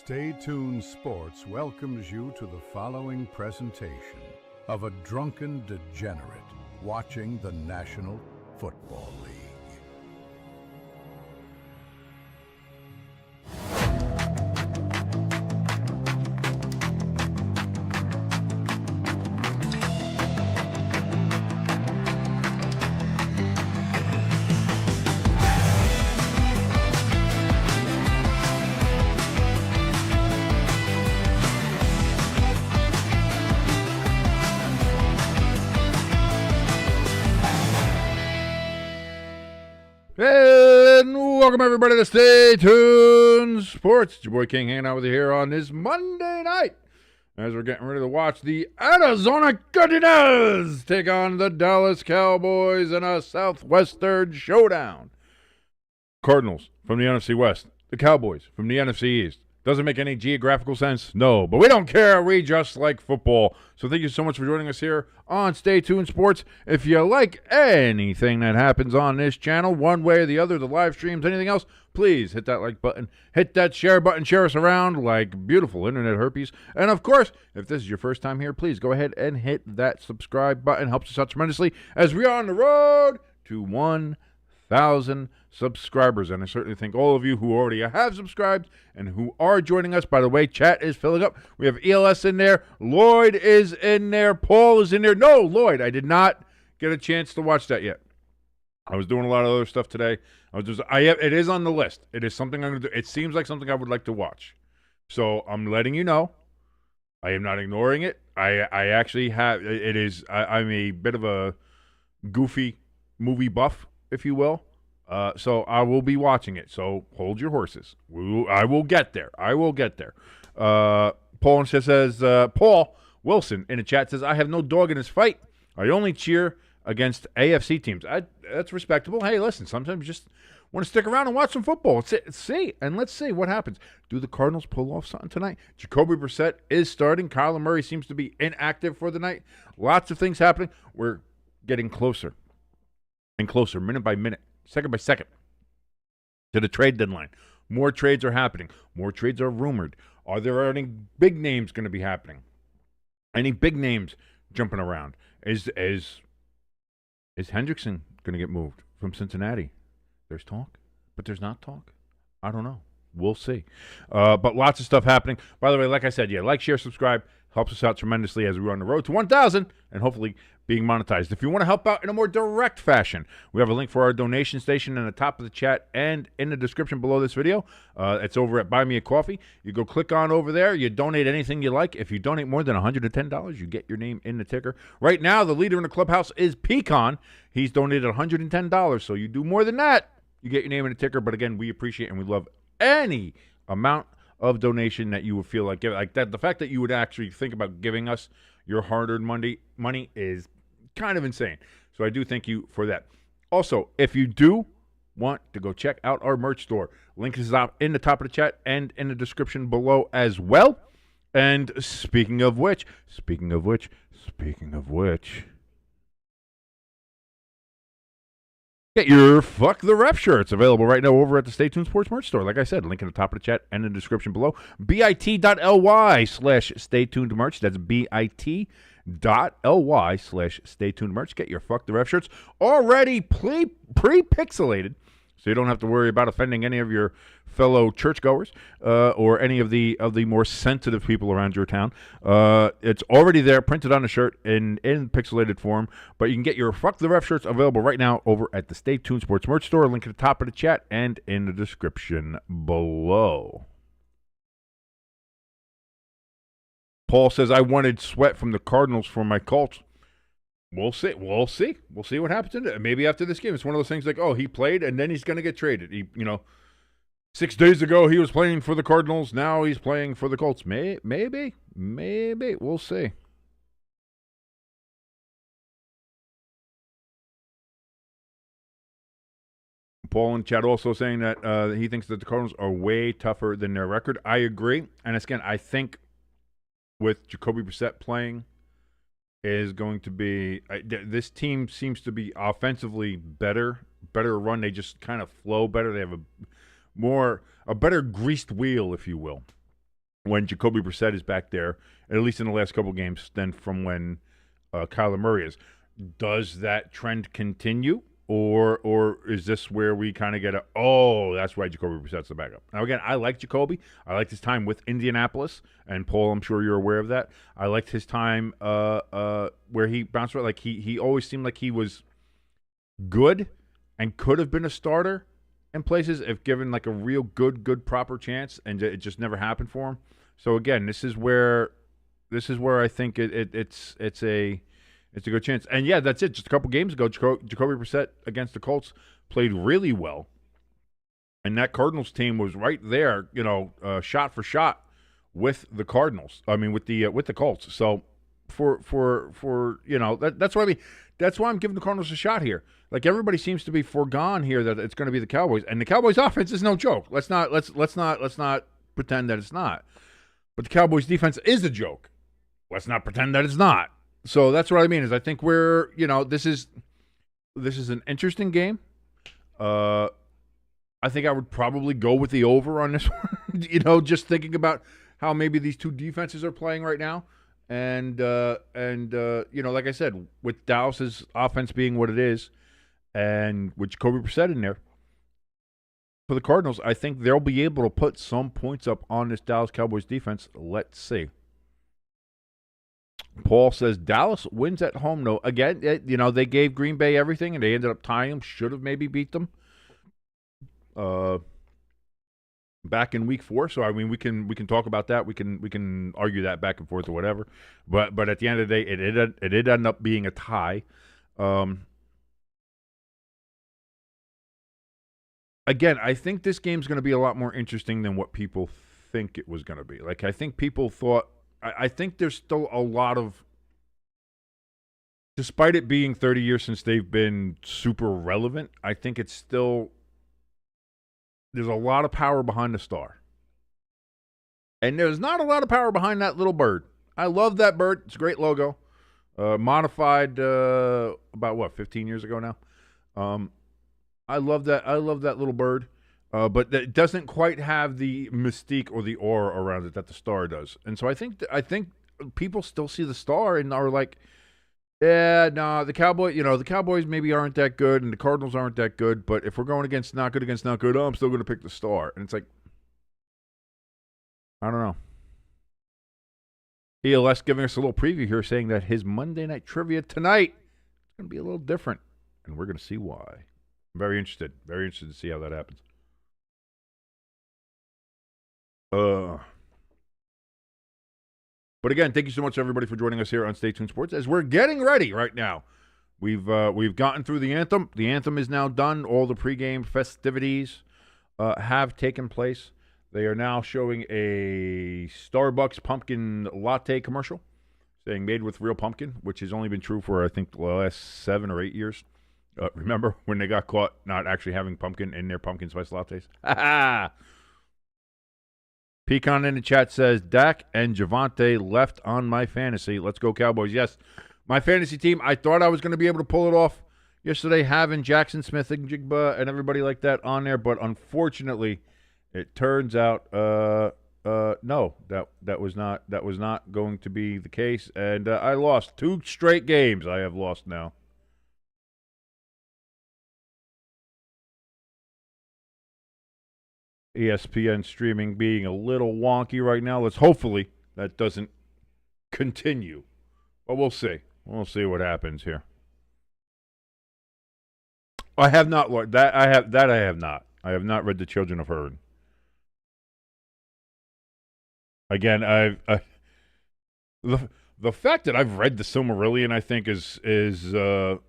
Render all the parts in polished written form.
Stay Tuned Sports welcomes you to the following presentation of a drunken degenerate watching the National Football League. And welcome everybody to Stay Tuned Sports. It's your boy King hanging out with you here on this Monday night as we're getting ready to watch the Arizona Cardinals take on the Dallas Cowboys in a Southwestern showdown. Cardinals from the NFC West, the Cowboys from the NFC East. Doesn't make any geographical sense? No, but we don't care. We just like football. So thank you so much for joining us here on Stay Tuned Sports. If you like anything that happens on this channel, one way or the other, the live streams, anything else, please hit that like button, hit that share button, share us around like beautiful internet herpes. And of course, if this is your first time here, please go ahead and hit that subscribe button. Helps us out tremendously as we are on the road to 1,000 subscribers. And I certainly thank all of you who already have subscribed and who are joining us. By the way, chat is filling up. We have ELS in there. Lloyd is in there. Paul is in there. No, Lloyd, I did not get a chance to watch that yet. I was doing a lot of other stuff today. It is on the list. It is something I'm going to do. It seems like something I would like to watch. So I'm letting you know. I am not ignoring it. I actually have. It is. I'm a bit of a goofy movie buff, if you will. So I will be watching it. So hold your horses. I will get there. Paul says, Paul Wilson in the chat says, I have no dog in this fight. I only cheer against AFC teams. That's respectable. Hey, listen, sometimes you just want to stick around and watch some football. Let's see what happens. Do the Cardinals pull off something tonight? Jacoby Brissett is starting. Kyler Murray seems to be inactive for the night. Lots of things happening. We're getting closer and closer, minute by minute, second by second, to the trade deadline. More trades are happening. More trades are rumored. Are there any big names going to be happening? Any big names jumping around? Is Hendrickson going to get moved from Cincinnati? There's talk, but there's not talk. I don't know. We'll see. But lots of stuff happening. By the way, like I said, like, share, subscribe. Helps us out tremendously as we're on the road to 1,000 and hopefully being monetized. If you want to help out in a more direct fashion, we have a link for our donation station in the top of the chat and in the description below this video. It's over at Buy Me a Coffee. You go click on over there. You donate anything you like. If you donate more than $110, you get your name in the ticker. Right now, the leader in the clubhouse is Pecan. He's donated $110, so you do more than that, you get your name in the ticker. But again, we appreciate and we love any amount of donation that you would feel like giving. Like that, the fact that you would actually think about giving us your hard-earned money is kind of insane. So I do thank you for that. Also, if you do want to go check out our merch store, link is out in the top of the chat and in the description below as well. And speaking of which, get your Fuck the Ref shirts available right now over at the Stay Tuned Sports merch store. Like I said, link in the top of the chat and in the description below. bit.ly/staytunedmerch. That's bit.ly/staytunedmerch. patreon.com/staytunedmerch. Get your Fuck the Ref shirts already pre-pixelated, so you don't have to worry about offending any of your fellow churchgoers or any of the more sensitive people around your town. It's already there, printed on a shirt in pixelated form, but you can get your Fuck the Ref shirts available right now over at the Stay Tuned Sports merch store. Link at the top of the chat and in the description below. Paul says, I wanted Sweat from the Cardinals for my Colts. We'll see. We'll see what happens. Maybe after this game, it's one of those things like, oh, he played and then he's going to get traded. 6 days ago he was playing for the Cardinals. Now he's playing for the Colts. Maybe. We'll see. Paul in chat also saying that he thinks that the Cardinals are way tougher than their record. I agree. And again, I think with Jacoby Brissett playing is going to be this team seems to be offensively better run. They just kind of flow better. They have a better greased wheel, if you will, when Jacoby Brissett is back there, at least in the last couple games, than from when Kyler Murray is. Does that trend continue? Or is this where we kind of get that's why Jacoby Brissett's the backup? Now, again, I like Jacoby. I liked his time with Indianapolis. And, Paul, I'm sure you're aware of that. I liked his time where he bounced around. Like, he always seemed like he was good and could have been a starter in places if given, like, a real good, proper chance. And it just never happened for him. So, again, this is where I think it's a good chance. And, yeah, that's it. Just a couple games ago, Jacoby Brissett against the Colts played really well. And that Cardinals team was right there, shot for shot with the Cardinals. I mean, with the Colts. So, that's what I mean. That's why I'm giving the Cardinals a shot here. Like, everybody seems to be foregone here that it's going to be the Cowboys. And the Cowboys offense is no joke. Let's not pretend that it's not. But the Cowboys defense is a joke. Let's not pretend that it's not. So that's what I mean is I think this is an interesting game. I think I would probably go with the over on this one, just thinking about how maybe these two defenses are playing right now. And like I said, with Dallas's offense being what it is and with Jacoby Brissett in there, for the Cardinals, I think they'll be able to put some points up on this Dallas Cowboys defense. Let's see. Paul says Dallas wins at home. No, again, they gave Green Bay everything, and they ended up tying them. Should have maybe beat them back in Week 4. So I mean, we can talk about that. We can argue that back and forth or whatever. But at the end of the day, it did end up being a tie. Again, I think this game's going to be a lot more interesting than what people think it was going to be. Like, I think people thought. I think there's still a lot of, despite it being 30 years since they've been super relevant, I think it's still, there's a lot of power behind the star. And there's not a lot of power behind that little bird. I love that bird. It's a great logo. Modified about, 15 years ago now. I love that little bird. But it doesn't quite have the mystique or the aura around it that the star does. And so I think people still see the star and are like, yeah, no, the Cowboys maybe aren't that good and the Cardinals aren't that good, but if we're going against not good, I'm still going to pick the star. And it's like, I don't know. ELS giving us a little preview here saying that his Monday night trivia tonight is going to be a little different, and we're going to see why. I'm very interested to see how that happens. But again, thank you so much, everybody, for joining us here on Stay Tuned Sports. As we're getting ready right now, we've gotten through the anthem. The anthem is now done. All the pregame festivities have taken place. They are now showing a Starbucks pumpkin latte commercial, saying "made with real pumpkin," which has only been true for I think the last 7 or 8 years. Remember when they got caught not actually having pumpkin in their pumpkin spice lattes? Ha ha! Pecan in the chat says, Dak and Javonte left on my fantasy. Let's go Cowboys. Yes, my fantasy team, I thought I was going to be able to pull it off yesterday, having Jackson Smith and Jigba and everybody like that on there. But unfortunately, it turns out no, that was not going to be the case, and I lost 2 straight games. I have lost now. ESPN streaming being a little wonky right now. Hopefully that doesn't continue, but we'll see. We'll see what happens here. I have not learned that. I have not. I have not read The Children of Hearn. Again, the fact that I've read the Silmarillion, I think, is really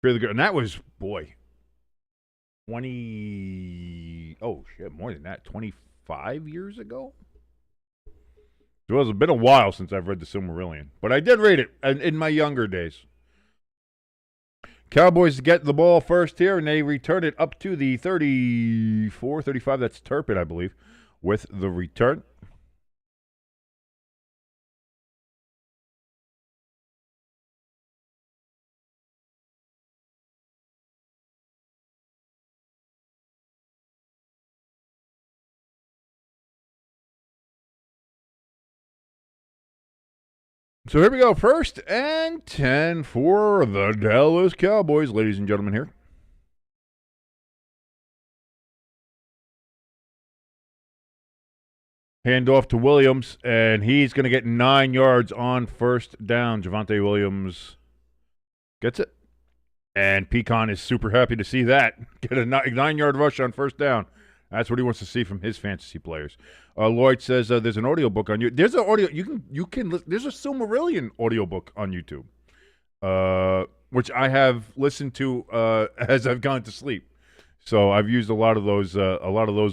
good. And that was, boy, 20. Oh shit, more than that, 25 years ago. It was been a while since I've read the Silmarillion, but I did read it in my younger days. Cowboys get the ball first here, and they return it up to the 34, 35. That's Turpin, I believe, with the return. So here we go. 1st and 10 for the Dallas Cowboys, ladies and gentlemen, here. Hand off to Williams, and he's going to get 9 yards on 1st down. Javonte Williams gets it. And Pecan is super happy to see that. Get a 9-yard rush on 1st down. That's what he wants to see from his fantasy players. Lloyd says there's an audiobook on you. There's an audio you can there's a Silmarillion audiobook on YouTube, which I have listened to as I've gone to sleep. So I've used a lot of those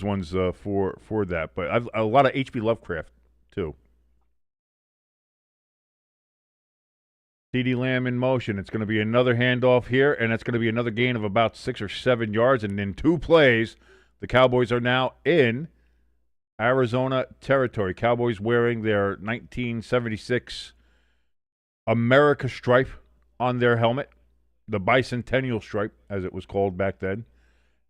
ones for that. But I've a lot of H.P. Lovecraft too. CeeDee Lamb in motion. It's going to be another handoff here, and it's going to be another gain of about 6 or 7 yards. And in 2 plays, the Cowboys are now in Arizona territory. Cowboys wearing their 1976 America stripe on their helmet, the bicentennial stripe, as it was called back then.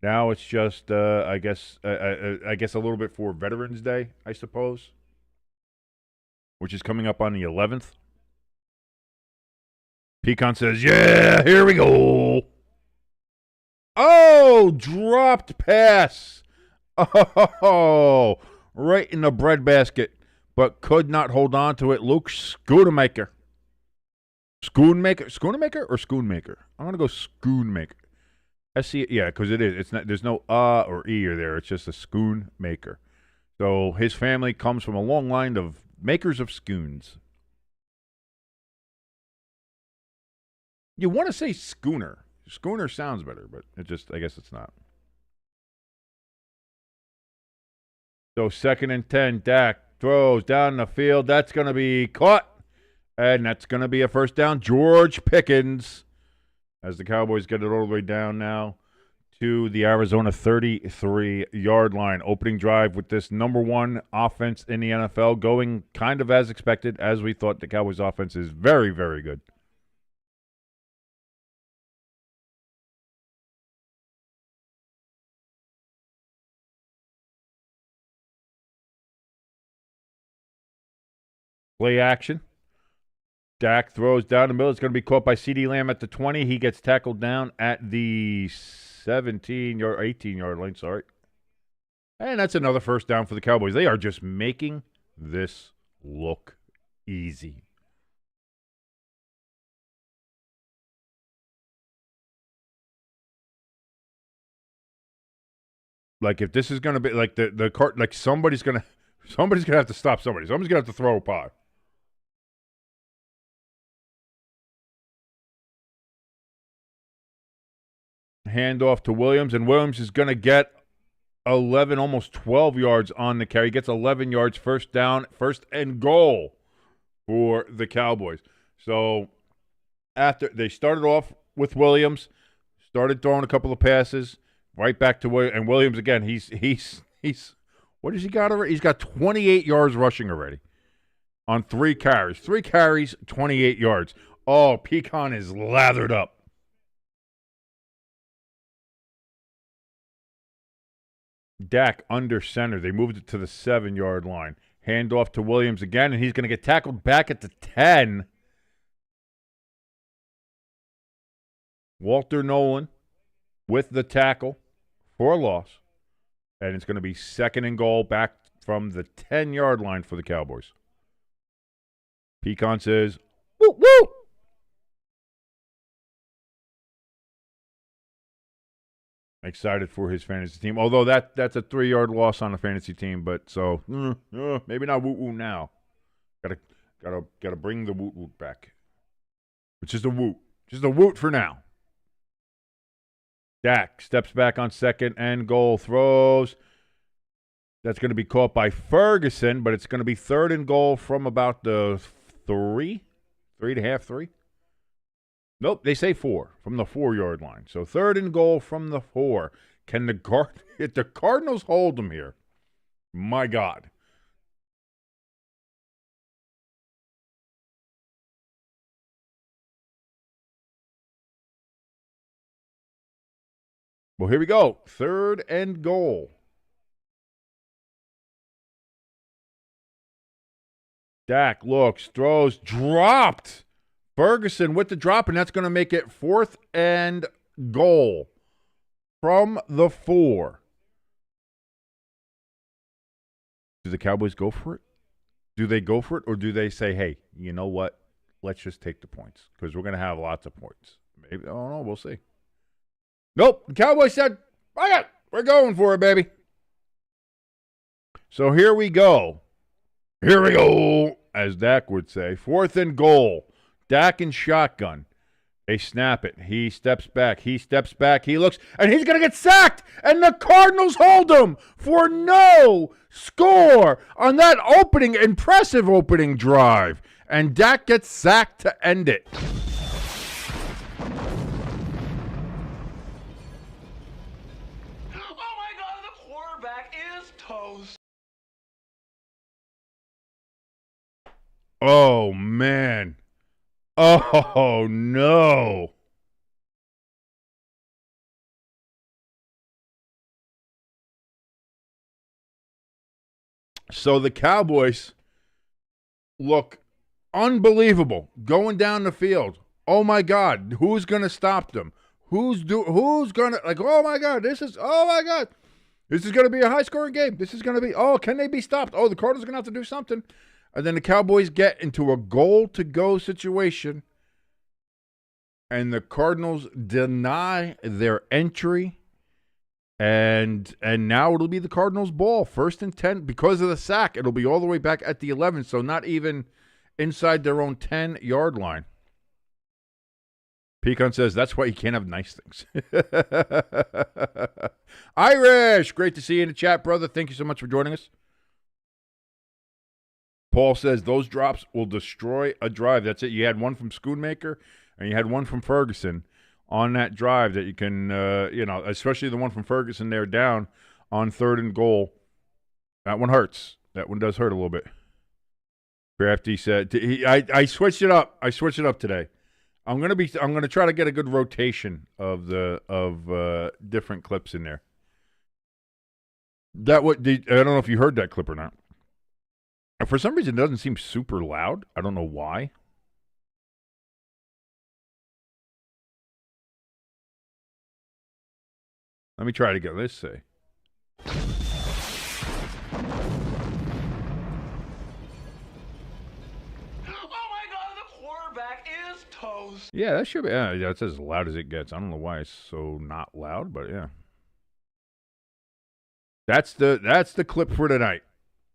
Now it's just, I guess a little bit for Veterans Day, I suppose, which is coming up on the 11th. Pecan says, "Yeah, here we go." Oh, dropped pass. Oh, right in the breadbasket, but could not hold on to it. Luke Schoonmaker. Schoonmaker or Schoonmaker? I'm gonna go Schoonmaker. Yeah, because it is. It's not. There's no or e or there. It's just a Schoonmaker. So his family comes from a long line of makers of scoons. You want to say schooner. Schooner sounds better, but I guess it's not. So 2nd and 10, Dak throws down the field. That's going to be caught, and that's going to be a 1st down. George Pickens, as the Cowboys get it all the way down now to the Arizona 33-yard line. Opening drive with this number 1 offense in the NFL, going kind of as expected, as we thought. The Cowboys offense is very, very good. Play action. Dak throws down the middle. It's going to be caught by CeeDee Lamb at the 20. He gets tackled down at the 18-yard line. Sorry. And that's another 1st down for the Cowboys. They are just making this look easy. Like, if this is going to be like the cart, like somebody's going to have to stop somebody. Somebody's going to have to throw a pod. Handoff to Williams, and Williams is going to get 11, almost 12 yards on the carry. He gets 11 yards, 1st down, 1st and goal for the Cowboys. So after they started off with Williams, started throwing a couple of passes, right back to Williams. And Williams, again, he's what has he got already? He's got 28 yards rushing already on 3 carries. 3 carries, 28 yards. Oh, Pecan is lathered up. Dak under center. They moved it to the 7-yard line. Handoff to Williams again, and he's going to get tackled back at the 10. Walter Nolan with the tackle for a loss. And it's going to be 2nd and goal back from the 10-yard line for the Cowboys. Pecan says, woo, woo! Excited for his fantasy team. Although that's a 3-yard loss on a fantasy team, but so maybe not woo-woo now. Gotta bring the woot-woot back. It's just a woot. Just a woot for now. Dak steps back on 2nd and goal. Throws. That's going to be caught by Ferguson, but it's going to be 3rd and goal from about the 3.5. Nope, they say 4 from the 4-yard line. So 3rd and goal from the 4. Can if the Cardinals hold them here? My God. Well, here we go. 3rd and goal. Dak looks, throws, dropped. Ferguson with the drop, and that's going to make it 4th and goal from the 4. Do the Cowboys go for it? Do they go for it, or do they say, hey, you know what? Let's just take the points because we're going to have lots of points. Maybe. I don't know. We'll see. Nope. The Cowboys said, we're going for it, baby. So here we go. Here we go, as Dak would say. 4th and goal. Dak in shotgun. They snap it. He steps back. He looks, and he's going to get sacked. And the Cardinals hold him for no score on that impressive opening drive. And Dak gets sacked to end it. Oh my God, the quarterback is toast. Oh, man. Oh, no. So the Cowboys look unbelievable going down the field. Oh, my God. Who's going to stop them? Who's going to, oh, my God. This is going to be a high-scoring game. This is going to be, can they be stopped? Oh, the Cardinals are going to have to do something. And then the Cowboys get into a goal-to-go situation, and the Cardinals deny their entry, and now it'll be the Cardinals' ball, 1st and 10. Because of the sack, it'll be all the way back at the 11, so not even inside their own 10-yard line. Pecan says, that's why you can't have nice things. Irish, great to see you in the chat, brother. Thank you so much for joining us. Paul says those drops will destroy a drive. That's it. You had one from Schoonmaker, and you had one from Ferguson on that drive that you can, especially the one from Ferguson there down on 3rd and goal. That one hurts. That one does hurt a little bit. Crafty said, I switched it up. I switched it up today. I'm gonna try to get a good rotation of different clips in there. I don't know if you heard that clip or not. For some reason, it doesn't seem super loud. I don't know why. Let me try it again. Let's see. Oh my God, the quarterback is toast. Yeah, that should be. Yeah, it's as loud as it gets. I don't know why it's so not loud, but yeah. That's the clip for tonight.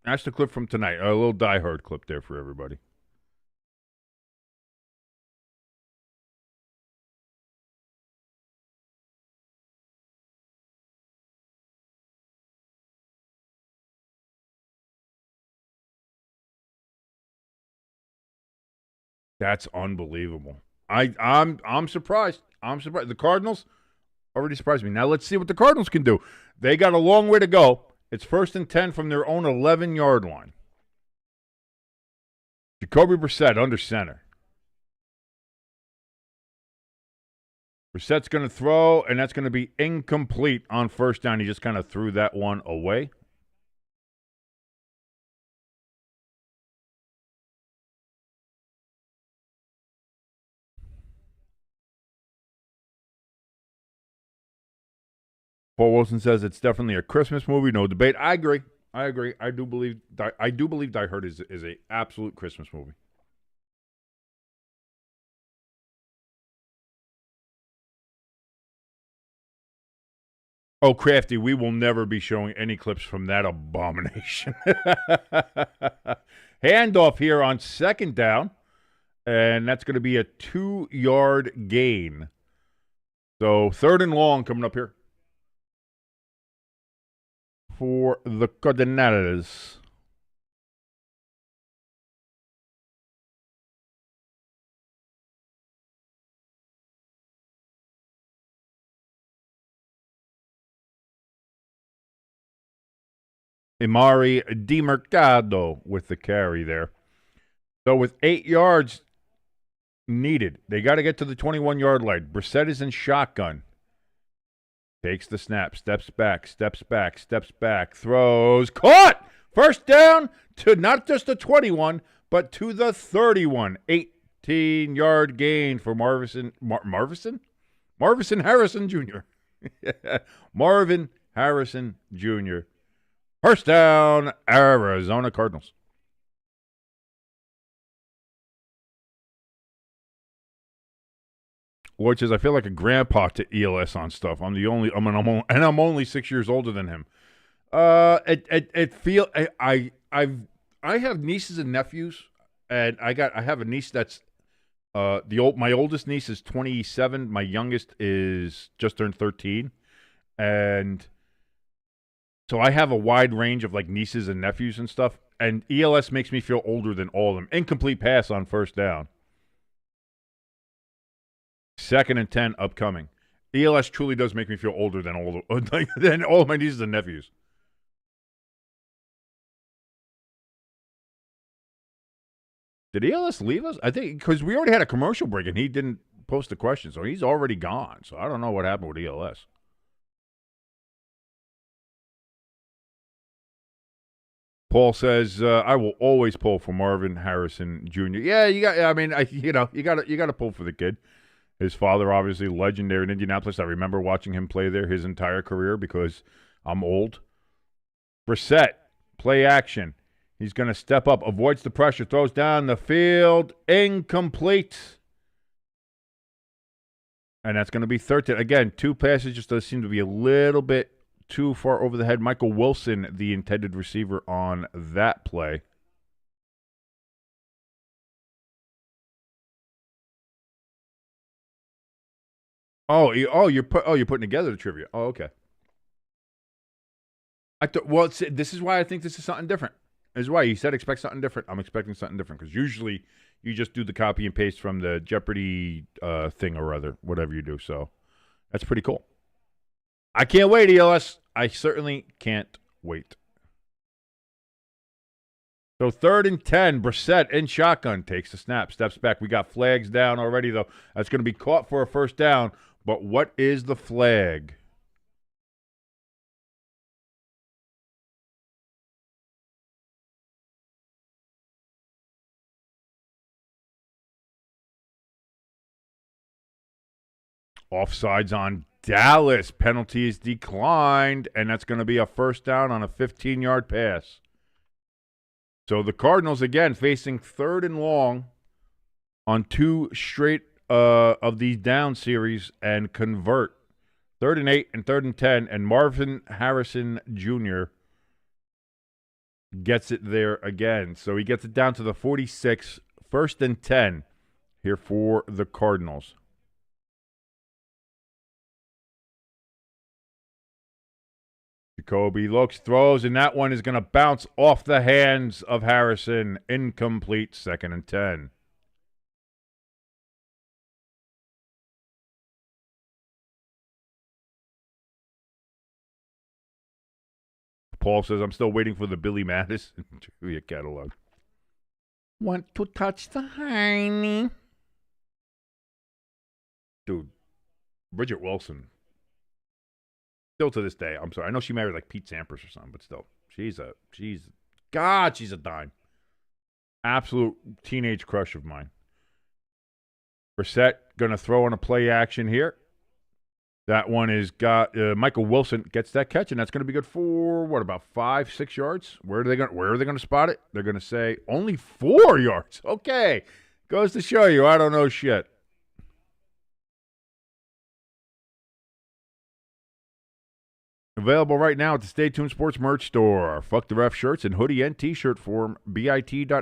That's the clip from tonight. A little Die Hard clip there for everybody. That's unbelievable. I'm surprised. I'm surprised. The Cardinals already surprised me. Now let's see what the Cardinals can do. They got a long way to go. It's 1st and 10 from their own 11-yard line. Jacoby Brissett under center. Brissett's going to throw, and that's going to be incomplete on first down. He just kind of threw that one away. Paul Wilson says it's definitely a Christmas movie. No debate. I agree. I do believe Die Hard is a absolute Christmas movie. Oh, Crafty, we will never be showing any clips from that abomination. Handoff here on second down, and that's going to be a 2-yard gain. So third and long coming up here for the Cardinals. Imari DiMercado with the carry there. So with 8 yards needed, they got to get to the 21-yard line. Brissett is in shotgun. Takes the snap, steps back, throws, caught! First down to not just the 21, but to the 31. 18-yard gain for Marvin Harrison Jr. Marvin Harrison Jr. First down, Arizona Cardinals. Which is, I feel like a grandpa to ELS on stuff. I'm only 6 years older than him. I have nieces and nephews, and I have a niece that's my oldest niece is 27. My youngest is just turned 13, and so I have a wide range of like nieces and nephews and stuff. And ELS makes me feel older than all of them. Incomplete pass on first down. 2nd and 10 upcoming. ELS truly does make me feel older than all of my nieces and nephews. Did ELS leave us? I think because we already had a commercial break and he didn't post a question, so he's already gone. So I don't know what happened with ELS. Paul says, "I will always pull for Marvin Harrison Jr." Yeah, you got. I mean, you got to pull for the kid. His father, obviously, legendary in Indianapolis. I remember watching him play there his entire career because I'm old. Brissett, play action. He's going to step up, avoids the pressure, throws down the field, incomplete. And that's going to be 13. Again, 2 passes just does seem to be a little bit too far over the head. Michael Wilson, the intended receiver on that play. You're putting together the trivia. Oh, okay. This is why I think this is something different. This is why you said expect something different. I'm expecting something different because usually you just do the copy and paste from the Jeopardy thing or other, whatever you do. So that's pretty cool. I can't wait, ELS. I certainly can't wait. So 3rd and 10, Brissett in shotgun takes the snap, steps back. We got flags down already, though. That's going to be caught for a first down. But what is the flag? Offsides on Dallas. Penalty is declined, and that's going to be a first down on a 15-yard pass. So the Cardinals, again, facing 3rd and long on 2 straight of these down series and convert. 3rd and 8 and 3rd and 10, and Marvin Harrison Jr. gets it there again. So he gets it down to the 46, 1st and 10 here for the Cardinals. Jacoby looks, throws, and that one is going to bounce off the hands of Harrison. Incomplete, 2nd and 10. Paul says, I'm still waiting for the Billy Madison trivia catalog. Want to touch the hiney? Dude, Bridget Wilson. Still to this day, I'm sorry. I know she married like Pete Sampras or something, but still, she's a dime. Absolute teenage crush of mine. Brissett going to throw in a play action here. That one is got Michael Wilson gets that catch, and that's going to be good for what, about 5-6 yards? Where are they going to spot it? They're going to say only 4 yards. Okay, goes to show you I don't know shit. Available right now at the Stay Tuned Sports merch store. Fuck the Ref shirts and hoodie and t-shirt form. bit.ly/Stay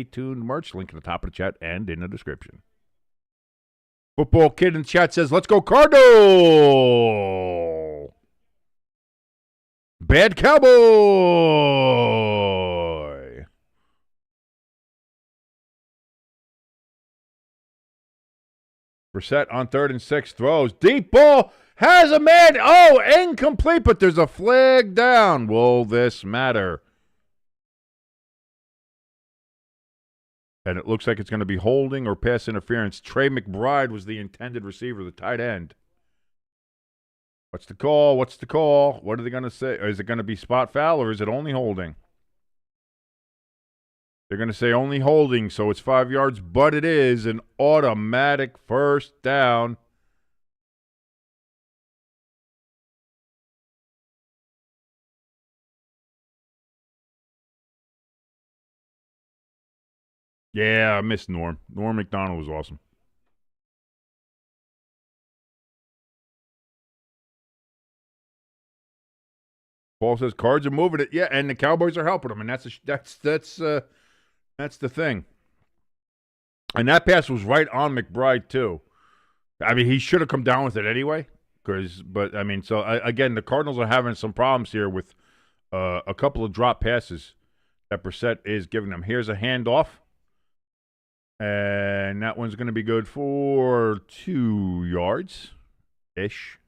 Tuned merch. Link in the top of the chat and in the description. Football Kid in the chat says, let's go Cardinal! Bad Cowboy! Brissett on 3rd and 6 throws. Deep ball! Has a man. Oh, incomplete, but there's a flag down. Will this matter? And it looks like it's going to be holding or pass interference. Trey McBride was the intended receiver, the tight end. What's the call? What's the call? What are they going to say? Is it going to be spot foul or is it only holding? They're going to say only holding, so it's 5 yards, but it is an automatic first down. Yeah, I miss Norm. Norm McDonald was awesome. Paul says Cards are moving it. Yeah, and the Cowboys are helping them, and that's the thing. And that pass was right on McBride too. I mean, he should have come down with it anyway. Again, the Cardinals are having some problems here with a couple of drop passes that Brissett is giving them. Here's a handoff. And that one's going to be good for 2 yards-ish.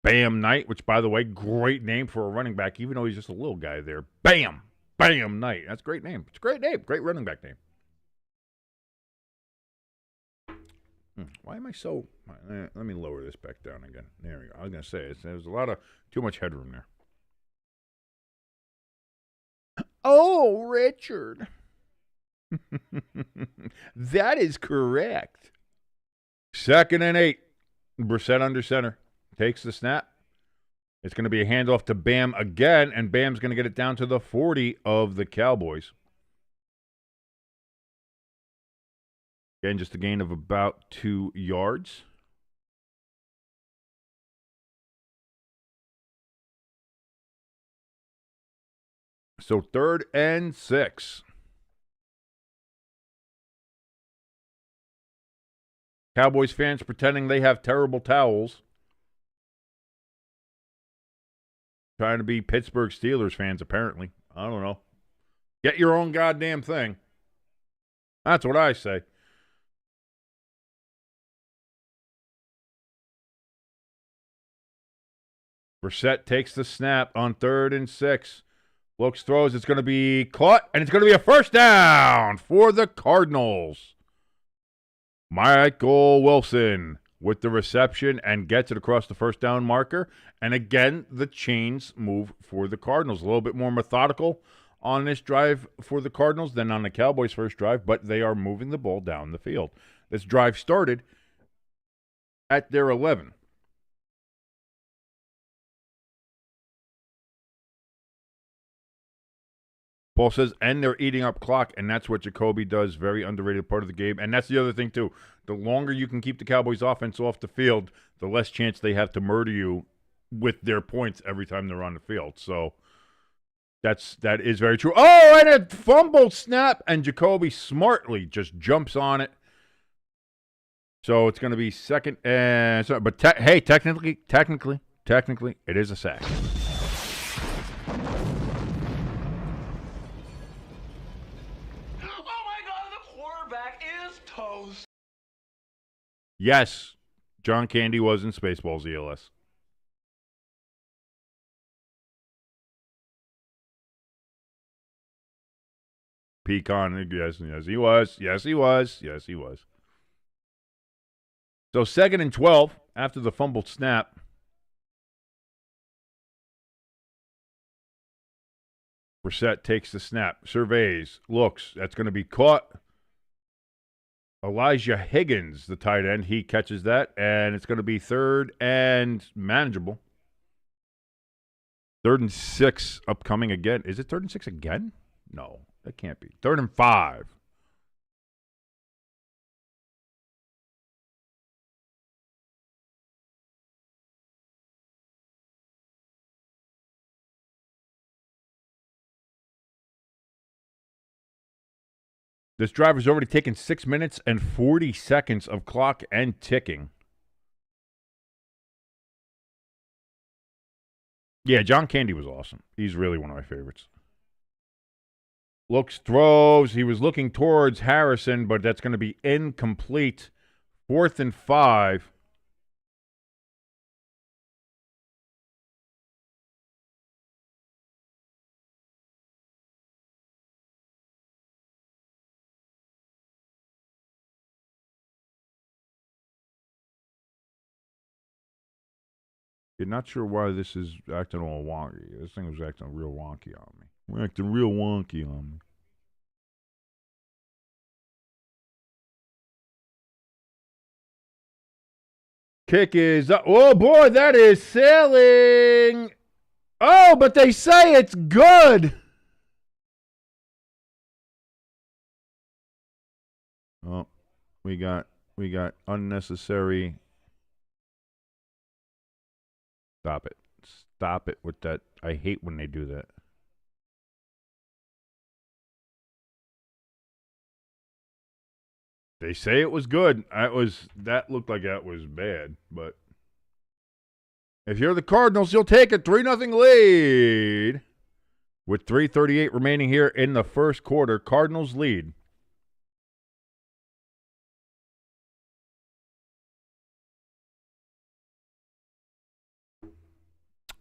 Bam Knight, which, by the way, great name for a running back, even though he's just a little guy there. Bam! Bam Knight. That's a great name. It's a great name. Great running back name. Why am I so... Let me lower this back down again. There we go. I was going to say, there's a lot of... Too much headroom there. Oh, Richard... That is correct. 2nd and 8. Brissett under center. Takes the snap. It's going to be a handoff to Bam again, and Bam's going to get it down to the 40 of the Cowboys. Again, just a gain of about 2 yards. So 3rd and 6. Cowboys fans pretending they have terrible towels. Trying to be Pittsburgh Steelers fans, apparently. I don't know. Get your own goddamn thing. That's what I say. Brissett takes the snap on 3rd and 6. Looks, throws. It's going to be caught, and it's going to be a first down for the Cardinals. Michael Wilson with the reception and gets it across the first down marker. And again, the chains move for the Cardinals. A little bit more methodical on this drive for the Cardinals than on the Cowboys' first drive, but they are moving the ball down the field. This drive started at their 11. Paul says, and they're eating up clock, and that's what Jacoby does. Very underrated part of the game. And that's the other thing, too. The longer you can keep the Cowboys' offense off the field, the less chance they have to murder you with their points every time they're on the field. So that is very true. Oh, and a fumble snap, and Jacoby smartly just jumps on it. So it's going to be 2nd and... But technically, it is a sack. Yes, John Candy was in Spaceballs ELS. Pecan, yes, he was. Yes, he was. So 2nd and 12 after the fumbled snap. Brissett takes the snap, surveys, looks. That's going to be caught. Elijah Higgins, the tight end, he catches that, and it's going to be 3rd and manageable. 3rd and 6 upcoming again. Is it 3rd and 6 again? No, that can't be. 3rd and 5. This driver's already taken 6 minutes and 40 seconds of clock and ticking. Yeah, John Candy was awesome. He's really one of my favorites. Looks, throws. He was looking towards Harrison, but that's going to be incomplete. 4th and 5. You're not sure why this is acting all wonky. This thing was acting real wonky on me. We're acting real wonky on me. Kick is up. Oh, boy, that is sailing. Oh, but they say it's good. Oh, we got unnecessary. Stop it. Stop it with that. I hate when they do that. They say it was good. That looked like that was bad, but if you're the Cardinals, you'll take it. 3-0 lead. With 3:38 remaining here in the first quarter, Cardinals lead.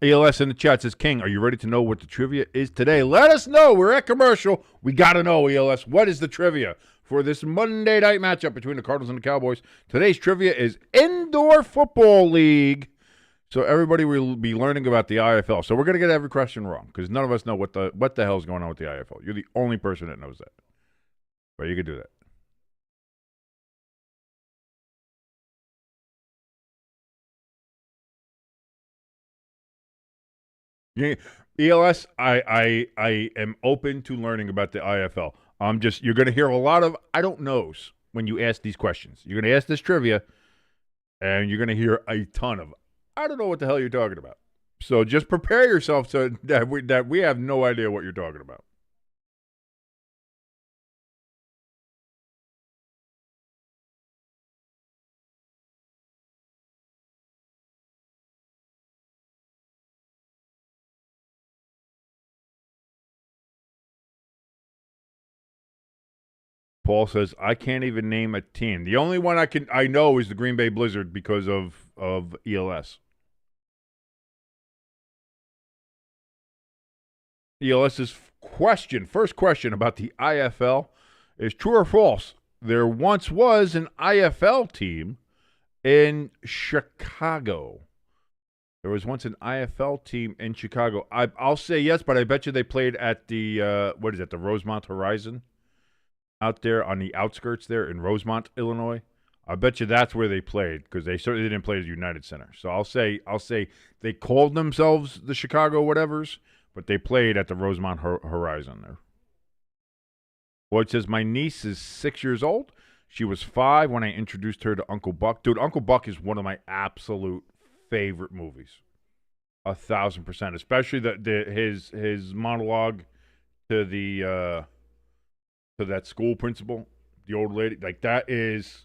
ELS in the chat says, King, are you ready to know what the trivia is today? Let us know. We're at commercial. We got to know, ELS. What is the trivia for this Monday night matchup between the Cardinals and the Cowboys? Today's trivia is Indoor Football League. So everybody will be learning about the IFL. So we're going to get every question wrong because none of us know what the hell is going on with the IFL. You're the only person that knows that. But you can do that. ELS, I am open to learning about the IFL. You're going to hear a lot of I don't knows when you ask these questions. You're going to ask this trivia, and you're going to hear a ton of I don't know what the hell you're talking about. So just prepare yourself so that we have no idea what you're talking about. Paul says, I can't even name a team. The only one I know is the Green Bay Blizzard because of ELS. ELS's first question about the IFL is true or false? There once was an IFL team in Chicago. There was once an IFL team in Chicago. I'll say yes, but I bet you they played at the, the Rosemont Horizon? Out there on the outskirts there in Rosemont, Illinois. I bet you that's where they played because they certainly didn't play at the United Center. So I'll say they called themselves the Chicago whatevers, but they played at the Rosemont Horizon there. Boyd says, my niece is 6 years old. She was 5 when I introduced her to Uncle Buck. Dude, Uncle Buck is one of my absolute favorite movies. 1,000%. Especially his monologue to that school principal, the old lady, like that is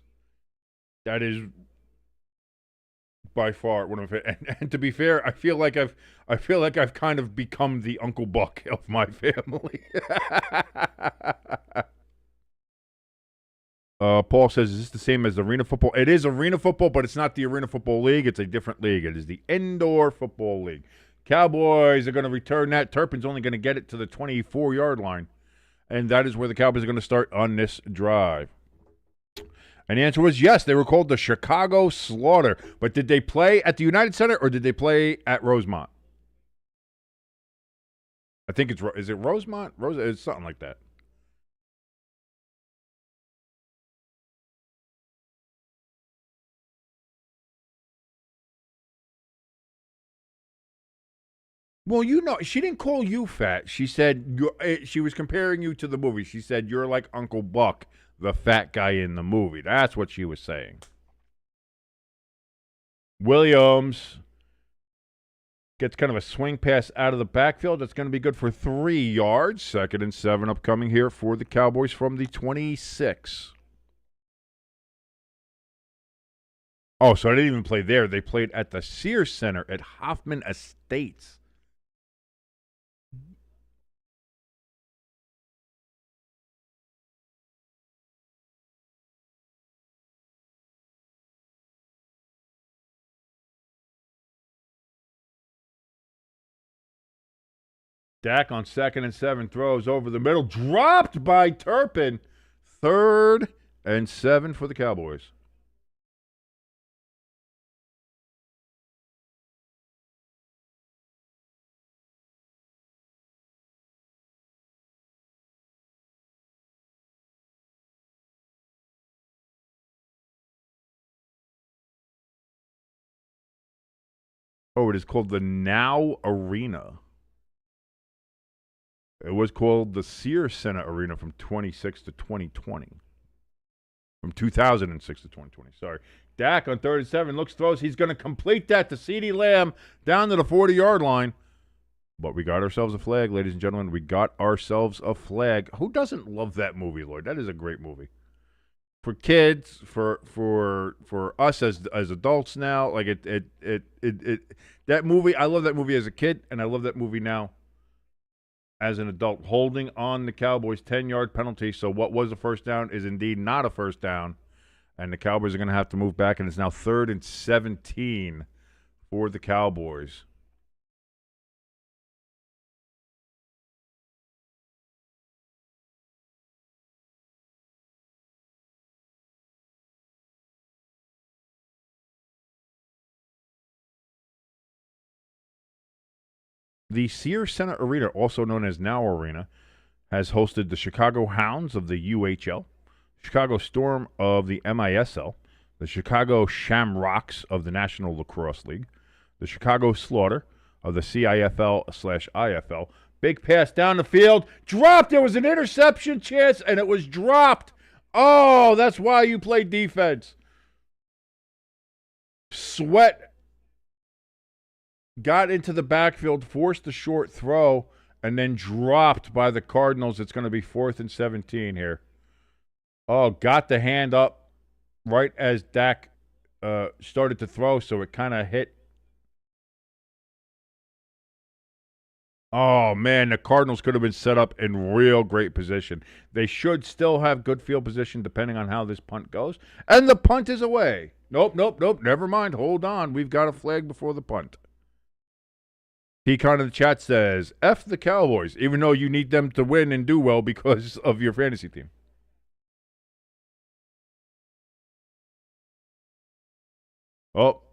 by far one of my favorite. And to be fair, I feel like I've kind of become the Uncle Buck of my family. Paul says, is this the same as Arena Football? It is Arena Football, but it's not the Arena Football League. It's a different league. It is the Indoor Football League. Cowboys are going to return that. Turpin's only going to get it to the 24-yard line. And that is where the Cowboys are going to start on this drive. And the answer was yes. They were called the Chicago Slaughter. But did they play at the United Center or did they play at Rosemont? I think is it Rosemont? It's something like that. Well, she didn't call you fat. She said she was comparing you to the movie. She said you're like Uncle Buck, the fat guy in the movie. That's what she was saying. Williams gets kind of a swing pass out of the backfield. That's going to be good for 3 yards. 2nd and 7 upcoming here for the Cowboys from the 26. Oh, so I didn't even play there. They played at the Sears Center at Hoffman Estates. Dak on 2nd and 7 throws over the middle. Dropped by Turpin. 3rd and 7 for the Cowboys. Oh, it is called the Now Arena. It was called the Sears Center Arena from 26 to 2020. From 2006 to 2020, sorry. Dak on 3rd and 7 looks, throws. He's going to complete that to CeeDee Lamb down to the 40-yard line. But we got ourselves a flag, ladies and gentlemen. We got ourselves a flag. Who doesn't love that movie, Lloyd? That is a great movie. For kids, for us as adults now, like that movie, I love that movie as a kid, and I love that movie now as an adult, holding on the Cowboys' 10-yard penalty. So what was a first down is indeed not a first down, and the Cowboys are going to have to move back, and it's now 3rd and 17 for the Cowboys. The Sears Center Arena, also known as Now Arena, has hosted the Chicago Hounds of the UHL, Chicago Storm of the MISL, the Chicago Shamrocks of the National Lacrosse League, the Chicago Slaughter of the CIFL/IFL. Big pass down the field, dropped. There was an interception chance, and it was dropped. Oh, that's why you play defense. Sweat got into the backfield, forced a short throw, and then dropped by the Cardinals. It's going to be 4th and 17 here. Oh, got the hand up right as Dak started to throw, so it kind of hit. Oh, man, the Cardinals could have been set up in real great position. They should still have good field position depending on how this punt goes. And the punt is away. Nope. Never mind. Hold on. We've got a flag before the punt. Pecan in the chat says, F the Cowboys, even though you need them to win and do well because of your fantasy team. Oh,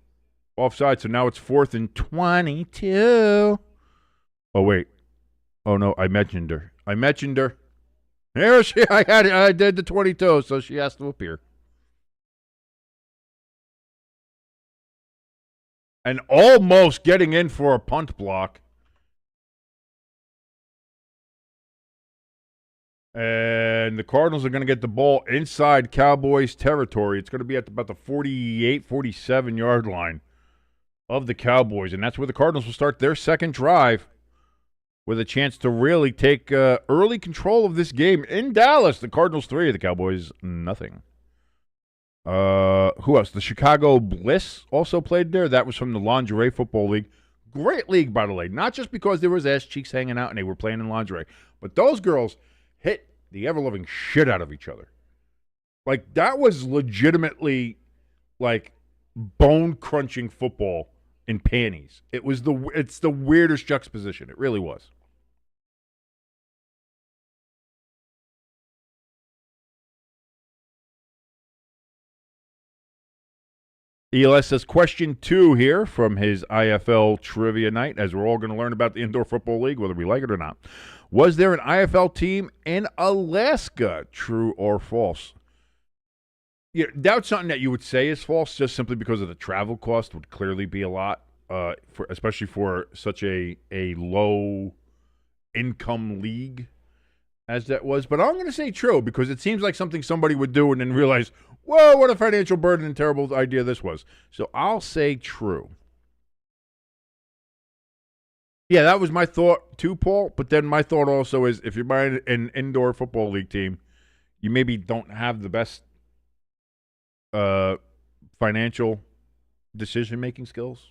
offside, so now it's 4th and 22. Oh, wait. Oh, no, I mentioned her. There she, I did the 22, so she has to appear. And almost getting in for a punt block. And the Cardinals are going to get the ball inside Cowboys territory. It's going to be at about the 48, 47-yard line of the Cowboys. And that's where the Cardinals will start their second drive with a chance to really take early control of this game in Dallas. The Cardinals 3, the Cowboys nothing. Who else? The Chicago Bliss also played there. That was from the Lingerie Football League. Great league, by the way. Not just because there was ass cheeks hanging out and they were playing in lingerie, but those girls hit the ever-loving shit out of each other. Like, that was legitimately, like, bone-crunching football in panties. It's the weirdest juxtaposition. It really was. ELS says, question 2 here from his IFL trivia night, as we're all going to learn about the Indoor Football League, whether we like it or not. Was there an IFL team in Alaska? True or false? Yeah, that's something that you would say is false, just simply because of the travel cost would clearly be a lot, especially for such a low income league as that was. But I'm going to say true, because it seems like something somebody would do and then realize, whoa, what a financial burden and terrible idea this was. So I'll say true. Yeah, that was my thought too, Paul. But then my thought also is, if you're buying an indoor football league team, you maybe don't have the best financial decision-making skills.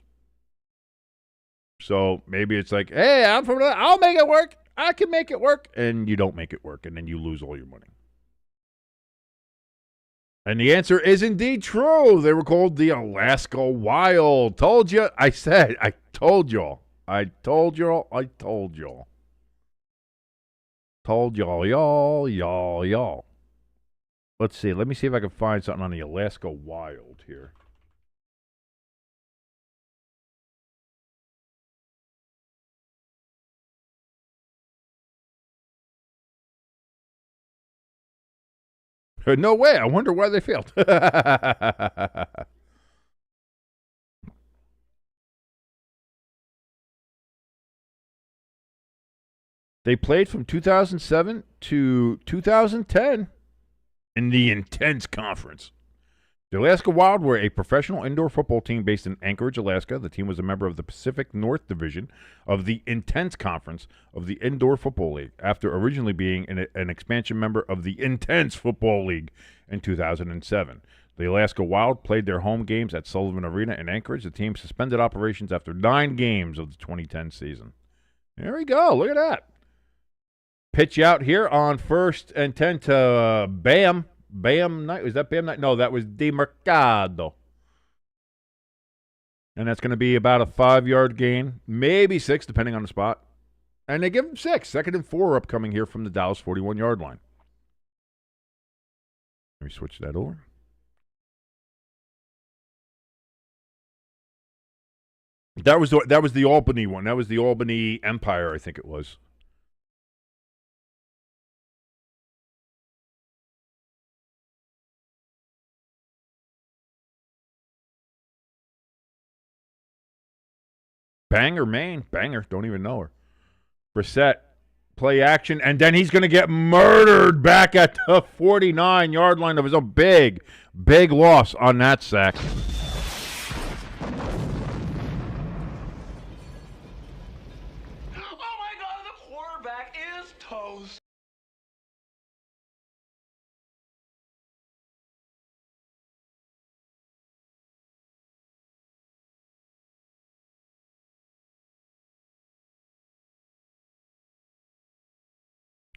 So maybe it's like, hey, I'll make it work. I can make it work. And you don't make it work, and then you lose all your money. And the answer is indeed true. They were called the Alaska Wild. Told you. I told y'all. Told y'all, y'all. Let's see. Let me see if I can find something on the Alaska Wild here. No way. I wonder why they failed. They played from 2007 to 2010 in the Intense Conference. The Alaska Wild were a professional indoor football team based in Anchorage, Alaska. The team was a member of the Pacific North Division of the Intense Conference of the Indoor Football League, after originally being an expansion member of the Intense Football League in 2007. The Alaska Wild played their home games at Sullivan Arena in Anchorage. The team suspended operations after 9 games of the 2010 season. There we go. Look at that. Pitch out here on 1st and 10 to Bam Night. Was that Bam Night? No, that was DeMercado. And that's going to be about a 5-yard gain, maybe 6, depending on the spot. And they give him 6. 2nd and 4 upcoming here from the Dallas 41-yard line. Let me switch that over. That was the Albany one. That was the Albany Empire, I think it was. Banger, Maine. Banger. Don't even know her. Brissett, play action, and then he's going to get murdered back at the 49-yard line of his own. Big loss on that sack. Oh my God, the quarterback is toast.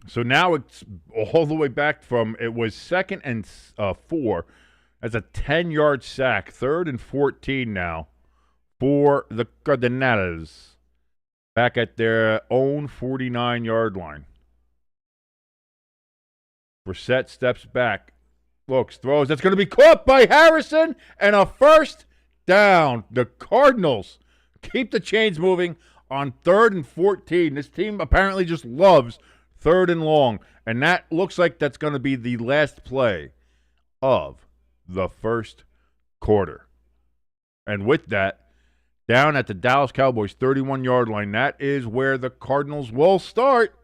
So now it's all the way back from, it was 2nd and 4. That's a 10-yard sack. 3rd and 14 now for the Cardinals. Back at their own 49-yard line. Brissett steps back. Looks, throws. That's going to be caught by Harrison, and a 1st down. The Cardinals keep the chains moving on 3rd and 14. This team apparently just loves 3rd and long, and that looks like that's going to be the last play of the first quarter. And with that, down at the Dallas Cowboys 31-yard line, that is where the Cardinals will start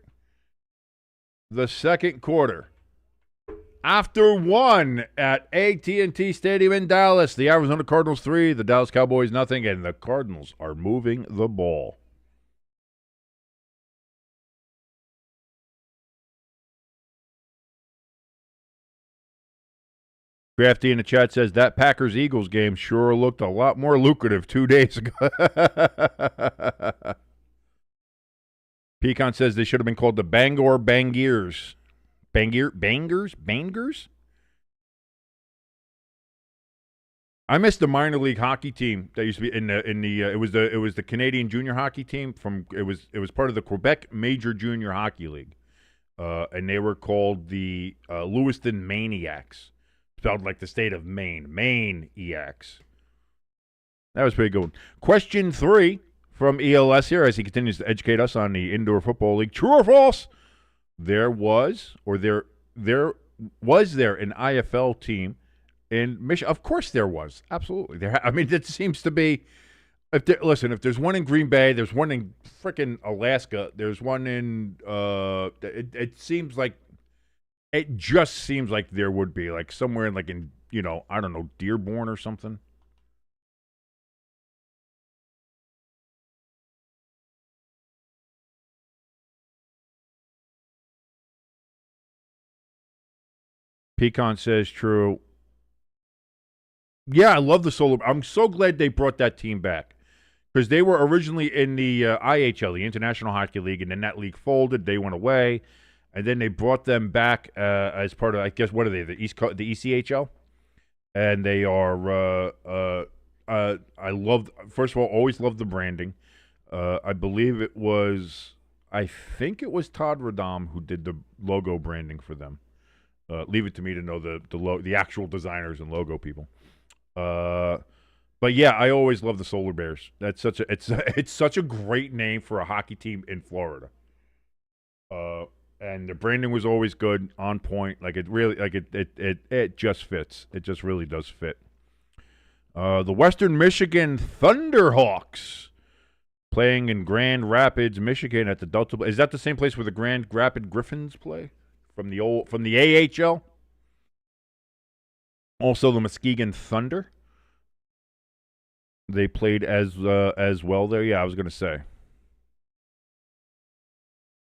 the 2nd quarter. After 1 at AT&T Stadium in Dallas, the Arizona Cardinals 3, the Dallas Cowboys nothing, and the Cardinals are moving the ball. Crafty in the chat says that Packers-Eagles game sure looked a lot more lucrative 2 days ago. Pecan says they should have been called the Bangor Bangiers. Bangers? I missed the minor league hockey team that used to be it was the Canadian junior hockey team it was part of the Quebec Major Junior Hockey League, and they were called the Lewiston Maniacs. Spelled like the state of Maine. Maine-iacs. That was pretty good. Question 3 from ELS here as he continues to educate us on the Indoor Football League. True or false? There was an IFL team in Michigan? Of course there was. Absolutely. It seems to be. If there's one in Green Bay, there's one in frickin' Alaska, there's one in. It just seems like there would be like somewhere in I don't know, Dearborn or something. Pecan says true. Yeah, I love the Solar. I'm so glad they brought that team back because they were originally in the IHL, the International Hockey League, and then that league folded. They went away, and then they brought them back as part of, I guess, what are they? The ECHL, and they are. I loved. First of all, always loved the branding. I believe I think it was Todd Radom who did the logo branding for them. Leave it to me to know the actual designers and logo people. But yeah, I always love the Solar Bears. That's it's such a great name for a hockey team in Florida. And the branding was always good, on point. Like it just fits. It just really does fit. The Western Michigan Thunderhawks playing in Grand Rapids, Michigan at the Delta. Is that the same place where the Grand Rapids Griffins play? From the AHL, also the Muskegon Thunder. They played as well there. Yeah, I was gonna say.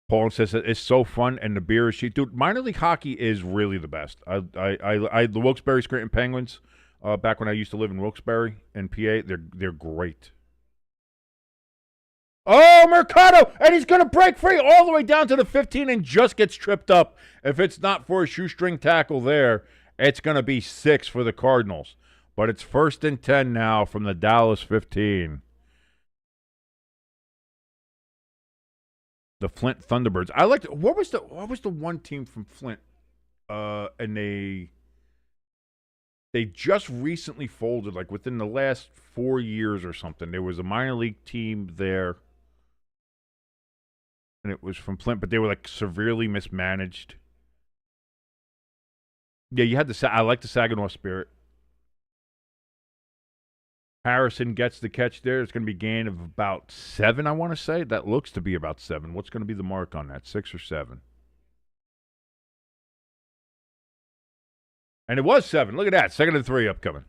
Paul says it's so fun and the beer is cheap, dude. Minor league hockey is really the best. The Wilkes-Barre Scranton Penguins. Back when I used to live in Wilkes-Barre in PA, they're great. Oh, Mercado! And he's going to break free all the way down to the 15 and just gets tripped up. If it's not for a shoestring tackle there, it's going to be 6 for the Cardinals. But it's 1st and 10 now from the Dallas 15. The Flint Thunderbirds. I liked what was the one team from Flint? And they just recently folded, like within the last 4 years or something. There was a minor league team there. And it was from Flint, but they were like severely mismanaged. Yeah, you had I like the Saginaw Spirit. Harrison gets the catch there. It's going to be gain of about 7, I want to say. That looks to be about 7. What's going to be the mark on that? 6 or 7? And it was 7. Look at that. 2nd and 3 upcoming.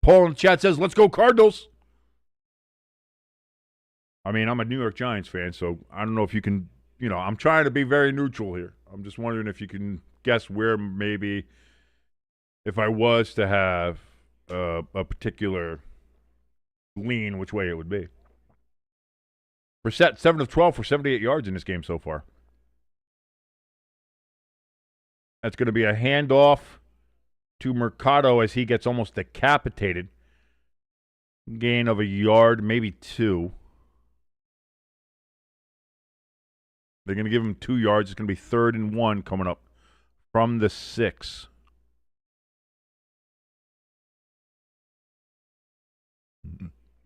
Paul in the chat says, let's go Cardinals. I mean, I'm a New York Giants fan, so I don't know if you can, I'm trying to be very neutral here. I'm just wondering if you can guess where maybe if I was to have a particular lean, which way it would be. Brissett, 7 of 12 for 78 yards in this game so far. That's going to be a handoff to Mercado as he gets almost decapitated. Gain of a yard, maybe 2. They're going to give him 2 yards. It's going to be 3rd and 1 coming up from the 6.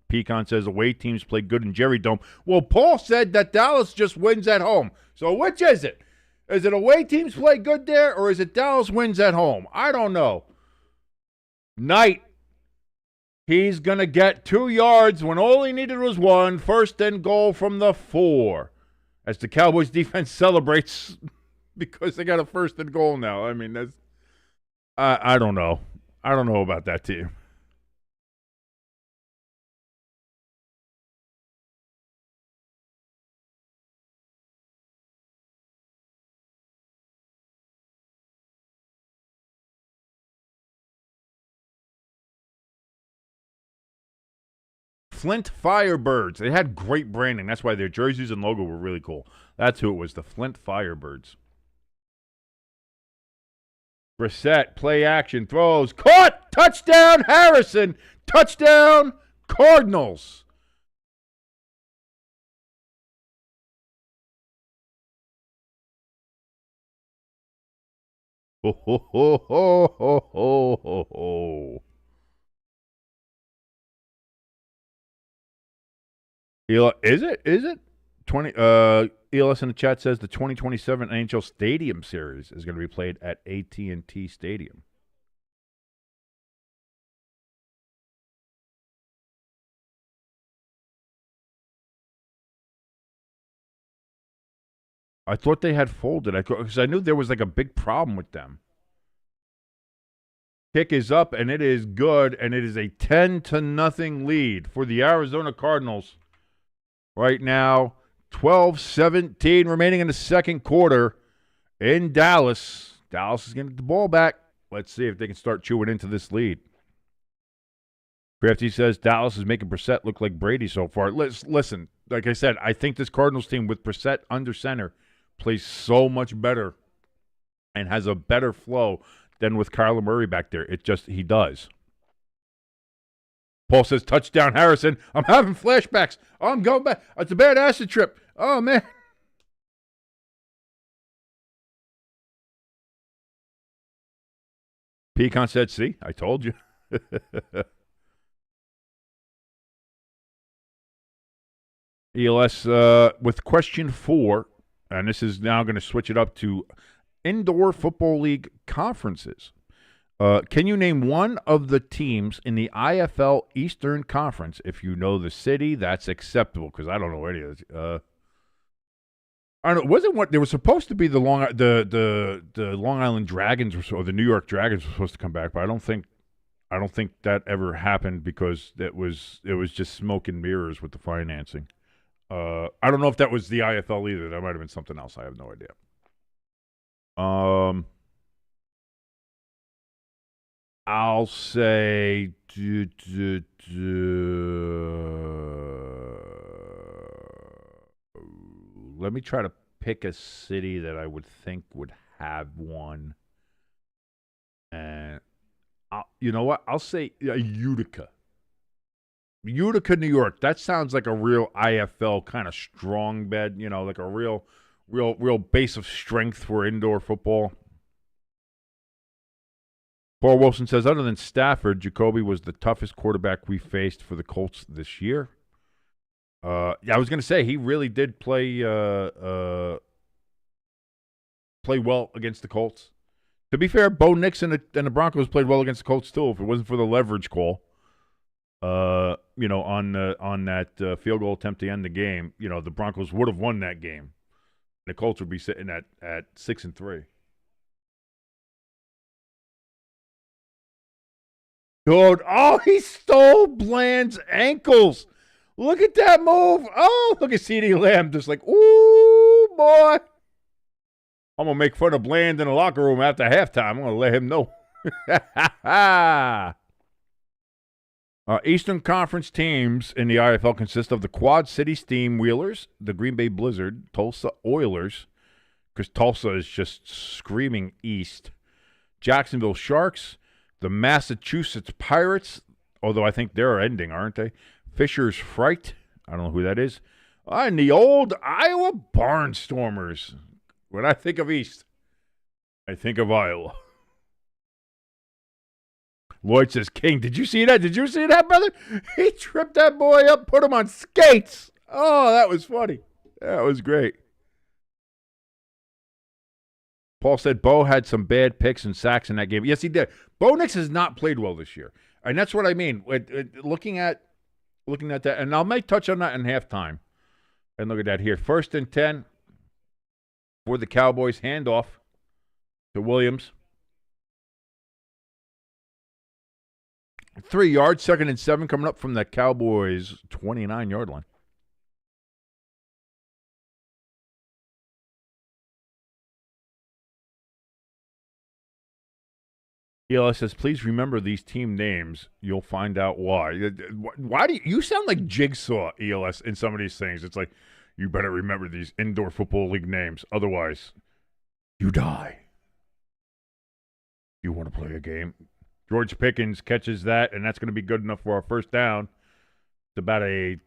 Pecan says away teams play good in Jerry Dome. Well, Paul said that Dallas just wins at home. So which is it? Is it away teams play good there, or is it Dallas wins at home? I don't know. Knight, he's going to get 2 yards when all he needed was 1. 1st and goal from the 4. As the Cowboys defense celebrates because they got a 1st and goal now. I mean, that's I don't know. I don't know about that team. Flint Firebirds. They had great branding. That's why their jerseys and logo were really cool. That's who it was, the Flint Firebirds. Brissett, play action, throws, caught, touchdown, Harrison, touchdown, Cardinals. Ho, ho, ho, ho, ho, ho, ho. Is it? Is it? 20 ELS in the chat says the 2027 NHL Stadium Series is going to be played at AT&T Stadium. I thought they had folded because I knew there was like a big problem with them. Kick is up, and it is good, and it is a 10-0 lead for the Arizona Cardinals. Right now, 12-17 remaining in the second quarter in Dallas. Dallas is going to get the ball back. Let's see if they can start chewing into this lead. Crafty says Dallas is making Brissett look like Brady so far. Listen, like I said, I think this Cardinals team with Brissett under center plays so much better and has a better flow than with Kyler Murray back there. He does. Paul says, touchdown Harrison. I'm having flashbacks. Oh, I'm going back. It's a bad acid trip. Oh, man. Pecan said, see, I told you. ELS with question 4, and this is now going to switch it up to Indoor Football League conferences. Can you name one of the teams in the IFL Eastern Conference? If you know the city, that's acceptable, because I don't know any of this. I don't know. Wasn't what there was supposed to be the Long Island Dragons or the New York Dragons were supposed to come back, but I don't think that ever happened because it was just smoke and mirrors with the financing. I don't know if that was the IFL either. That might have been something else. I have no idea. I'll say let me try to pick a city that I would think would have one. And you know what? I'll say Utica. Utica, New York. That sounds like a real IFL kind of strong bed, like a real base of strength for indoor football. Paul Wilson says, other than Stafford, Jacoby was the toughest quarterback we faced for the Colts this year. I was going to say, he really did play well against the Colts. To be fair, Bo Nix and the Broncos played well against the Colts too. If it wasn't for the leverage call, on that field goal attempt to end the game, the Broncos would have won that game. The Colts would be sitting at 6-3. Dude, he stole Bland's ankles. Look at that move. Oh, look at CeeDee Lamb just like, ooh, boy. I'm going to make fun of Bland in the locker room after halftime. I'm going to let him know. Eastern Conference teams in the IFL consist of the Quad City Steam Wheelers, the Green Bay Blizzard, Tulsa Oilers, because Tulsa is just screaming east, Jacksonville Sharks, the Massachusetts Pirates, although I think they're ending, aren't they? Fisher's Fright, I don't know who that is, and the old Iowa Barnstormers. When I think of East, I think of Iowa. Lloyd says, King, did you see that? Did you see that, brother? He tripped that boy up, put him on skates. Oh, that was funny. That was great. Paul said Bo had some bad picks and sacks in that game. Yes, he did. Bo Nix has not played well this year. And that's what I mean. Looking at that, and I might touch on that in halftime. And look at that here. 1st and 10 for the Cowboys. Handoff to Williams. 3 yards, 2nd and 7 coming up from the Cowboys' 29-yard line. ELS says, please remember these team names. You'll find out why. Why do you sound like Jigsaw, ELS, in some of these things? It's like, you better remember these indoor football league names. Otherwise, you die. You want to play a game? George Pickens catches that, and that's going to be good enough for our first down. It's about a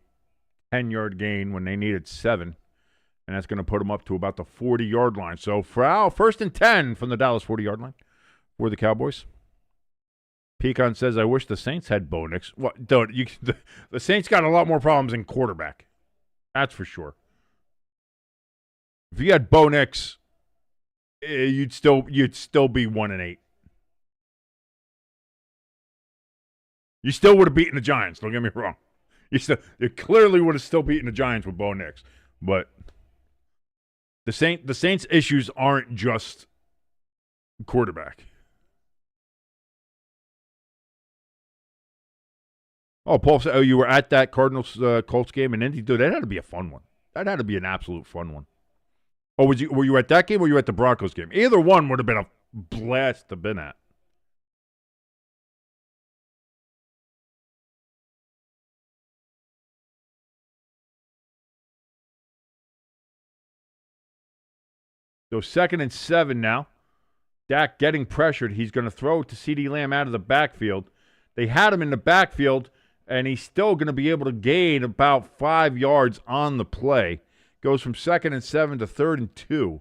10-yard gain when they needed 7, and that's going to put them up to about the 40-yard line. So, for our 1st and 10 from the Dallas 40-yard line for the Cowboys. Pecan says, I wish the Saints had Bo Nix. What? The Saints got a lot more problems in quarterback. That's for sure. If you had Bo Nix, you'd still be 1-8. You still would have beaten the Giants. Don't get me wrong. You clearly would have still beaten the Giants with Bo Nix. But the Saints' issues aren't just quarterback. Oh, Paul said, you were at that Cardinals Colts game in Indy? Dude, that had to be a fun one. That had to be an absolute fun one. Oh, were you at that game or were you at the Broncos game? Either one would have been a blast to have been at. So 2nd and 7 now. Dak getting pressured. He's going to throw it to CeeDee Lamb out of the backfield. They had him in the backfield, and he's still going to be able to gain about 5 yards on the play. Goes from 2nd and 7 to 3rd and 2.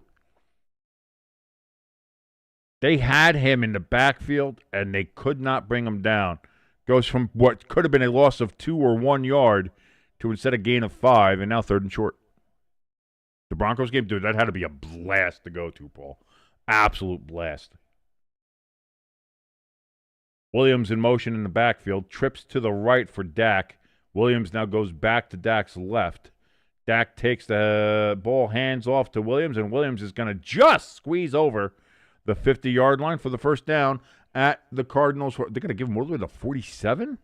They had him in the backfield, and they could not bring him down. Goes from what could have been a loss of 2 or 1 yard to instead a gain of 5, and now 3rd and short. The Broncos game, dude, that had to be a blast to go to, Paul. Absolute blast. Williams in motion in the backfield. Trips to the right for Dak. Williams now goes back to Dak's left. Dak takes the ball, hands off to Williams, and Williams is going to just squeeze over the 50-yard line for the first down at the Cardinals. They're going to give him all the way to 47?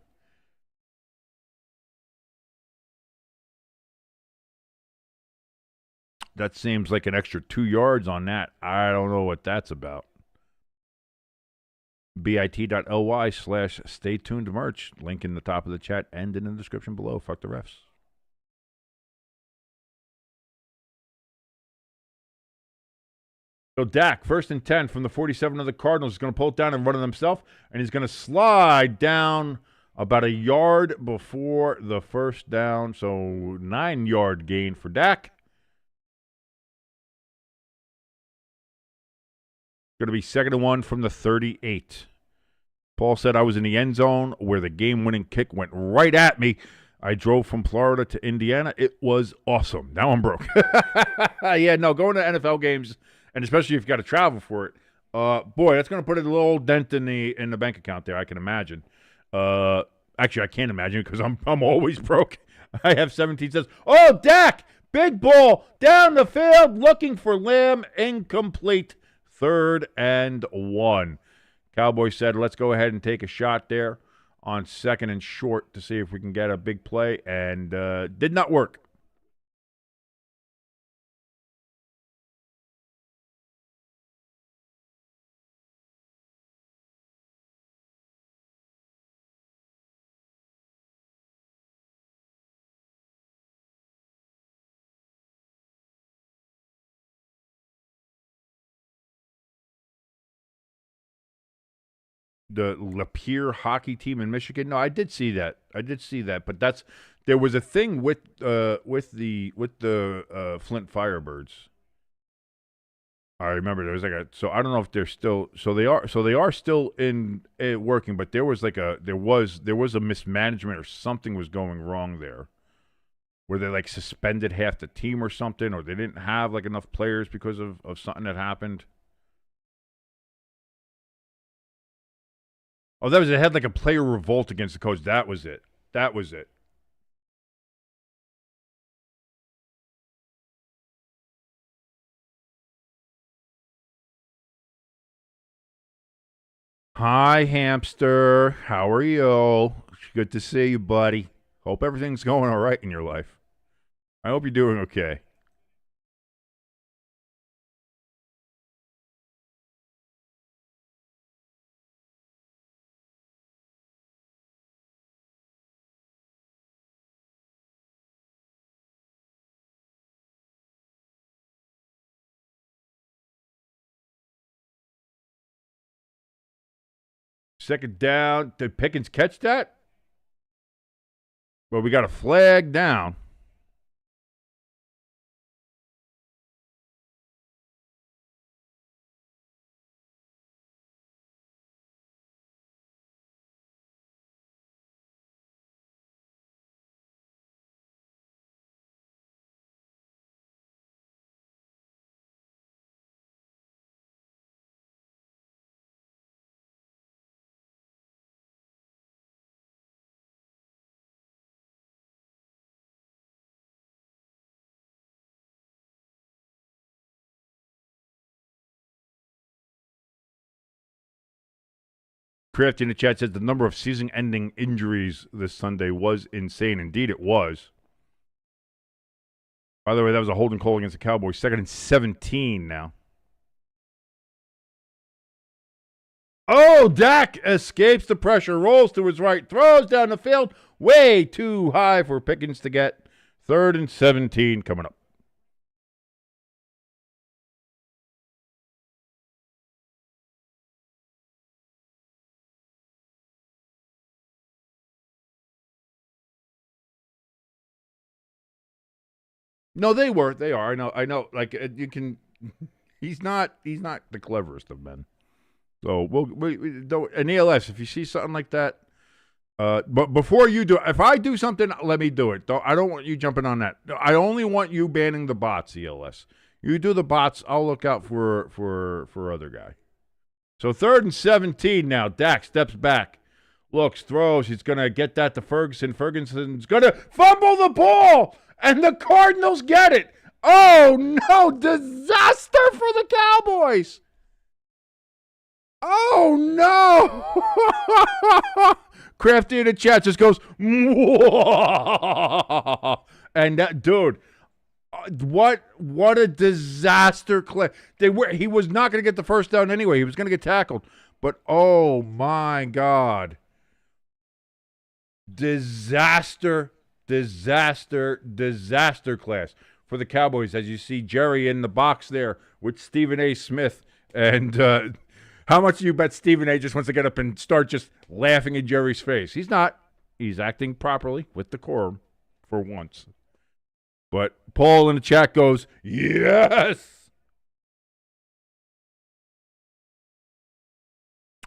That seems like an extra 2 yards on that. I don't know what that's about. bit.ly/stay tuned merch. Link in the top of the chat and in the description below. Fuck the refs. So Dak, 1st and 10 from the 47 of the Cardinals. He's going to pull it down and run it himself, and he's going to slide down about a yard before the first down. So 9-yard gain for Dak. Going to be 2nd and 1 from the 38. Paul said I was in the end zone where the game-winning kick went right at me. I drove from Florida to Indiana. It was awesome. Now I'm broke. Yeah, no, going to NFL games, and especially if you got to travel for it, boy, that's going to put a little dent in the bank account there. I can imagine. Actually, I can't imagine because I'm always broke. I have 17 cents. Oh, Dak, big ball down the field, looking for Lamb, incomplete. 3rd and 1. Cowboys said, let's go ahead and take a shot there on 2nd and short to see if we can get a big play, and did not work. The Lapeer hockey team in Michigan. No, I did see that. But there was a thing with the Flint Firebirds. I remember there was so I don't know if they're still they are still in working, but there was a mismanagement or something was going wrong there, where they suspended half the team or something, or they didn't have enough players because of something that happened. Oh, that was it. Had a player revolt against the coach. That was it. Hi, hamster. How are you? Good to see you, buddy. Hope everything's going all right in your life. I hope you're doing okay. Second down. Did Pickens catch that? Well, we got a flag down. Craft in the chat says the number of season-ending injuries this Sunday was insane. Indeed, it was. By the way, that was a holding call against the Cowboys. 2nd and 17 now. Oh, Dak escapes the pressure, rolls to his right, throws down the field. Way too high for Pickens to get. 3rd and 17 coming up. No, they were. They are. I know. Like you can. He's not the cleverest of men. So we don't. An ELS, if you see something like that, but before you do, if I do something, let me do it. I don't want you jumping on that. I only want you banning the bots, ELS. You do the bots, I'll look out for other guy. So 3rd and 17 now. Dak steps back, looks, throws. He's gonna get that to Ferguson. Ferguson's gonna fumble the ball. And the Cardinals get it. Oh, no. Disaster for the Cowboys. Oh, no. Crafty in the chat just goes, whoa. And that, dude, what a disaster. He was not going to get the first down anyway. He was going to get tackled. But, oh, my God. Disaster class for the Cowboys, as you see Jerry in the box there with Stephen A. Smith. And how much do you bet Stephen A. just wants to get up and start just laughing in Jerry's face? He's not. He's acting properly with decorum for once. But Paul in the chat goes, yes!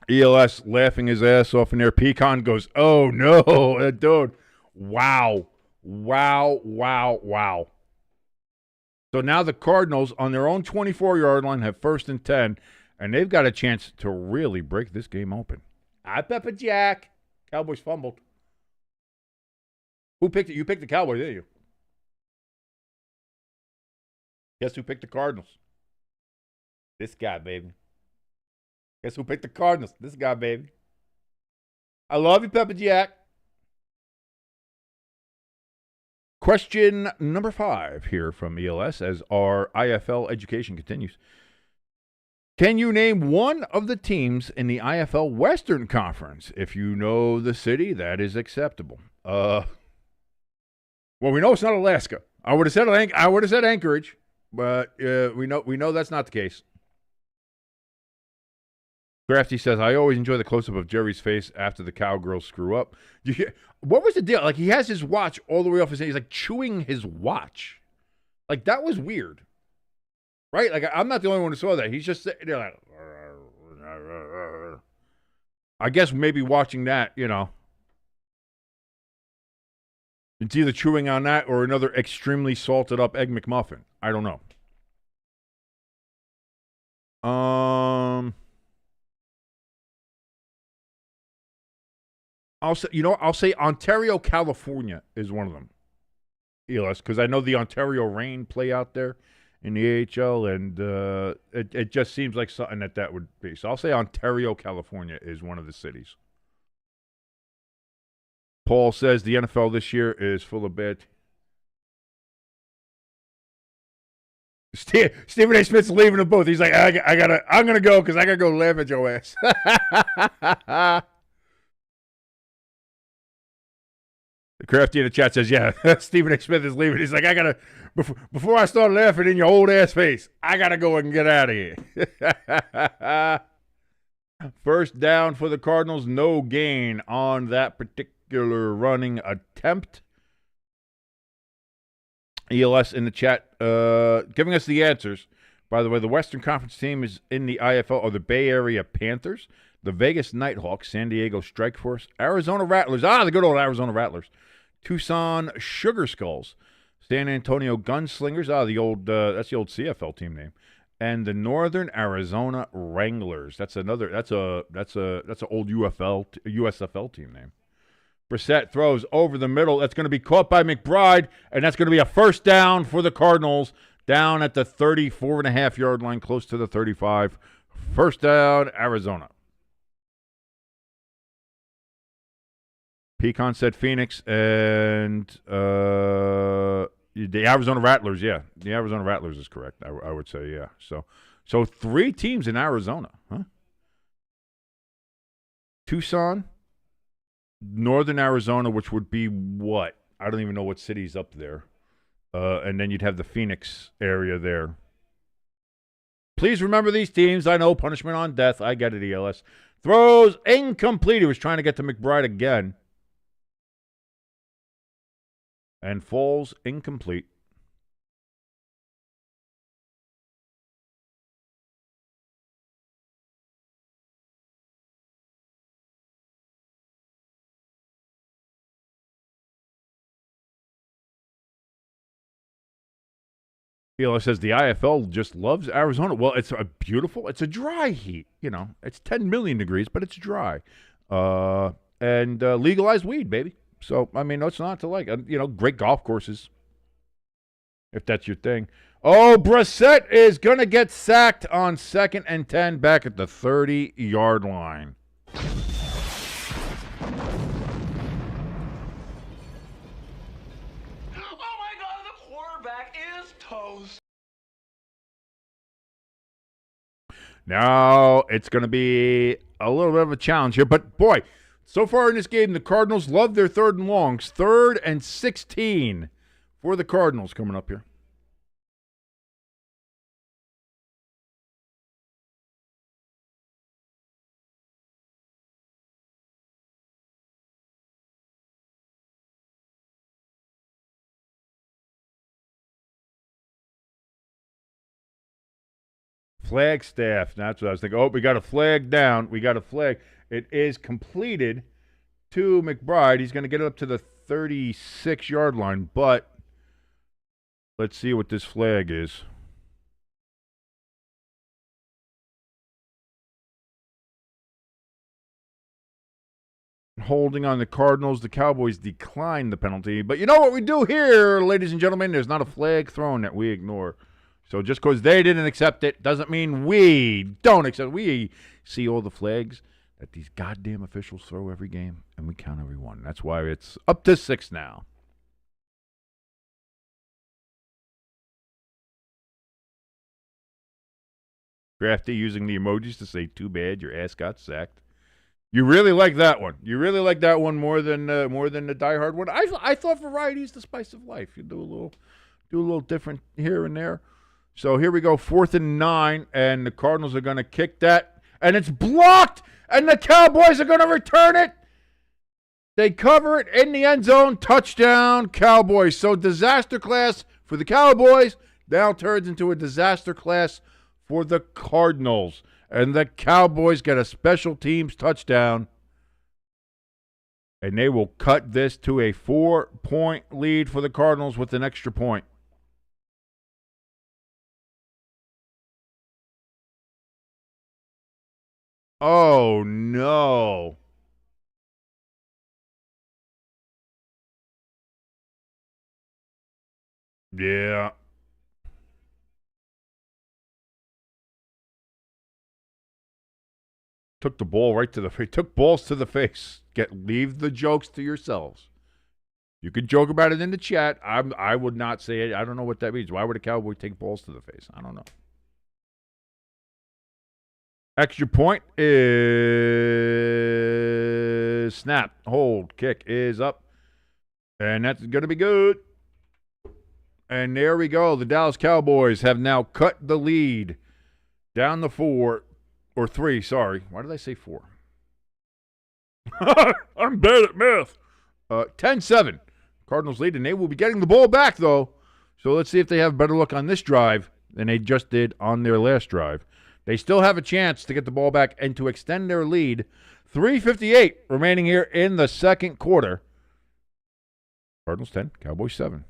ELS laughing his ass off in there. Pecan goes, oh, no, dude. Wow. So now the Cardinals on their own 24-yard line have 1st and 10, and they've got a chance to really break this game open. Pepper Jack. Cowboys fumbled. Who picked it? You picked the Cowboys, didn't you? Guess who picked the Cardinals? This guy, baby. Guess who picked the Cardinals? This guy, baby. I love you, Pepper Jack. Question number 5 here from ELS as our IFL education continues. Can you name one of the teams in the IFL Western Conference? If you know the city, that is acceptable. Well, we know it's not Alaska. I would have said Anchorage, but we know that's not the case. Crafty says, I always enjoy the close-up of Jerry's face after the cowgirls screw up. What was the deal? Like, he has his watch all the way off his head. He's, like, chewing his watch. Like, that was weird. Right? Like, I'm not the only one who saw that. He's just sitting there like, I guess maybe watching that, you know. It's either chewing on that or another extremely salted-up Egg McMuffin. I don't know. I'll say Ontario, California is one of them. ELS, because I know the Ontario Reign play out there in the AHL, and it just seems like something that would be. So I'll say Ontario, California is one of the cities. Paul says the NFL this year is full of bad. Stephen A. Smith's leaving the booth. He's like, I'm gonna go because I gotta go laugh at your ass. The Crafty in the chat says, yeah, Stephen A. Smith is leaving. He's like, before I start laughing in your old ass face, I got to go and get out of here. First down for the Cardinals, no gain on that particular running attempt. ELS in the chat giving us the answers. By the way, the Western Conference team is in the IFL are the Bay Area Panthers, the Vegas Nighthawks, San Diego Strike Force, Arizona Rattlers, the good old Arizona Rattlers, Tucson Sugar Skulls, San Antonio Gunslingers, that's the old CFL team name, and the Northern Arizona Wranglers. That's an old USFL team name. Brissett throws over the middle. That's going to be caught by McBride, and that's going to be a first down for the Cardinals down at the 34.5-yard line, close to the 35. First down, Arizona. Pecan said Phoenix and the Arizona Rattlers. Yeah, the Arizona Rattlers is correct. I would say, yeah. So 3 teams in Arizona, huh? Tucson, Northern Arizona, which would be what? I don't even know what city's up there. And then you'd have the Phoenix area there. Please remember these teams. I know, punishment on death. I get it, ELS. Throws incomplete. He was trying to get to McBride again. And falls incomplete. ELS says the IFL just loves Arizona. Well, it's a dry heat. You know, it's 10 million degrees, but it's dry. And legalized weed, baby. So, I mean, it's not to like. Great golf courses, if that's your thing. Oh, Brissett is going to get sacked on 2nd and 10 back at the 30-yard line. Oh my God, the quarterback is toast. Now, it's going to be a little bit of a challenge here, but boy, so far in this game, the Cardinals love their 3rd and longs. 3rd and 16 for the Cardinals coming up here. Flagstaff. That's what I was thinking. Oh, we got a flag down. We got a flag. It is completed to McBride. He's going to get it up to the 36-yard line, but let's see what this flag is. Holding on the Cardinals. The Cowboys decline the penalty. But you know what we do here, ladies and gentlemen? There's not a flag thrown that we ignore. So just because they didn't accept it doesn't mean we don't accept it. We see all the flags that these goddamn officials throw every game, and we count every one. That's why it's up to 6 now. Crafty using the emojis to say, too bad your ass got sacked. You really like that one. You really like that one more than the diehard one. I thought variety is the spice of life. You do a little different here and there. So here we go, 4th and 9, and the Cardinals are going to kick that, and it's blocked, and the Cowboys are going to return it. They cover it in the end zone, touchdown, Cowboys. So disaster class for the Cowboys now turns into a disaster class for the Cardinals, and the Cowboys get a special teams touchdown, and they will cut this to a 4-point lead for the Cardinals with an extra point. Oh, no. Yeah. Took the ball right to the face. Took balls to the face. Leave the jokes to yourselves. You can joke about it in the chat. I would not say it. I don't know what that means. Why would a Cowboy take balls to the face? I don't know. Extra point is snap. Hold. Kick is up. And that's going to be good. And there we go. The Dallas Cowboys have now cut the lead down the 4. Or 3, sorry. Why did I say 4? I'm bad at math. 10-7. Cardinals lead, and they will be getting the ball back, though. So let's see if they have better luck on this drive than they just did on their last drive. They still have a chance to get the ball back and to extend their lead. 3:58 remaining here in the second quarter. Cardinals 10, Cowboys 7.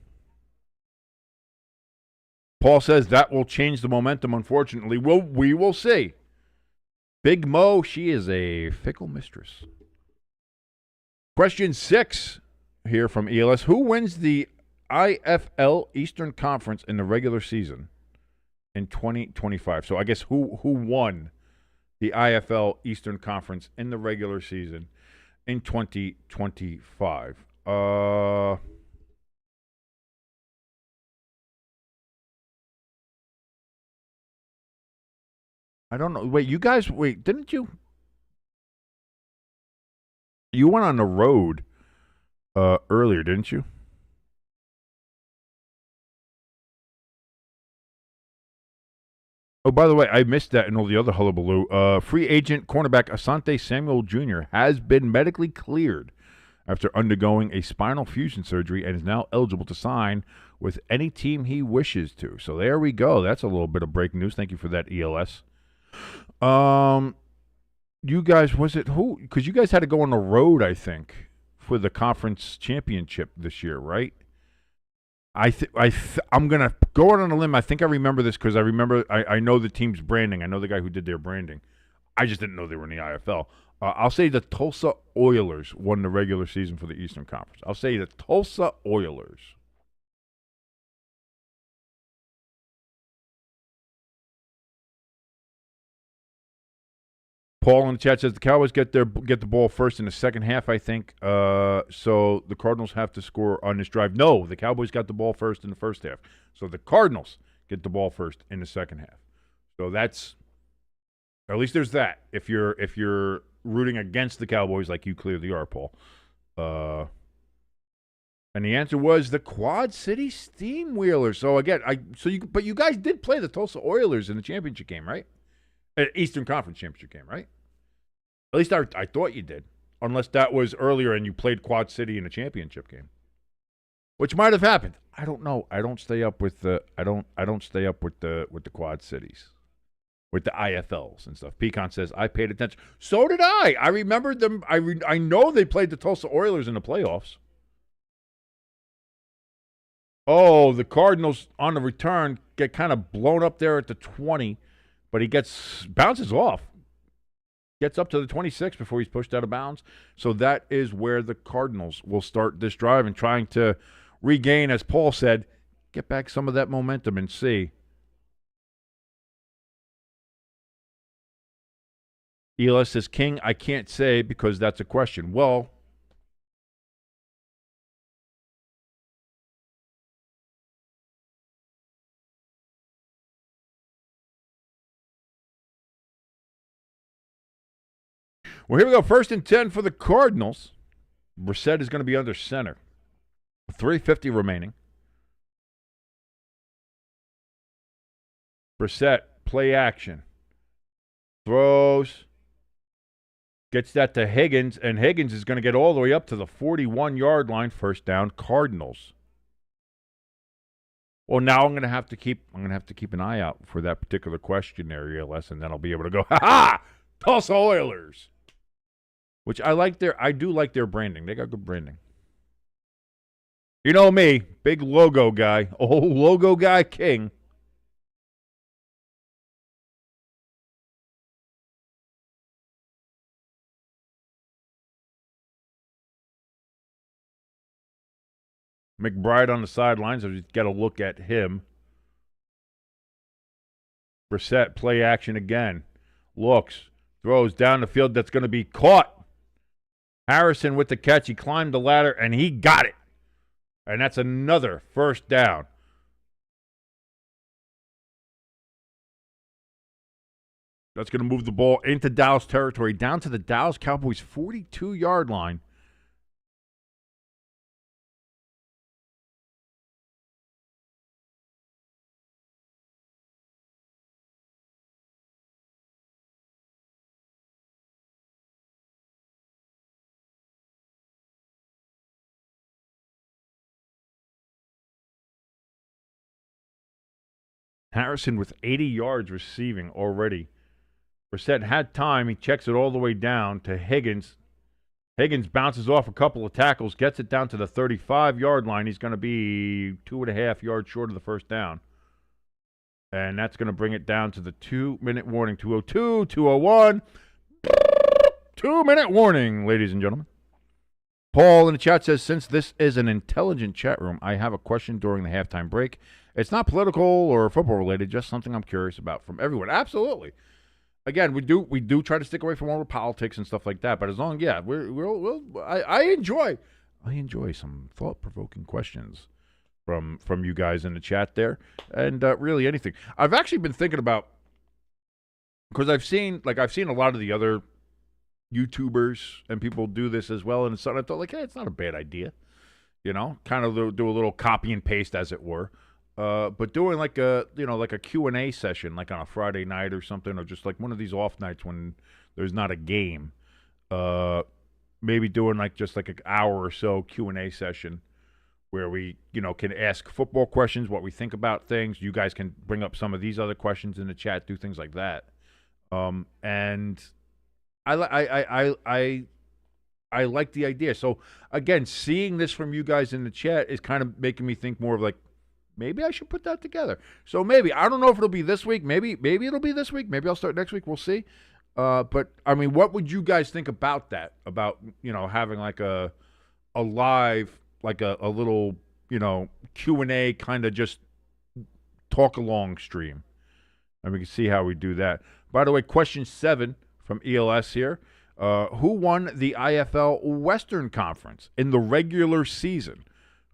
Paul says that will change the momentum, unfortunately. We will see. Big Mo, she is a fickle mistress. Question 6 here from ELS. Who wins the IFL Eastern Conference in the regular season in 2025? So I guess who won the IFL Eastern Conference in the regular season in 2025. I don't know. Wait, didn't you? You went on the road earlier, didn't you? Oh, by the way, I missed that and all the other hullabaloo. Free agent cornerback Asante Samuel Jr. has been medically cleared after undergoing a spinal fusion surgery and is now eligible to sign with any team he wishes to. So there we go. That's a little bit of breaking news. Thank you for that, ELS. You guys, was it who? Because you guys had to go on the road, I think, for the conference championship this year, right? I'm gonna go out on a limb. I think I remember this because I know the team's branding. I know the guy who did their branding. I just didn't know they were in the IFL. I'll say the Tulsa Oilers won the regular season for the Eastern Conference. I'll say the Tulsa Oilers. Paul in the chat says the Cowboys get the ball first in the second half, I think. So the Cardinals have to score on this drive. No, the Cowboys got the ball first in the first half. So the Cardinals get the ball first in the second half. So that's at least there's that. If you're rooting against the Cowboys like you clearly are, Paul. And the answer was the Quad City Steamwheelers. So again, but you guys did play the Tulsa Oilers in the championship game, right? Eastern Conference Championship game, right? At least I thought you did, unless that was earlier and you played Quad City in a championship game, which might have happened. I don't know. I don't stay up with the Quad Cities, with the IFLs and stuff. Pecan says I paid attention. So did I. I remembered them. I know they played the Tulsa Oilers in the playoffs. Oh, the Cardinals on the return get kind of blown up there at the 20. But he bounces off, gets up to the 26 before he's pushed out of bounds. So that is where the Cardinals will start this drive and trying to regain, as Paul said, get back some of that momentum and see. ELS says, King, I can't say because that's a question. Well, here we go. 1st and 10 for the Cardinals. Brissett is going to be under center. 3:50 remaining. Brissett, play action. Throws. Gets that to Higgins, and Higgins is going to get all the way up to the 41-yard line. 1st down, Cardinals. Well, now I'm going to have to keep an eye out for that particular question area lesson. Then I'll be able to go, ha-ha! Tulsa Oilers. Which I do like their branding. They got good branding. You know me, big logo guy. Oh, logo guy king. McBride on the sidelines. I've just got to look at him. Brissett, play action again. Looks, throws down the field. That's going to be caught. Harrison with the catch. He climbed the ladder, and he got it. And that's another 1st down. That's going to move the ball into Dallas territory, down to the Dallas Cowboys 42-yard line. Harrison with 80 yards receiving already. Brissett had time. He checks it all the way down to Higgins. Higgins bounces off a couple of tackles, gets it down to the 35-yard line. He's going to be 2.5 yards short of the 1st down. And that's going to bring it down to the 2-minute warning. 2:02, 2:01. 2-minute warning, ladies and gentlemen. Paul in the chat says, since this is an intelligent chat room, I have a question during the halftime break. It's not political or football related, just something I'm curious about from everyone. Absolutely. again, we do try to stick away from all the politics and stuff like that. But as long, yeah, I enjoy some thought provoking questions from you guys in the chat there, and really anything. I've actually been thinking about, because I've seen a lot of the other YouTubers and people do this as well, and so I thought, like, hey, it's not a bad idea, kind of do a little copy and paste, as it were. But doing like a Q&A session, like on a Friday night or something, or just like one of these off nights when there's not a game, maybe doing like just like an hour or so Q&A session where we, can ask football questions, what we think about things. You guys can bring up some of these other questions in the chat, do things like that. And I like the idea. So again, seeing this from you guys in the chat is kind of making me think more of like, maybe I should put that together. So maybe, I don't know if it'll be this week. Maybe it'll be this week. Maybe I'll start next week. We'll see. But I mean, what would you guys think about that? About, having like a live, like a little, Q&A kind of just talk along stream. And we can see how we do that. By the way, question 7 from ELS here. Who won the IFL Western Conference in the regular season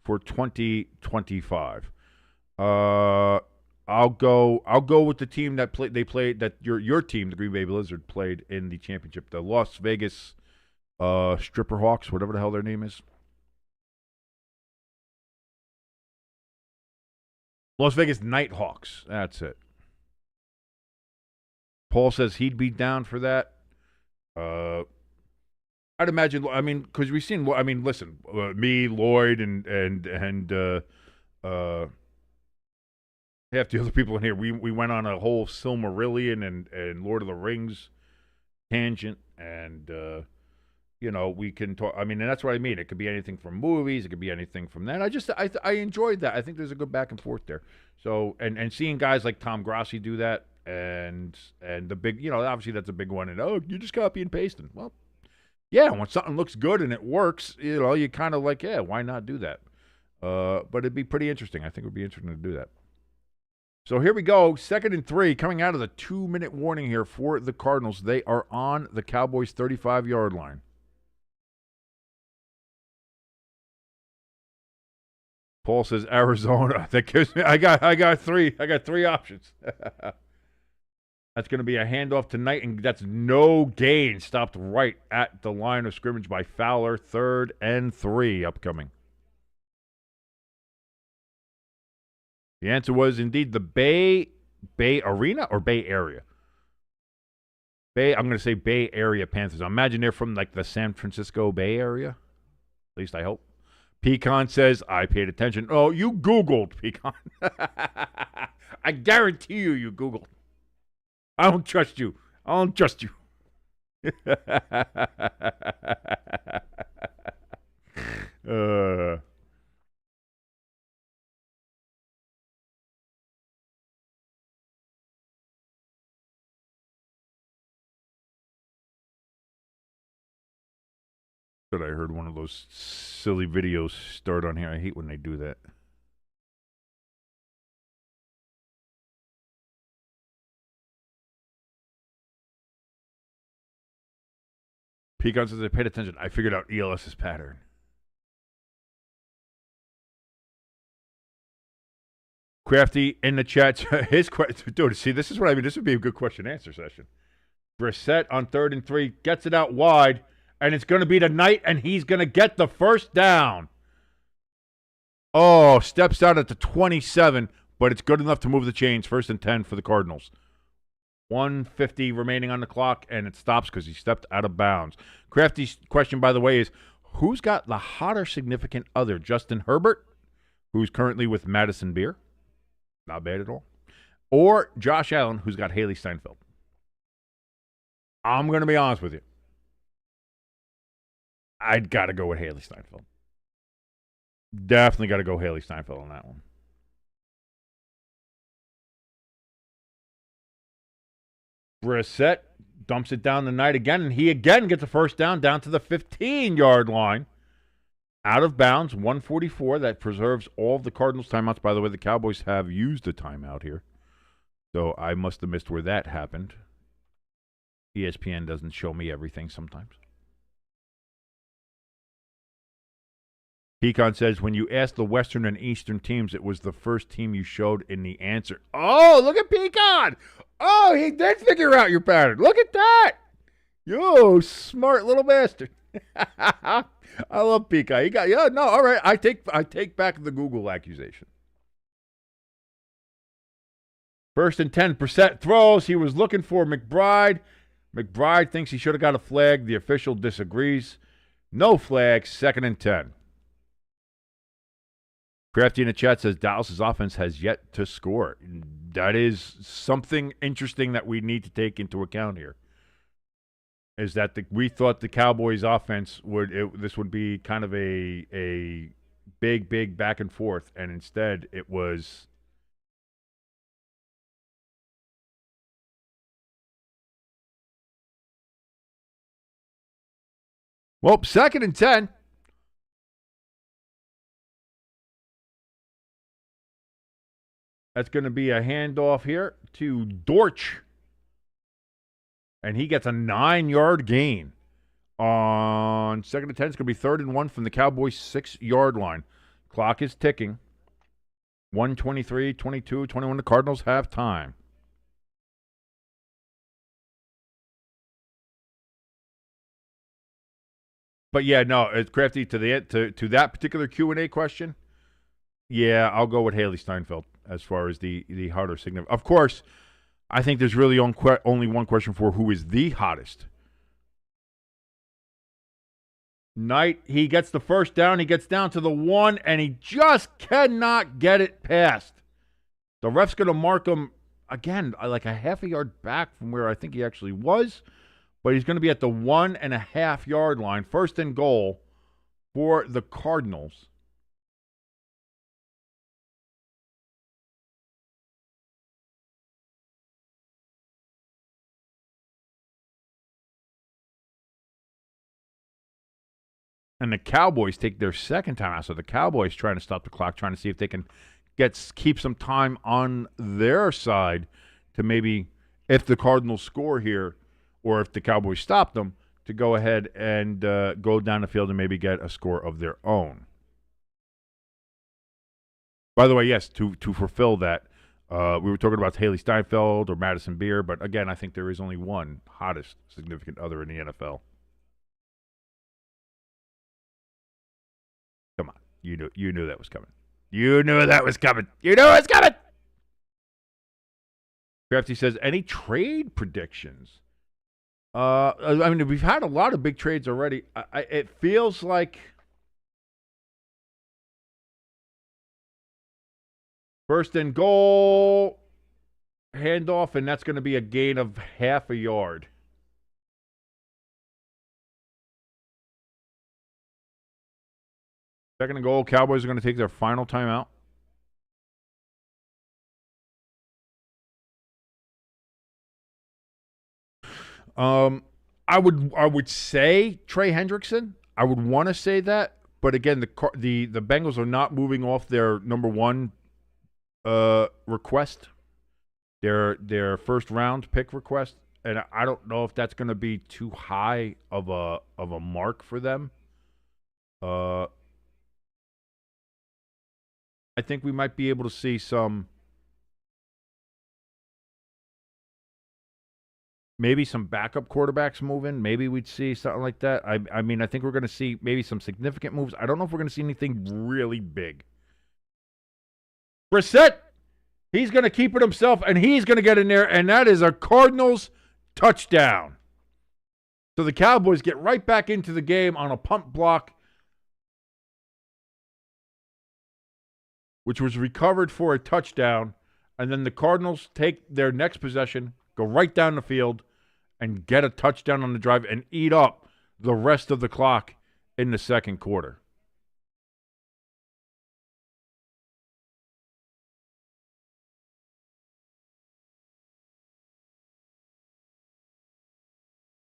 for 2025? I'll go with the team that played that your team, the Green Bay Blizzard, played in the championship. The Las Vegas Stripper Hawks, whatever the hell their name is. Las Vegas Nighthawks. That's it. Paul says he'd be down for that. I'd imagine. I mean, because we've seen. I mean, listen, me, Lloyd, and half the other people in here. We went on a whole Silmarillion and Lord of the Rings tangent, and we can talk. I mean, and that's what I mean. It could be anything from movies. It could be anything from that. I enjoyed that. I think there's a good back and forth there. So and seeing guys like Tom Grossi do that, and the big, obviously that's a big one. And you just copy and pasting. Well, yeah, when something looks good and it works, you kind of like, yeah, why not do that? But it'd be pretty interesting. I think it would be interesting to do that. So here we go. 2nd and 3, coming out of the 2-minute warning here for the Cardinals. They are on the Cowboys' 35-yard line. Paul says Arizona. That gives me. I got 3. I got 3 options. That's going to be a handoff tonight, and that's no gain. Stopped right at the line of scrimmage by Fowler. 3rd and 3 upcoming. The answer was indeed the Bay Arena or Bay Area? I'm going to say Bay Area Panthers. I imagine they're from like the San Francisco Bay Area. At least I hope. Pecan says, I paid attention. Oh, you Googled, Pecan. I guarantee you Googled. I don't trust you. But I heard one of those silly videos start on here. I hate when they do that. Pecan says, I paid attention. I figured out ELS's pattern. Crafty in the chat. His question. Dude, see, this is what I mean. This would be a good question answer session. Brissett on 3rd and 3. Gets it out wide. And it's going to be tonight, and he's going to get the first down. Oh, steps out at the 27, but it's good enough to move the chains. 1st and 10 for the Cardinals. 1:50 remaining on the clock, and it stops because he stepped out of bounds. Crafty's question, by the way, is who's got the hotter significant other? Justin Herbert, who's currently with Madison Beer. Not bad at all. Or Josh Allen, who's got Haley Steinfeld. I'm going to be honest with you. I'd got to go with Haley Steinfeld. Definitely got to go Haley Steinfeld on that one. Brissett dumps it down the night again, and he again gets a first down to the 15-yard line. Out of bounds, 1:44. That preserves all of the Cardinals' timeouts. By the way, the Cowboys have used a timeout here. So I must have missed where that happened. ESPN doesn't show me everything sometimes. Pecan says, when you asked the Western and Eastern teams, it was the first team you showed in the answer. Oh, look at Pecan. Oh, he did figure out your pattern. Look at that. You smart little bastard. I love Pecan. All right. I take back the Google accusation. 1st and 10% throws. He was looking for McBride. McBride thinks he should have got a flag. The official disagrees. No flag. 2nd and 10. Crafty in the chat says Dallas' offense has yet to score. That is something interesting that we need to take into account here. Is that we thought the Cowboys' offense this would be kind of a big back and forth, and instead it was. Well, 2nd and 10. That's going to be a handoff here to Dortch. And he gets a 9-yard gain. On 2nd and 10, it's going to be 3rd and 1 from the Cowboys' 6-yard line. Clock is ticking. 1:23, 22, 21. The Cardinals have time. But yeah, no, it's Crafty to that particular Q&A question. Yeah, I'll go with Haley Steinfeld as far as the hotter significant. Of course, I think there's really only one question for who is the hottest. Knight, he gets the first down. He gets down to the 1, and he just cannot get it past. The ref's going to mark him, again, like a half a yard back from where I think he actually was. But he's going to be at the 1.5-yard line. 1st and goal for the Cardinals. And the Cowboys take their 2nd time out. So the Cowboys trying to stop the clock, trying to see if they can keep some time on their side to maybe, if the Cardinals score here, or if the Cowboys stop them, to go ahead and go down the field and maybe get a score of their own. By the way, yes, to fulfill that, we were talking about Haley Steinfeld or Madison Beer, but again, I think there is only one hottest significant other in the NFL. Come on. You knew that was coming. You knew that was coming. You knew it was coming. Crafty says, any trade predictions? I mean, we've had a lot of big trades already. It feels like 1st and goal, handoff, and that's going to be a gain of half a yard. Second and goal, Cowboys are going to take their final timeout. I would say Trey Hendrickson. I would want to say that, but again, the Bengals are not moving off their number 1 request, their first round pick request, and I don't know if that's going to be too high of a mark for them. I think we might be able to see maybe some backup quarterbacks moving. Maybe we'd see something like that. I mean, I think we're going to see maybe some significant moves. I don't know if we're going to see anything really big. Brissett, he's going to keep it himself, and he's going to get in there, and that is a Cardinals touchdown. So the Cowboys get right back into the game on a punt block, which was recovered for a touchdown, and then the Cardinals take their next possession, go right down the field, and get a touchdown on the drive and eat up the rest of the clock in the second quarter.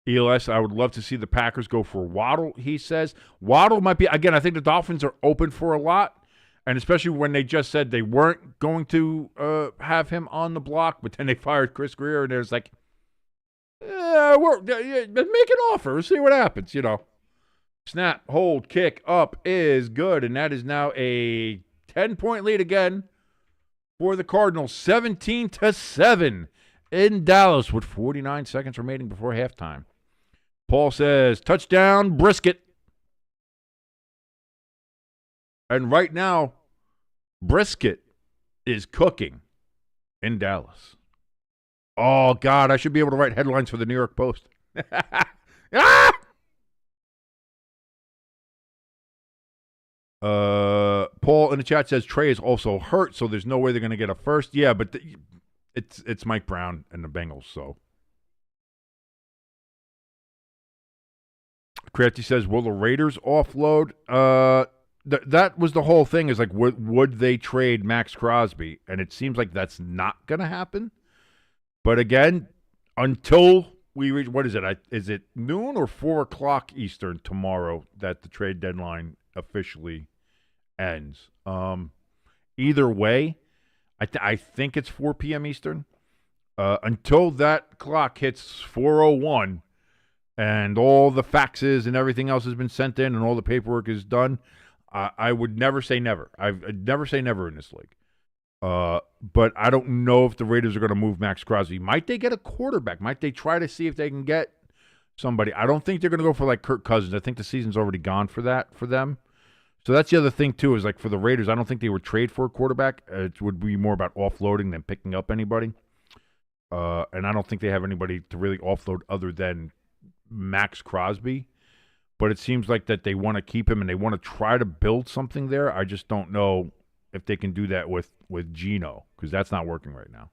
ELS, I would love to see the Packers go for Waddle, he says. Waddle might be, again, I think the Dolphins are open for a lot. And especially when they just said they weren't going to have him on the block, but then they fired Chris Greer, and there's like, Make an offer. See what happens, Snap, hold, kick up is good, and that is now a 10-point lead again for the Cardinals, 17-7 in Dallas with 49 seconds remaining before halftime. Paul says, touchdown, Brissett. And right now, Brissett is cooking in Dallas. Oh, God, I should be able to write headlines for the New York Post. Ah! Paul in the chat says Trey is also hurt, so there's no way they're going to get a first. Yeah, but it's Mike Brown and the Bengals, so. Crafty says, will the Raiders offload? That was the whole thing, is like, would they trade Max Crosby? And it seems like that's not going to happen. But again, until we reach, what is it? Is it noon or 4 o'clock Eastern tomorrow that the trade deadline officially ends? Either way, I think it's 4 p.m. Eastern. Until that clock hits 4:01 and all the faxes and everything else has been sent in and all the paperwork is done, I would never say never. I'd never say never in this league. But I don't know if the Raiders are going to move Max Crosby. Might they get a quarterback? Might they try to see if they can get somebody? I don't think they're going to go for like Kirk Cousins. I think the season's already gone for that for them. So that's the other thing too, is like for the Raiders, I don't think they would trade for a quarterback. It would be more about offloading than picking up anybody. And I don't think they have anybody to really offload other than Max Crosby. But it seems like that they want to keep him and they want to try to build something there. I just don't know if they can do that with Geno, because that's not working right now.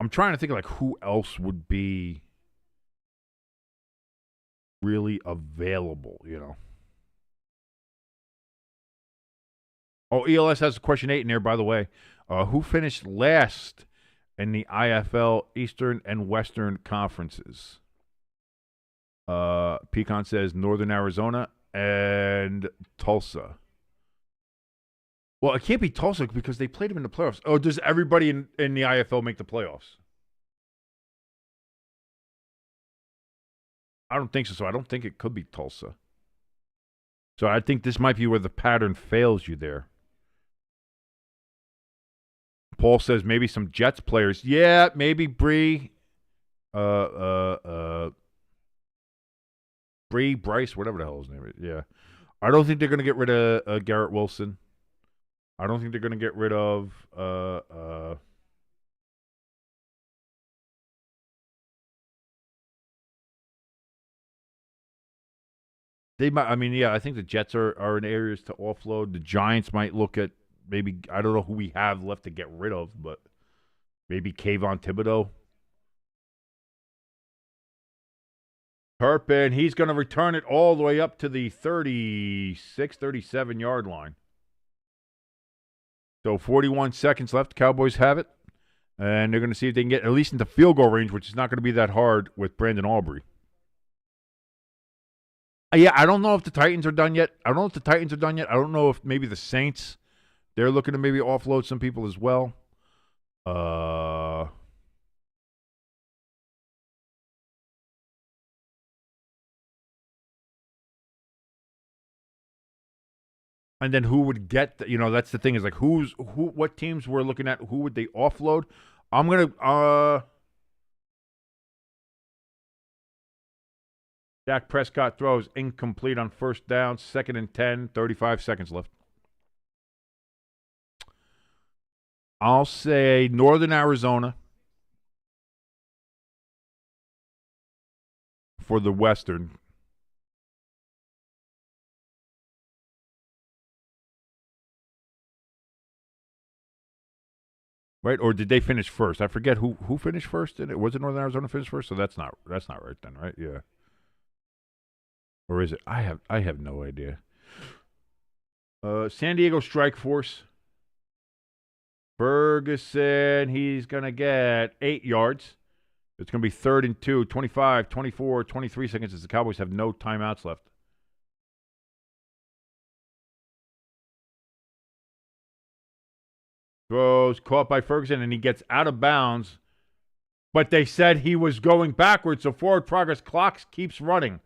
I'm trying to think of like who else would be really available, Oh, ELS has a question 8 in there, by the way. Who finished last in the IFL Eastern and Western Conferences? Pecan says Northern Arizona and Tulsa. Well, it can't be Tulsa because they played them in the playoffs. Oh, does everybody in the IFL make the playoffs? I don't think so. So I don't think it could be Tulsa. So I think this might be where the pattern fails you there. Paul says maybe some Jets players. Yeah, maybe Bree. Bree, Bryce, whatever the hell his name is. Yeah. I don't think they're going to get rid of Garrett Wilson. I don't think they're going to get rid of they might. I mean, yeah, I think the Jets are in areas to offload. The Giants might look at maybe, I don't know who we have left to get rid of, but maybe Kayvon Thibodeau. Turpin, he's going to return it all the way up to the 36, 37-yard line. So 41 seconds left. Cowboys have it. And they're going to see if they can get at least into field goal range, which is not going to be that hard with Brandon Aubrey. Yeah, I don't know if the Titans are done yet. I don't know if maybe the Saints, they're looking to maybe offload some people as well. And then who would get that's the thing, is like what teams we're looking at, who would they offload? I'm going to Dak Prescott throws incomplete on first down, 2nd and 10, 35 seconds left. I'll say Northern Arizona for the Western. Right? Or did they finish first? I forget who finished first. Was it Northern Arizona finished first? So that's not right then, right? Yeah. Or is it? I have no idea. San Diego Strike Force. Ferguson, he's going to get 8 yards. It's going to be 3rd and 2, 25, 24, 23 seconds as the Cowboys have no timeouts left. throws, caught by Ferguson, and he gets out of bounds. But they said he was going backwards, so forward progress clock keeps running.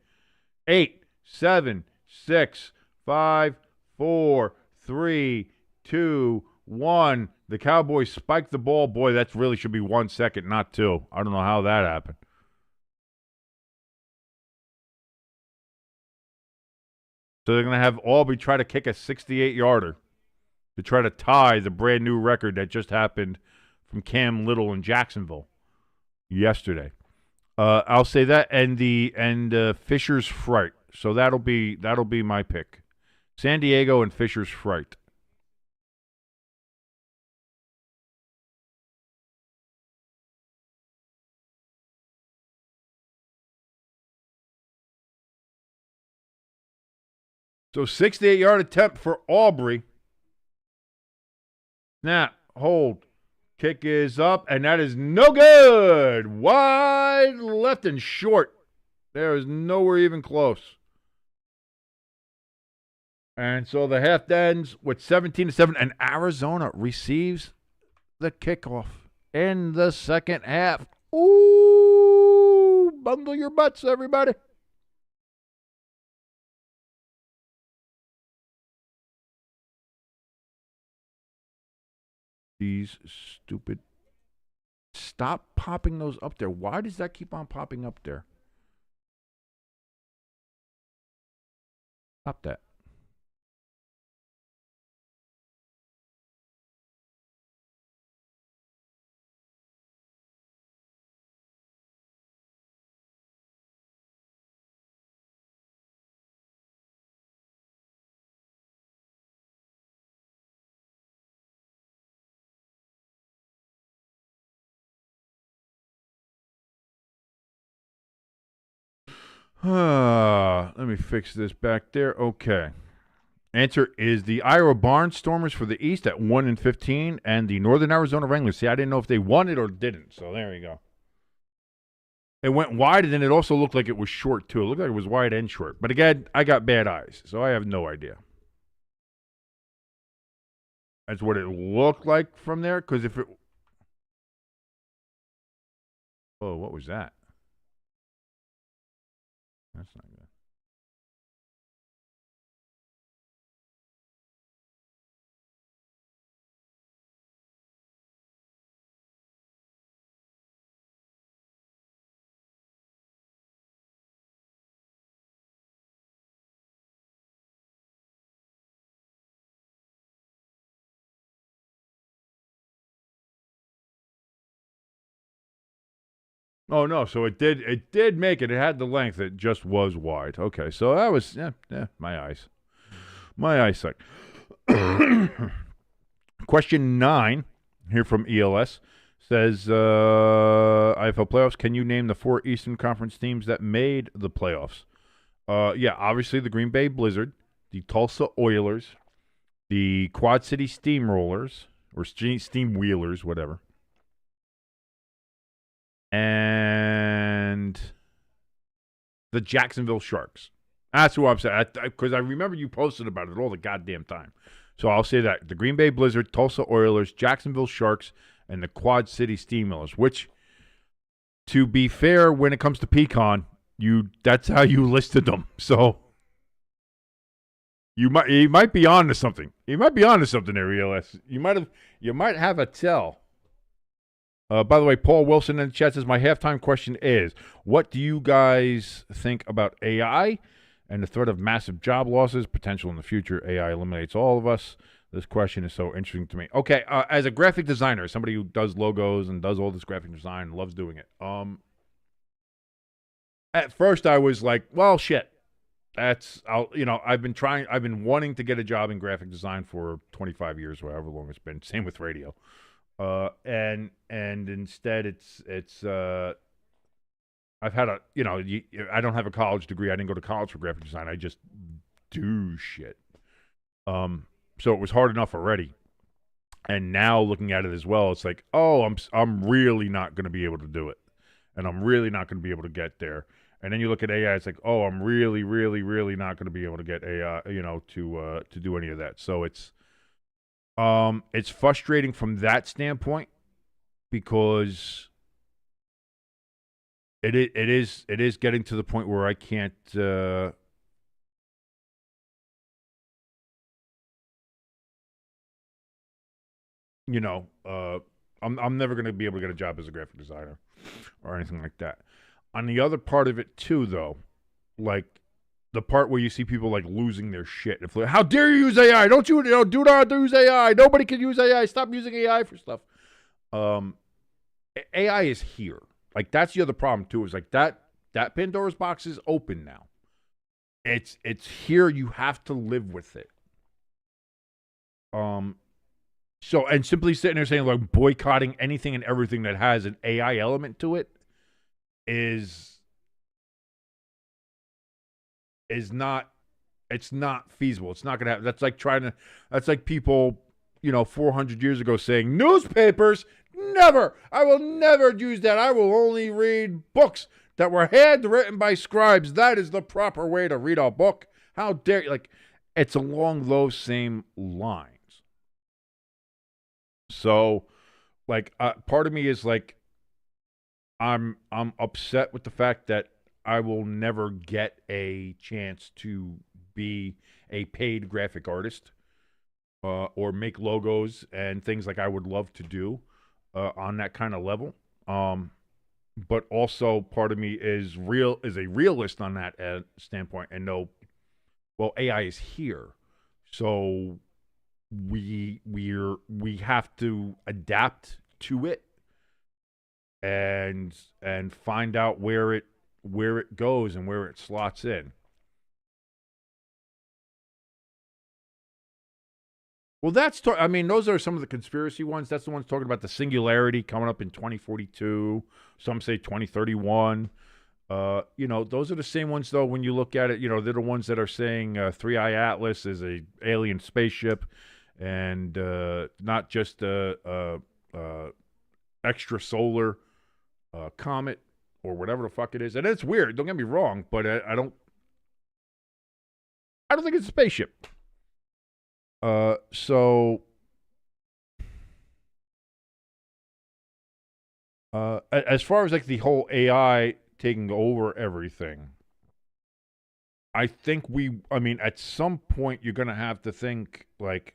8, 7, 6, 5, 4, 3, 2, 1. The Cowboys spiked the ball. Boy, that really should be 1 second, not 2. I don't know how that happened. So they're going to have Aubrey try to kick a 68-yarder to try to tie the brand new record that just happened from Cam Little in Jacksonville yesterday. I'll say that, and Fisher's Fright. So that'll be my pick. San Diego and Fisher's Fright. So 68-yard attempt for Aubrey. Snap, hold, kick is up, and that is no good. Wide left and short. There is nowhere even close. And so the half ends with 17-7, and Arizona receives the kickoff in the second half. Ooh, bundle your butts, everybody. These stupid. Stop popping those up there. Why does that keep on popping up there? Stop that. Let me fix this back there. Okay. Answer is the Iowa Barnstormers for the East at 1-15, and the Northern Arizona Wranglers. See, I didn't know if they won it or didn't, so there you go. It went wide, and then it also looked like it was short, too. It looked like it was wide and short. But again, I got bad eyes, so I have no idea. That's what it looked like from there, because if it... Oh, what was that? That's not good. Oh no! So it did make it. It had the length. It just was wide. Okay, so that was my eyes, my eyesight. Question 9 here from ELS says IFL playoffs. Can you name the 4 Eastern Conference teams that made the playoffs? Yeah, obviously the Green Bay Blizzard, the Tulsa Oilers, the Quad City Steamrollers or Steam Wheelers, whatever. And the Jacksonville Sharks. That's who I'm saying. Because I remember you posted about it all the goddamn time. So I'll say that. The Green Bay Blizzard, Tulsa Oilers, Jacksonville Sharks, and the Quad City Steamrollers. Which, to be fair, when it comes to Pecan, that's how you listed them. So you might be on to something. You might be on to something there, ELS. You might have a tell. By the way, Paul Wilson in the chat says, my halftime question is, what do you guys think about AI and the threat of massive job losses, potential in the future? AI eliminates all of us. This question is so interesting to me. Okay, as a graphic designer, somebody who does logos and does all this graphic design, loves doing it. At first I was like, well, shit. I've been wanting to get a job in graphic design for 25 years, or however long it's been. Same with radio. And instead it's I've had I don't have a college degree. I didn't go to college for graphic design. I just do shit. So it was hard enough already. And now looking at it as well, it's like, oh, I'm really not going to be able to do it. And I'm really not going to be able to get there. And then you look at AI, it's like, oh, I'm really, really, really not going to be able to get AI, to do any of that. So it's It's frustrating from that standpoint because it is getting to the point where I can't. I'm never going to be able to get a job as a graphic designer or anything like that. On the other part of it too, though, like the part where you see people like losing their shit. If like, how dare you use AI? Don't you do not use AI? Nobody can use AI. Stop using AI for stuff. AI is here. Like that's the other problem too. Is like that Pandora's box is open now. It's here. You have to live with it. So and simply sitting there saying like boycotting anything and everything that has an AI element to it is not. It's not feasible. It's not going to happen. That's like people, 400 years ago saying newspapers, never. I will never use that. I will only read books that were handwritten by scribes. That is the proper way to read a book. How dare you? Like, it's along those same lines. So, like, part of me is like, I'm upset with the fact that I will never get a chance to be a paid graphic artist or make logos and things like I would love to do on that kind of level. But also part of me is a realist on that standpoint and know, well, AI is here, so we have to adapt to it and find out where it goes and where it slots in. Well, those are some of the conspiracy ones. That's the ones talking about the singularity coming up in 2042. Some say 2031. Those are the same ones, though, when you look at it, they're the ones that are saying 3i Atlas is a alien spaceship and not just a extrasolar comet or whatever the fuck it is. And it's weird. Don't get me wrong, but I don't think it's a spaceship. So as far as like the whole AI taking over everything, I think at some point you're going to have to think like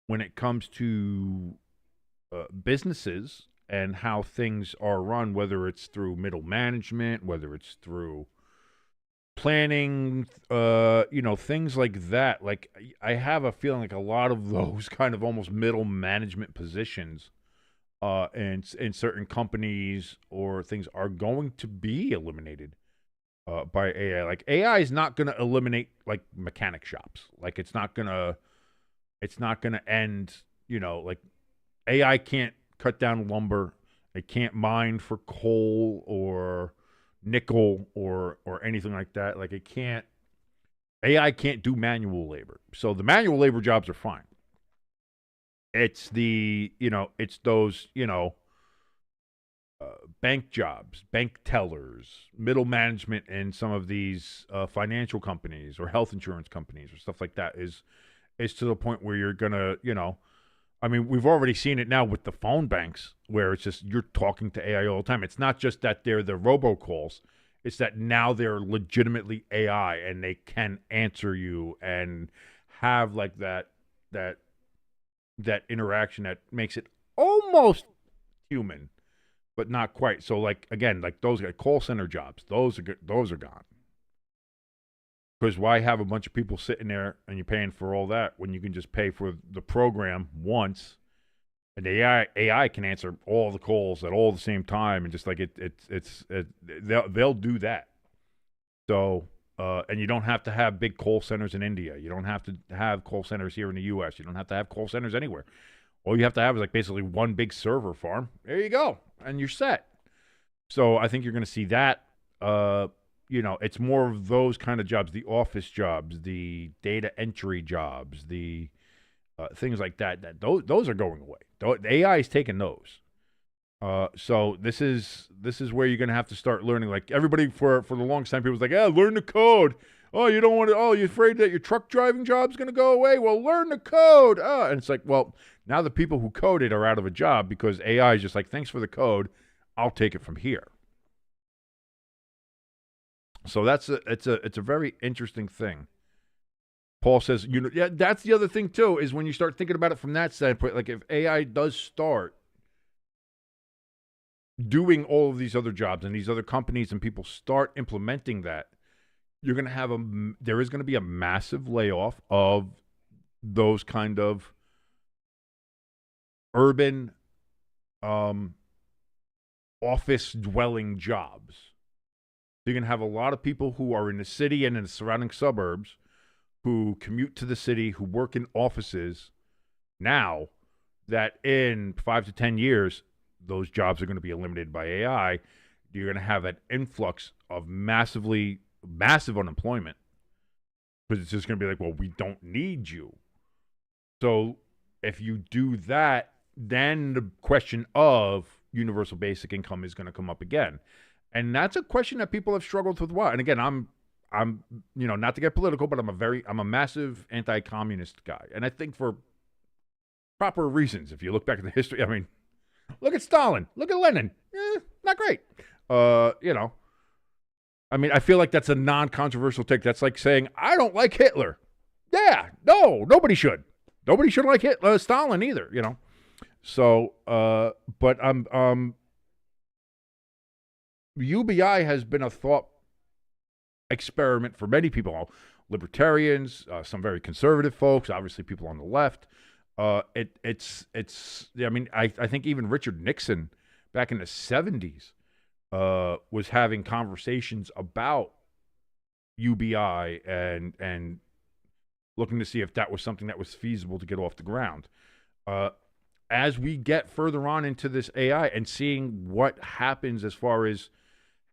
when it comes to businesses and how things are run, whether it's through middle management, whether it's through planning, things like that. Like I have a feeling like a lot of those kind of almost middle management positions in certain companies or things are going to be eliminated by AI. Like AI is not going to eliminate like mechanic shops. Like it's not going to end, like AI can't cut down lumber. It can't mine for coal or nickel or anything like that. Like AI can't do manual labor. So the manual labor jobs are fine. It's it's those, bank jobs, bank tellers, middle management in some of these financial companies or health insurance companies or stuff like that is to the point where you're gonna, we've already seen it now with the phone banks where it's just you're talking to AI all the time. It's not just that they're the robocalls. It's that now they're legitimately AI and they can answer you and have like that interaction that makes it almost human, but not quite. So like again, like those call center jobs, those are gone. Because why have a bunch of people sitting there and you're paying for all that when you can just pay for the program once, and the AI can answer all the calls at all the same time, and just like they'll do that. So and you don't have to have big call centers in India. You don't have to have call centers here in the U.S. You don't have to have call centers anywhere. All you have to have is like basically one big server farm. There you go, and you're set. So I think you're going to see that. It's more of those kind of jobs, the office jobs, the data entry jobs, the things like that. Those are going away. The AI is taking those. So this is where you're going to have to start learning. Like everybody for the longest time, people was like, learn the code. oh, you don't want to, oh, you're afraid that your truck driving job's going to go away? Well, learn the code. And it's like, well, now the people who code it are out of a job because AI is just like, thanks for the code. I'll take it from here. So it's a very interesting thing. Paul says, yeah, that's the other thing too, is when you start thinking about it from that standpoint, like if AI does start doing all of these other jobs and these other companies and people start implementing that, you're going to have there is going to be a massive layoff of those kind of urban office dwelling jobs. You're going to have a lot of people who are in the city and in the surrounding suburbs who commute to the city, who work in offices now, that in 5 to 10 years, those jobs are going to be eliminated by AI. You're going to have an influx of massive unemployment because it's just going to be like, well, we don't need you. So if you do that, then the question of universal basic income is going to come up again. And that's a question that people have struggled with. And again, I'm not to get political, but I'm a massive anti-communist guy. And I think for proper reasons. If you look back at the history, I mean, look at Stalin, look at Lenin. Not great. I mean, I feel like that's a non-controversial take. That's like saying, I don't like Hitler. Yeah, no, nobody should. Nobody should like Stalin either, So, but UBI has been a thought experiment for many people, libertarians, some very conservative folks, obviously people on the left. I mean, I think even Richard Nixon back in the 70s was having conversations about UBI and looking to see if that was something that was feasible to get off the ground. As we get further on into this AI and seeing what happens as far as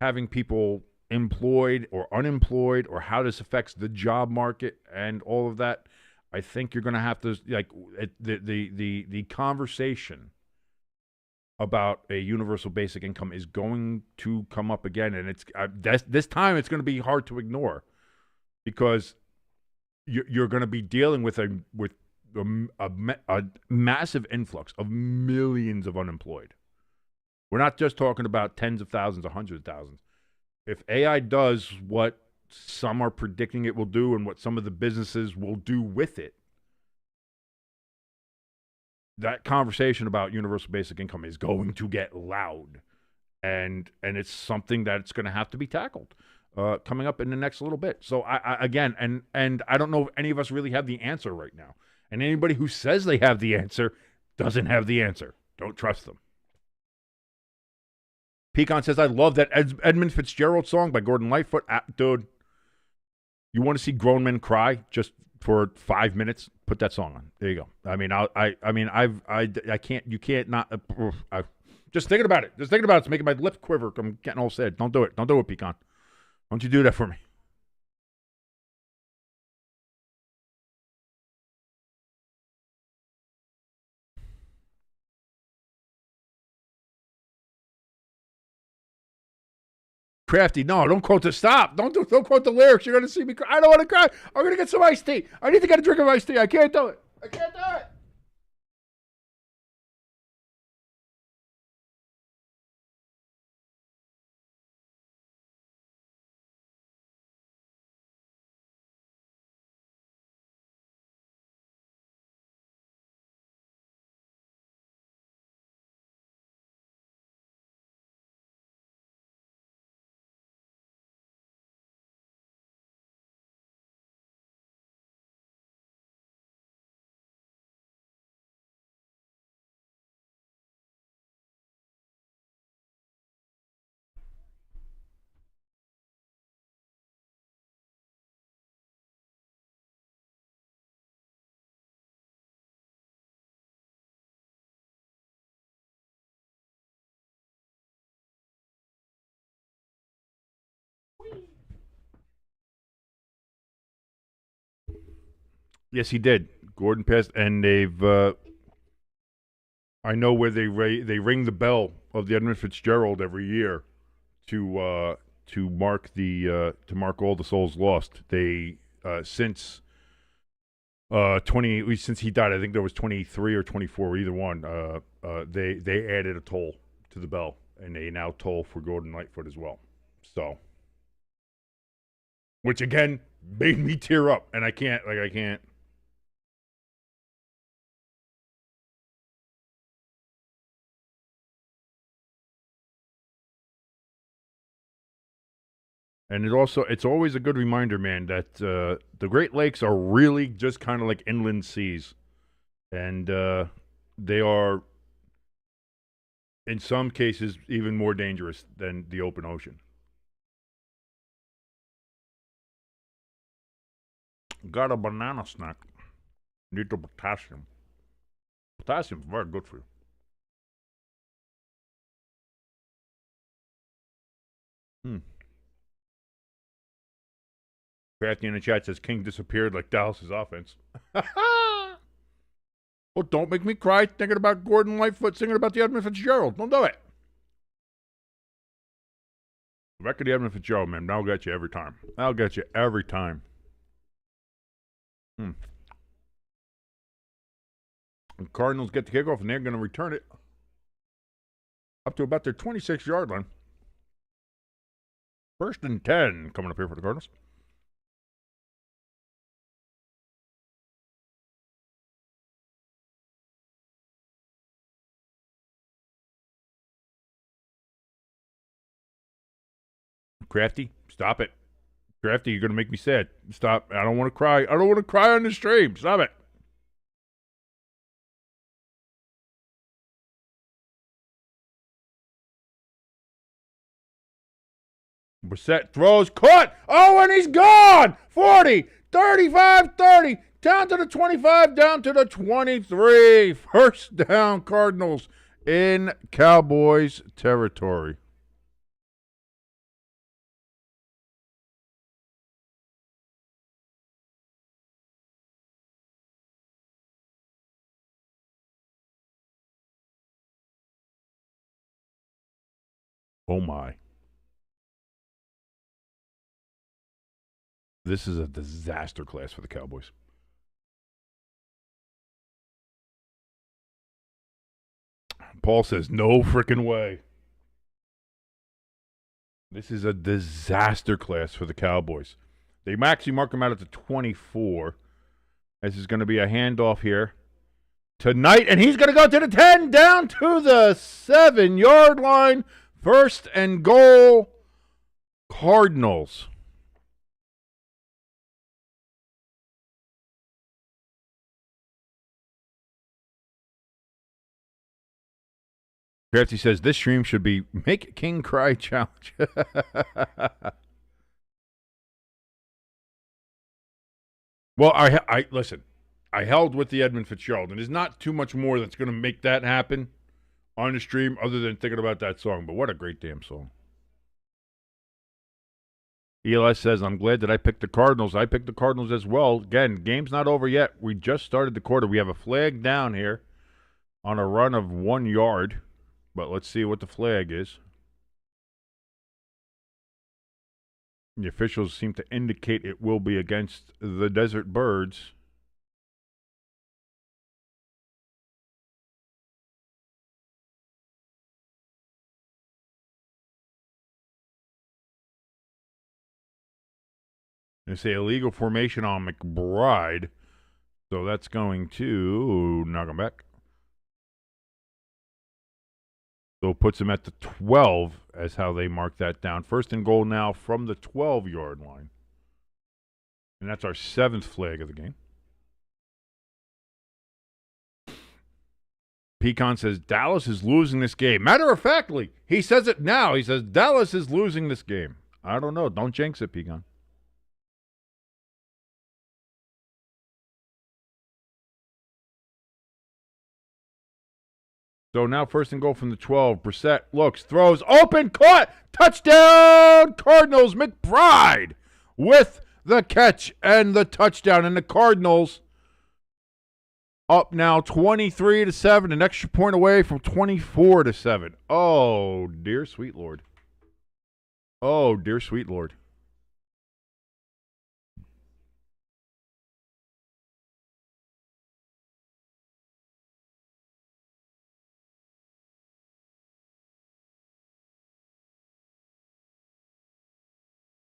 having people employed or unemployed or how this affects the job market and all of that, I think you're going to have to, like, the conversation about a universal basic income is going to come up again, and this time it's going to be hard to ignore because you're going to be dealing with a massive influx of millions of unemployed. We're not just talking about tens of thousands or hundreds of thousands. If AI does what some are predicting it will do and what some of the businesses will do with it, that conversation about universal basic income is going to get loud. And it's something that's going to have to be tackled coming up in the next little bit. So I don't know if any of us really have the answer right now. And anybody who says they have the answer doesn't have the answer. Don't trust them. Pecan says, I love that Edmund Fitzgerald song by Gordon Lightfoot. Dude, you want to see grown men cry just for 5 minutes? Put that song on. There you go. I mean, I can't, you can't not, just thinking about it. Just thinking about it's making my lip quiver. I'm getting all sad. Don't do it. Don't do it, Pecan. Don't you do that for me. Crafty, no, don't quote the stop. Don't quote the lyrics. You're gonna see me cry. I don't want to cry. I'm gonna get some iced tea. I need to get a drink of iced tea. I can't do it. I can't do it. Yes, he did. Gordon passed, and they've. I know where they ring the bell of the Edmund Fitzgerald every year to to mark all the souls lost. They since he died, I think there was 23 or 24, either one. They added a toll to the bell, and they now toll for Gordon Lightfoot as well. So, which again made me tear up, and I can't. And it's always a good reminder, man, that the Great Lakes are really just kind of like inland seas. And they are, in some cases, even more dangerous than the open ocean. Got a banana snack. Need the potassium. Potassium is very good for you. Crafty in the chat says King disappeared like Dallas's offense. Well, don't make me cry thinking about Gordon Lightfoot singing about the Edmund Fitzgerald. Don't do it. The record of the Edmund Fitzgerald, man, that'll get you every time. That'll get you every time. The Cardinals get the kickoff, and they're going to return it up to about their 26-yard line. 1st and 10 coming up here for the Cardinals. Crafty, stop it. Crafty, you're going to make me sad. Stop. I don't want to cry. I don't want to cry on the stream. Stop it. Brissett throws, caught. Oh, and he's gone. 40, 35, 30, down to the 25, down to the 23. First down, Cardinals in Cowboys territory. Oh, my. This is a disaster class for the Cowboys. Paul says, no freaking way. This is a disaster class for the Cowboys. They actually mark him out at the 24. This is going to be a handoff here tonight, and he's going to go to the 10, down to the 7-yard line. 1st and goal, Cardinals. Crafty says this stream should be Make King Cry Challenge. Well, I listen. I held with the Edmund Fitzgerald, and there's not too much more that's going to make that happen on the stream other than thinking about that song. But what a great damn song. ELS says, I'm glad that I picked the Cardinals. I picked the Cardinals as well. Again, game's not over yet. We just started the quarter. We have a flag down here on a run of 1 yard. But let's see what the flag is. The officials seem to indicate it will be against the Desert Birds. They say illegal formation on McBride. So that's going to knock him back. So it puts him at the 12 as how they mark that down. 1st and goal now from the 12-yard line. And that's our 7th flag of the game. Pecan says Dallas is losing this game. Matter of factly, he says it now. He says Dallas is losing this game. I don't know. Don't jinx it, Pecan. So now 1st and goal from the 12. Brissett looks, throws, open, caught, touchdown, Cardinals. McBride with the catch and the touchdown. And the Cardinals up now 23-7, an extra point away from 24-7. Oh, dear sweet Lord. Oh, dear sweet Lord.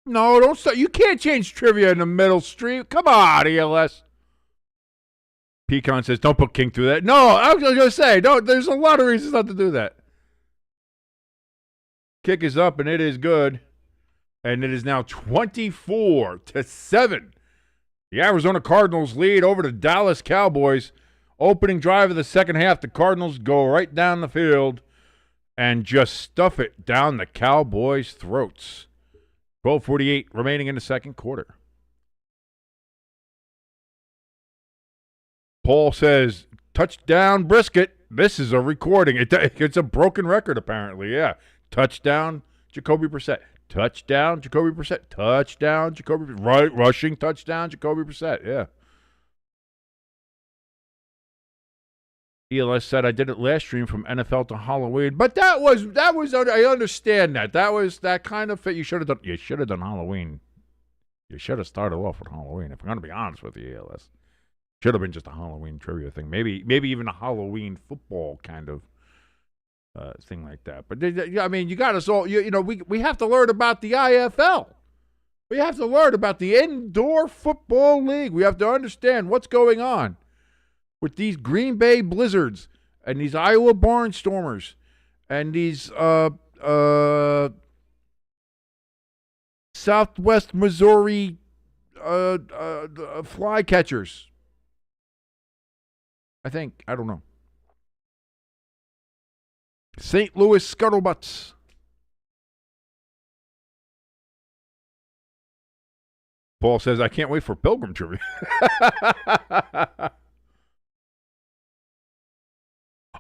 No, don't start. You can't change trivia in the middle stream. Come on, ELS. Pecan says, don't put King through that. No, I was going to say, don't. There's a lot of reasons not to do that. Kick is up, and it is good. And it is now 24-7. The Arizona Cardinals lead over the Dallas Cowboys. Opening drive of the second half, the Cardinals go right down the field and just stuff it down the Cowboys' throats. 12:48 remaining in the second quarter. Paul says, touchdown Brisket. This is a recording. It's a broken record, apparently. Yeah. Touchdown, Jacoby Brissett. Touchdown, Jacoby Brissett. Touchdown, Jacoby Brissett. Right, rushing touchdown, Jacoby Brissett. Yeah. ELS said I did it last stream from NFL to Halloween, but that was I understand that. That kind of fit. You should have done Halloween. You should have started off with Halloween. If I'm gonna be honest with you, ELS. Should have been just a Halloween trivia thing. Maybe even a Halloween football kind of thing like that. But I mean, you got us all. We have to learn about the IFL. We have to learn about the Indoor Football League. We have to understand what's going on with these Green Bay Blizzards and these Iowa Barnstormers and these Southwest Missouri fly catchers. I think. I don't know. St. Louis Scuttlebutts. Paul says, I can't wait for Pilgrim trivia.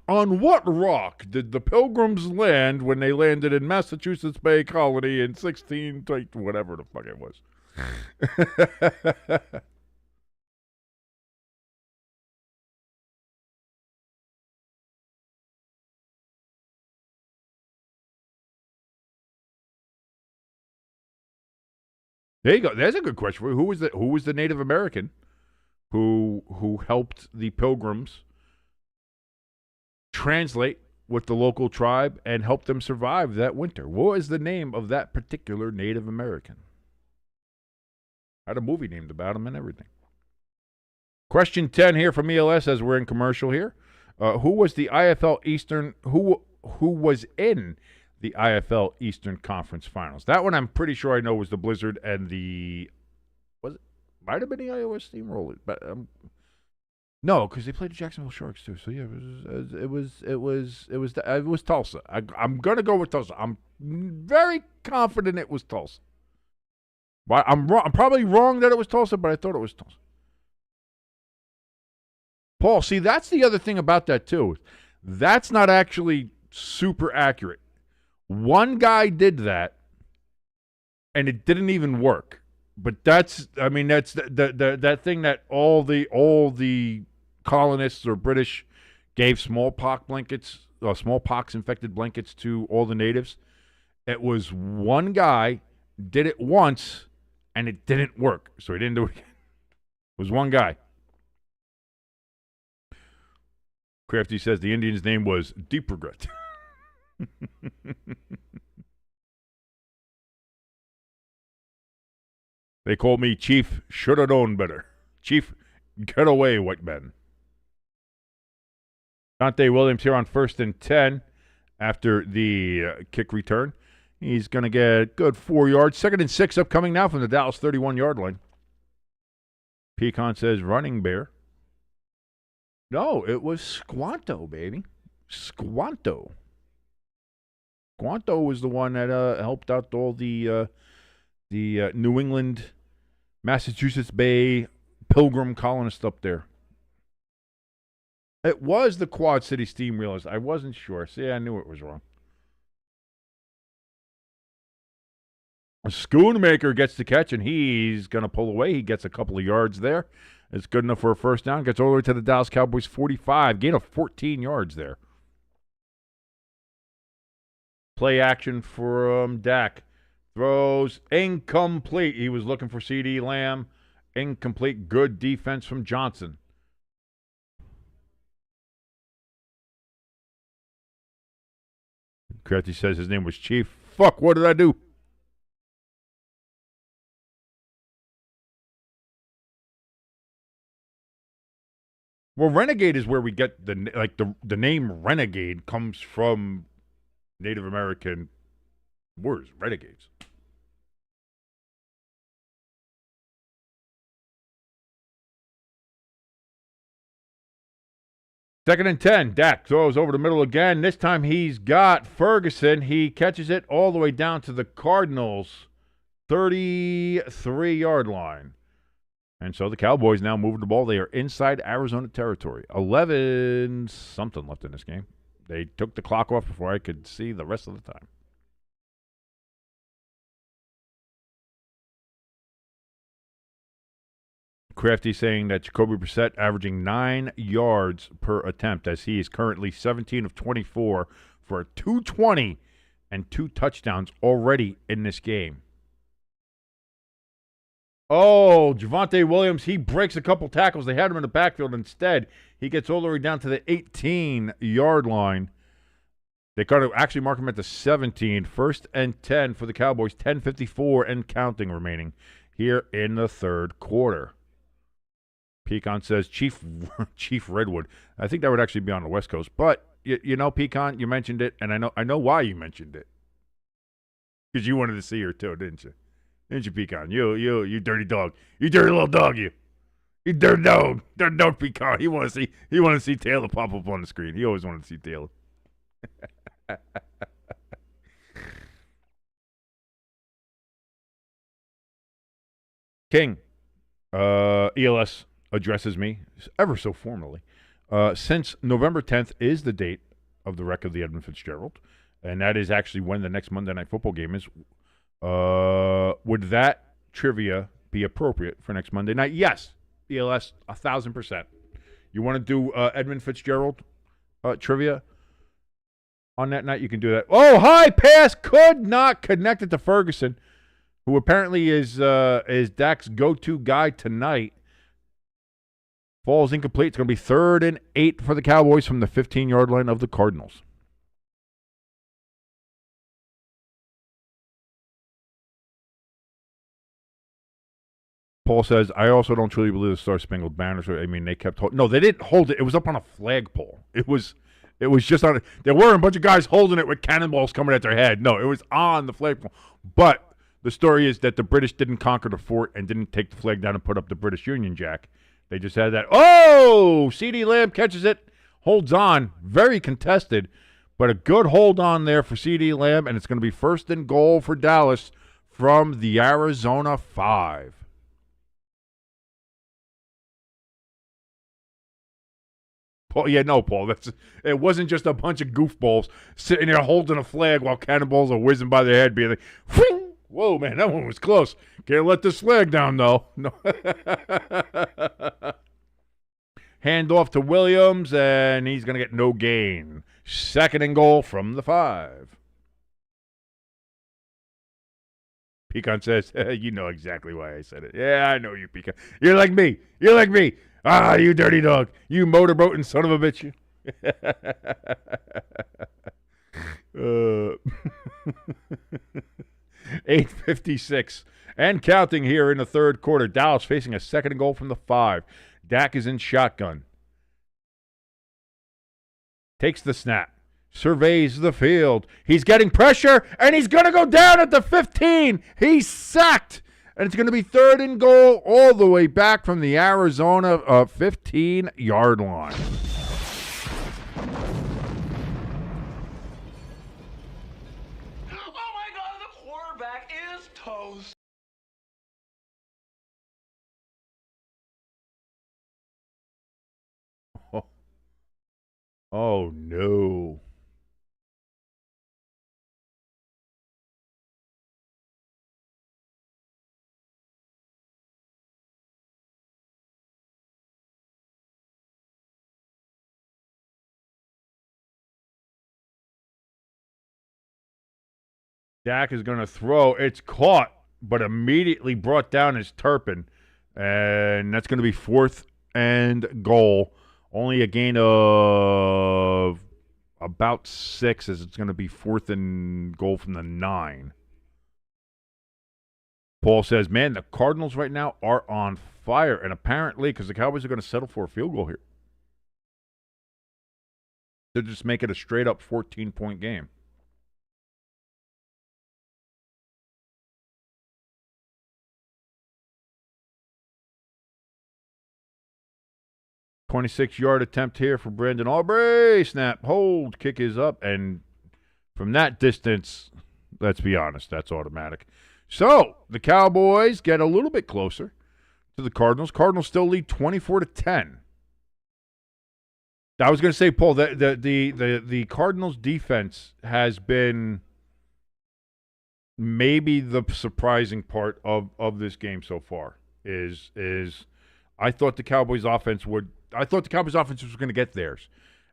On what rock did the Pilgrims land when they landed in Massachusetts Bay Colony in 16, whatever the fuck it was? There you go. There's a good question. Who was the Native American who helped the Pilgrims translate with the local tribe and help them survive that winter? What is the name of that particular Native American? I had a movie named about him and everything. Question 10 here from ELS as we're in commercial here. Who was the IFL Eastern? Who was in the IFL Eastern Conference Finals? That one I'm pretty sure I know was the Blizzard and might have been the Iowa Steamrollers, but no, because they played the Jacksonville Sharks too. So yeah, it was Tulsa. I'm gonna go with Tulsa. I'm very confident it was Tulsa. But I'm wrong. I'm probably wrong that it was Tulsa, but I thought it was Tulsa. Paul, see, that's the other thing about that too. That's not actually super accurate. One guy did that, and it didn't even work. But that's that thing that all the colonists or British gave smallpox infected blankets to all the natives. It was one guy did it once, and it didn't work, so he didn't do it again. It was one guy. Crafty says the Indian's name was Deep Regret. They called me Chief Shoulda Known Better. Chief, get away, white man. Dante Williams here on 1st and 10 after the kick return. He's going to get a good 4 yards. 2nd and 6 upcoming now from the Dallas 31-yard line. Pecan says running bear. No, it was Squanto, baby. Squanto. Squanto was the one that helped out all the New England, Massachusetts Bay Pilgrim colonists up there. It was the Quad City Steamwheelers. I wasn't sure. See, I knew it was wrong. Schoonmaker gets the catch, and he's going to pull away. He gets a couple of yards there. It's good enough for a first down. Gets all the way to the Dallas Cowboys 45. Gain of 14 yards there. Play action from Dak. Throws incomplete. He was looking for CD Lamb. Incomplete. Good defense from Johnson. Crafty says his name was Chief. Fuck, what did I do? Well, Renegade is where we get the name Renegade comes from Native American words, renegades. Second and 10. Dak throws over the middle again. This time he's got Ferguson. He catches it all the way down to the Cardinals' 33-yard line. And so the Cowboys now moving the ball. They are inside Arizona territory. 11-something left in this game. They took the clock off before I could see the rest of the time. Crafty saying that Jacoby Brissett averaging 9 yards per attempt as he is currently 17 of 24 for a 220 and 2 touchdowns already in this game. Oh, Javonte Williams, he breaks a couple tackles. They had him in the backfield. Instead, he gets all the way down to the 18-yard line. They got to actually mark him at the 17. First and 10 for the Cowboys. 10:54 and counting remaining here in the third quarter. Pecan says Chief Redwood. I think that would actually be on the West Coast. But, you know, Pecan, you mentioned it, and I know why you mentioned it. Because you wanted to see her too, didn't you? Didn't you, Pecan? You dirty dog. You dirty little dog, you. You dirty dog. Dirty dog, Pecan. He wanted to see Taylor pop up on the screen. He always wanted to see Taylor. King, ELS addresses me ever so formally. Since November 10th is the date of the wreck of the Edmund Fitzgerald, and that is actually when the next Monday Night Football game is, would that trivia be appropriate for next Monday night? Yes, ELS, 1,000%. You want to do Edmund Fitzgerald trivia on that night? You can do that. Oh, high pass could not connect it to Ferguson, who apparently is Dak's go-to guy tonight. Falls incomplete. It's going to be 3rd and 8 for the Cowboys from the 15-yard line of the Cardinals. Paul says, I also don't truly believe the Star-Spangled Banner. I mean, they kept holding. No, they didn't hold it. It was up on a flagpole. It was just on. There were a bunch of guys holding it with cannonballs coming at their head. No, it was on the flagpole. But the story is that the British didn't conquer the fort and didn't take the flag down and put up the British Union Jack. They just had that. Oh, CD Lamb catches it, holds on. Very contested, but a good hold on there for CD Lamb, and it's going to be 1st and goal for Dallas from the Arizona 5. Paul, Paul. It wasn't just a bunch of goofballs sitting there holding a flag while cannonballs are whizzing by their head, being like, "Whing!" Whoa, man, that one was close. Can't let this flag down, though. No. Hand off to Williams, and he's going to get no gain. 2nd and goal from the 5. Pecan says, you know exactly why I said it. Yeah, I know you, Pecan. You're like me. Ah, you dirty dog. You motorboating son of a bitch. 8:56 and counting here in the third quarter. Dallas facing a 2nd and goal from the 5. Dak is in shotgun. Takes the snap. Surveys the field. He's getting pressure, and he's going to go down at the 15. He's sacked. And it's going to be 3rd and goal all the way back from the Arizona 15-yard line. Oh my God, the quarterback is toast. Oh no. Dak is going to throw. It's caught, but immediately brought down as Turpin. And that's going to be 4th and goal. Only a gain of about 6 as it's going to be 4th and goal from the 9. Paul says, man, the Cardinals right now are on fire. And apparently, because the Cowboys are going to settle for a field goal here. They'll just make it a straight-up 14-point game. .26-yard attempt here for Brandon Aubrey. Snap, hold, kick is up. And from that distance, let's be honest, that's automatic. So the Cowboys get a little bit closer to the Cardinals. Cardinals still lead 24-10. I was going to say, Paul, that the Cardinals defense has been maybe the surprising part of this game so far. Is I thought the Cowboys offense was going to get theirs,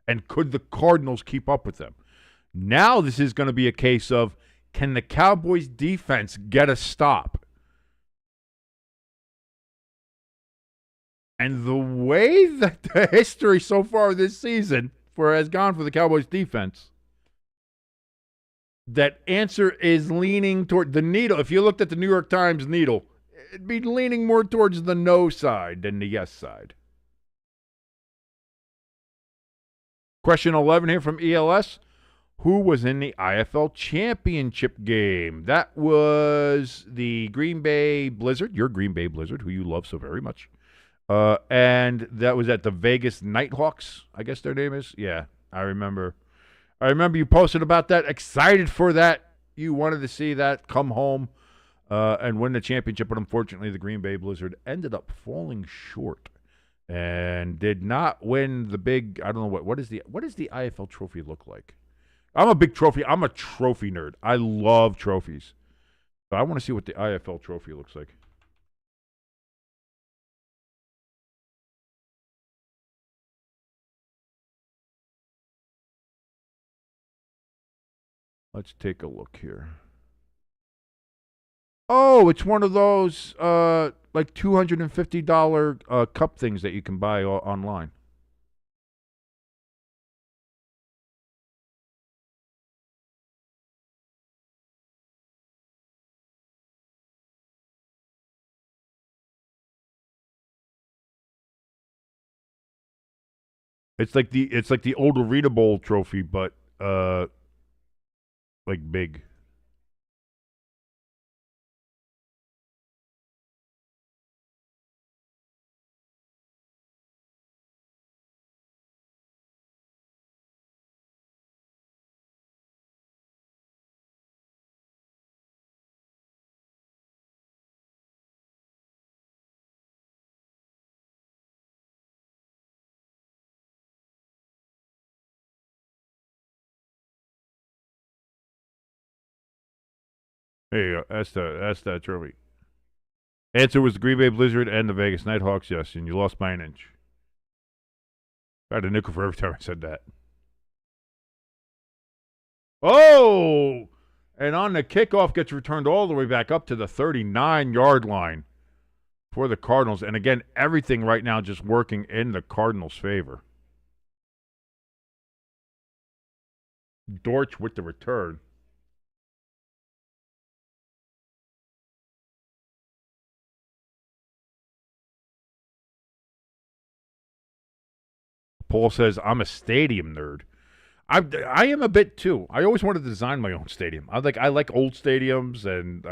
and could the Cardinals keep up with them? Now this is going to be a case of, can the Cowboys defense get a stop? And the way that the history so far this season has gone for the Cowboys defense, that answer is leaning toward the needle. If you looked at the New York Times needle, it'd be leaning more towards the no side than the yes side. Question 11 here from ELS. Who was in the IFL Championship game? That was the Green Bay Blizzard, your Green Bay Blizzard, who you love so very much. And that was at the Vegas Nighthawks, I guess their name is. Yeah, I remember. I remember you posted about that. Excited for that. You wanted to see that come home and win the championship, but unfortunately the Green Bay Blizzard ended up falling short and did not win the big, I don't know, what does the IFL trophy look like? I'm a trophy nerd. I love trophies. But I want to see what the IFL trophy looks like. Let's take a look here. Oh, it's one of those like $250 cup things that you can buy online. It's like the old Arena Bowl trophy, but like big. There you go. That's that trophy. Answer was the Green Bay Blizzard and the Vegas Nighthawks, yes, and you lost by an inch. I had a nickel for every time I said that. Oh! And on the kickoff, gets returned all the way back up to the 39-yard line for the Cardinals. And again, everything right now just working in the Cardinals' favor. Dortch with the return. Paul says, I'm a stadium nerd. I am a bit too. I always wanted to design my own stadium. I like old stadiums, and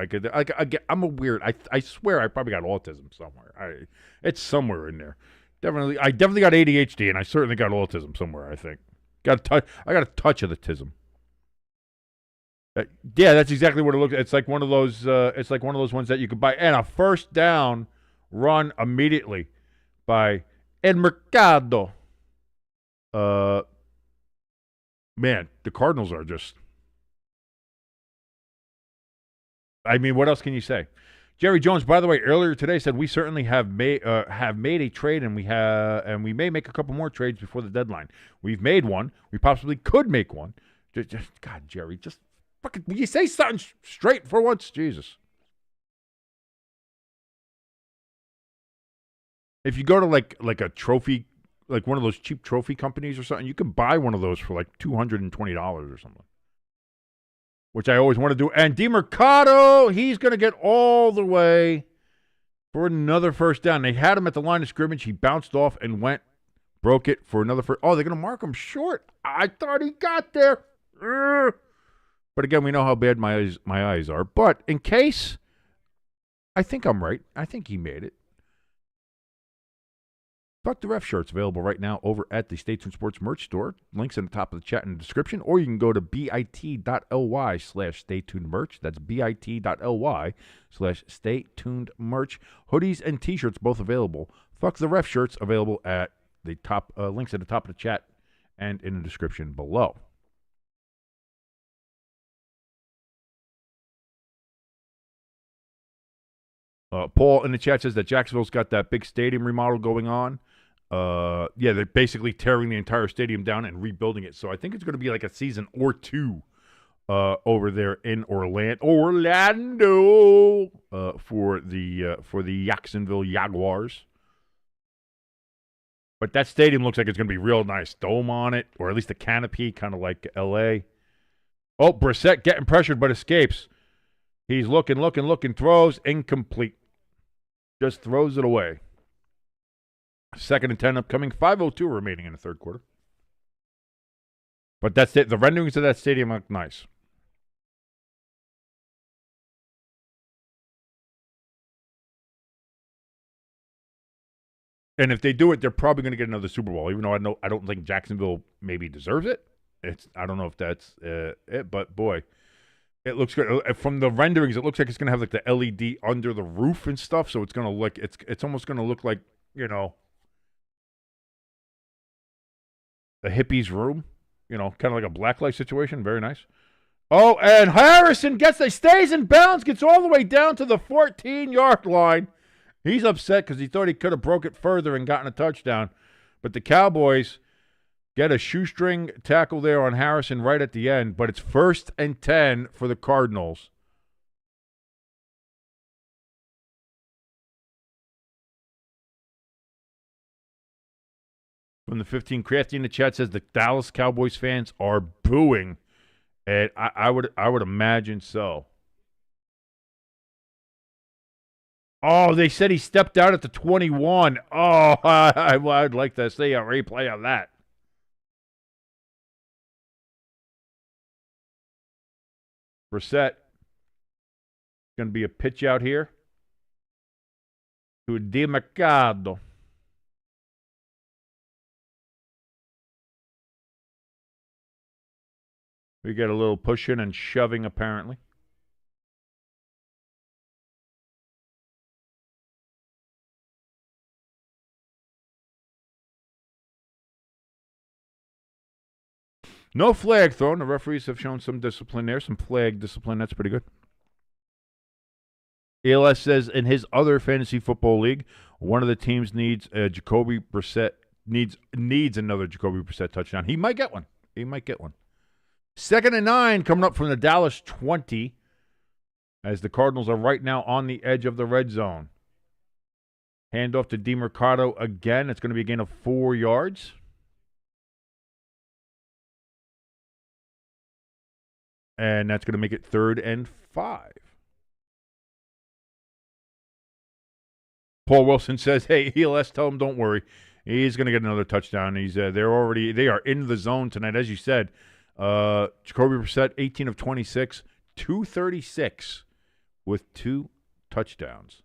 I'm a weird. I swear I probably got autism somewhere. It's somewhere in there. I definitely got ADHD, and I certainly got autism somewhere. I think I got a touch of the tism. Yeah, that's exactly what it looks. It's like one of those. It's like one of those ones that you could buy, and a first down run immediately by El Mercado. Man, the Cardinals are just. I mean, what else can you say? Jerry Jones, by the way, earlier today said we certainly have made a trade, and we may make a couple more trades before the deadline. We've made one. We possibly could make one. God, Jerry, just Fucking, will you say something straight for once? Jesus. If you go to like a trophy, like one of those cheap trophy companies or something, you can buy one of those for like $220 or something. Which I always want to do. And DeMercado, he's going to get all the way for another first down. They had him at the line of scrimmage. He bounced off and broke it for another first. Oh, they're going to mark him short. I thought he got there. But again, we know how bad my eyes are. But in case, I think I'm right. I think he made it. Fuck the Ref shirts available right now over at the Stay Tuned Sports merch store. Links in the top of the chat in the description. Or you can go to bit.ly/staytunedmerch. That's bit.ly/staytunedmerch. Hoodies and t-shirts both available. Fuck the Ref shirts available at the top, links at the top of the chat and in the description below. Paul in the chat says that Jacksonville's got that big stadium remodel going on. Yeah, they're basically tearing the entire stadium down and rebuilding it. So I think it's going to be like a season or two over there in Orlando for the Jacksonville Jaguars. But that stadium looks like it's going to be real nice. Dome on it, or at least a canopy, kind of like L.A. Oh, Brissett getting pressured but escapes. He's looking, throws, incomplete. Just throws it away. 2nd and 10 upcoming, 5:02 remaining in the third quarter. But that's it. The renderings of that stadium look nice. And if they do it, they're probably going to get another Super Bowl, even though I don't think Jacksonville maybe deserves it. I don't know if that's it, but boy, it looks good. From the renderings, it looks like it's going to have like the LED under the roof and stuff, so it's going to look it's almost going to look like, a hippie's room, kind of like a blacklight situation. Very nice. Oh, and Harrison stays in bounds, gets all the way down to the 14-yard line. He's upset because he thought he could have broke it further and gotten a touchdown. But the Cowboys get a shoestring tackle there on Harrison right at the end. But it's 1st and 10 for the Cardinals. From the 15, Crafty in the chat says the Dallas Cowboys fans are booing. And I would imagine so. Oh, they said he stepped out at the 21. Oh, I'd like to see a replay of that. Brissett. Going to be a pitch out here to DeMercado. We get a little pushing and shoving, apparently. No flag thrown. The referees have shown some discipline there, some flag discipline. That's pretty good. ALS says in his other fantasy football league, one of the teams needs Jacoby Brissett, needs another Jacoby Brissett touchdown. He might get one. 2nd and 9 coming up from the Dallas 20 as the Cardinals are right now on the edge of the red zone. Handoff to DeMercado again. It's going to be a gain of 4 yards. And that's going to make it 3rd and 5. Paul Wilson says, "Hey, ELS, tell him don't worry. He's going to get another touchdown. They are in the zone tonight, as you said. Jacoby Brissett, 18 of 26, 236 with 2 touchdowns."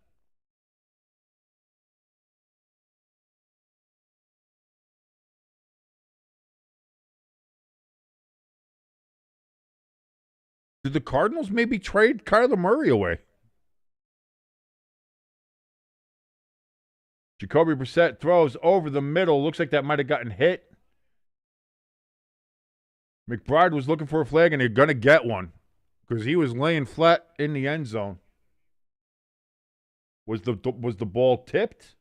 Did the Cardinals maybe trade Kyler Murray away? Jacoby Brissett throws over the middle. Looks like that might have gotten hit. McBride was looking for a flag, and they're going to get one because he was laying flat in the end zone. Was the ball tipped?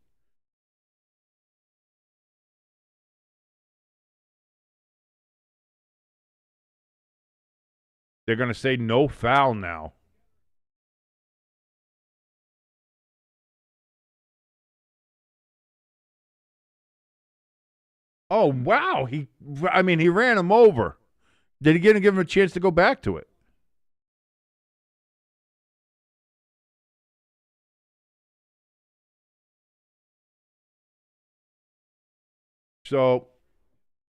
they're going to say no foul now. Oh, wow. He ran him over. Did he give him a chance to go back to it? So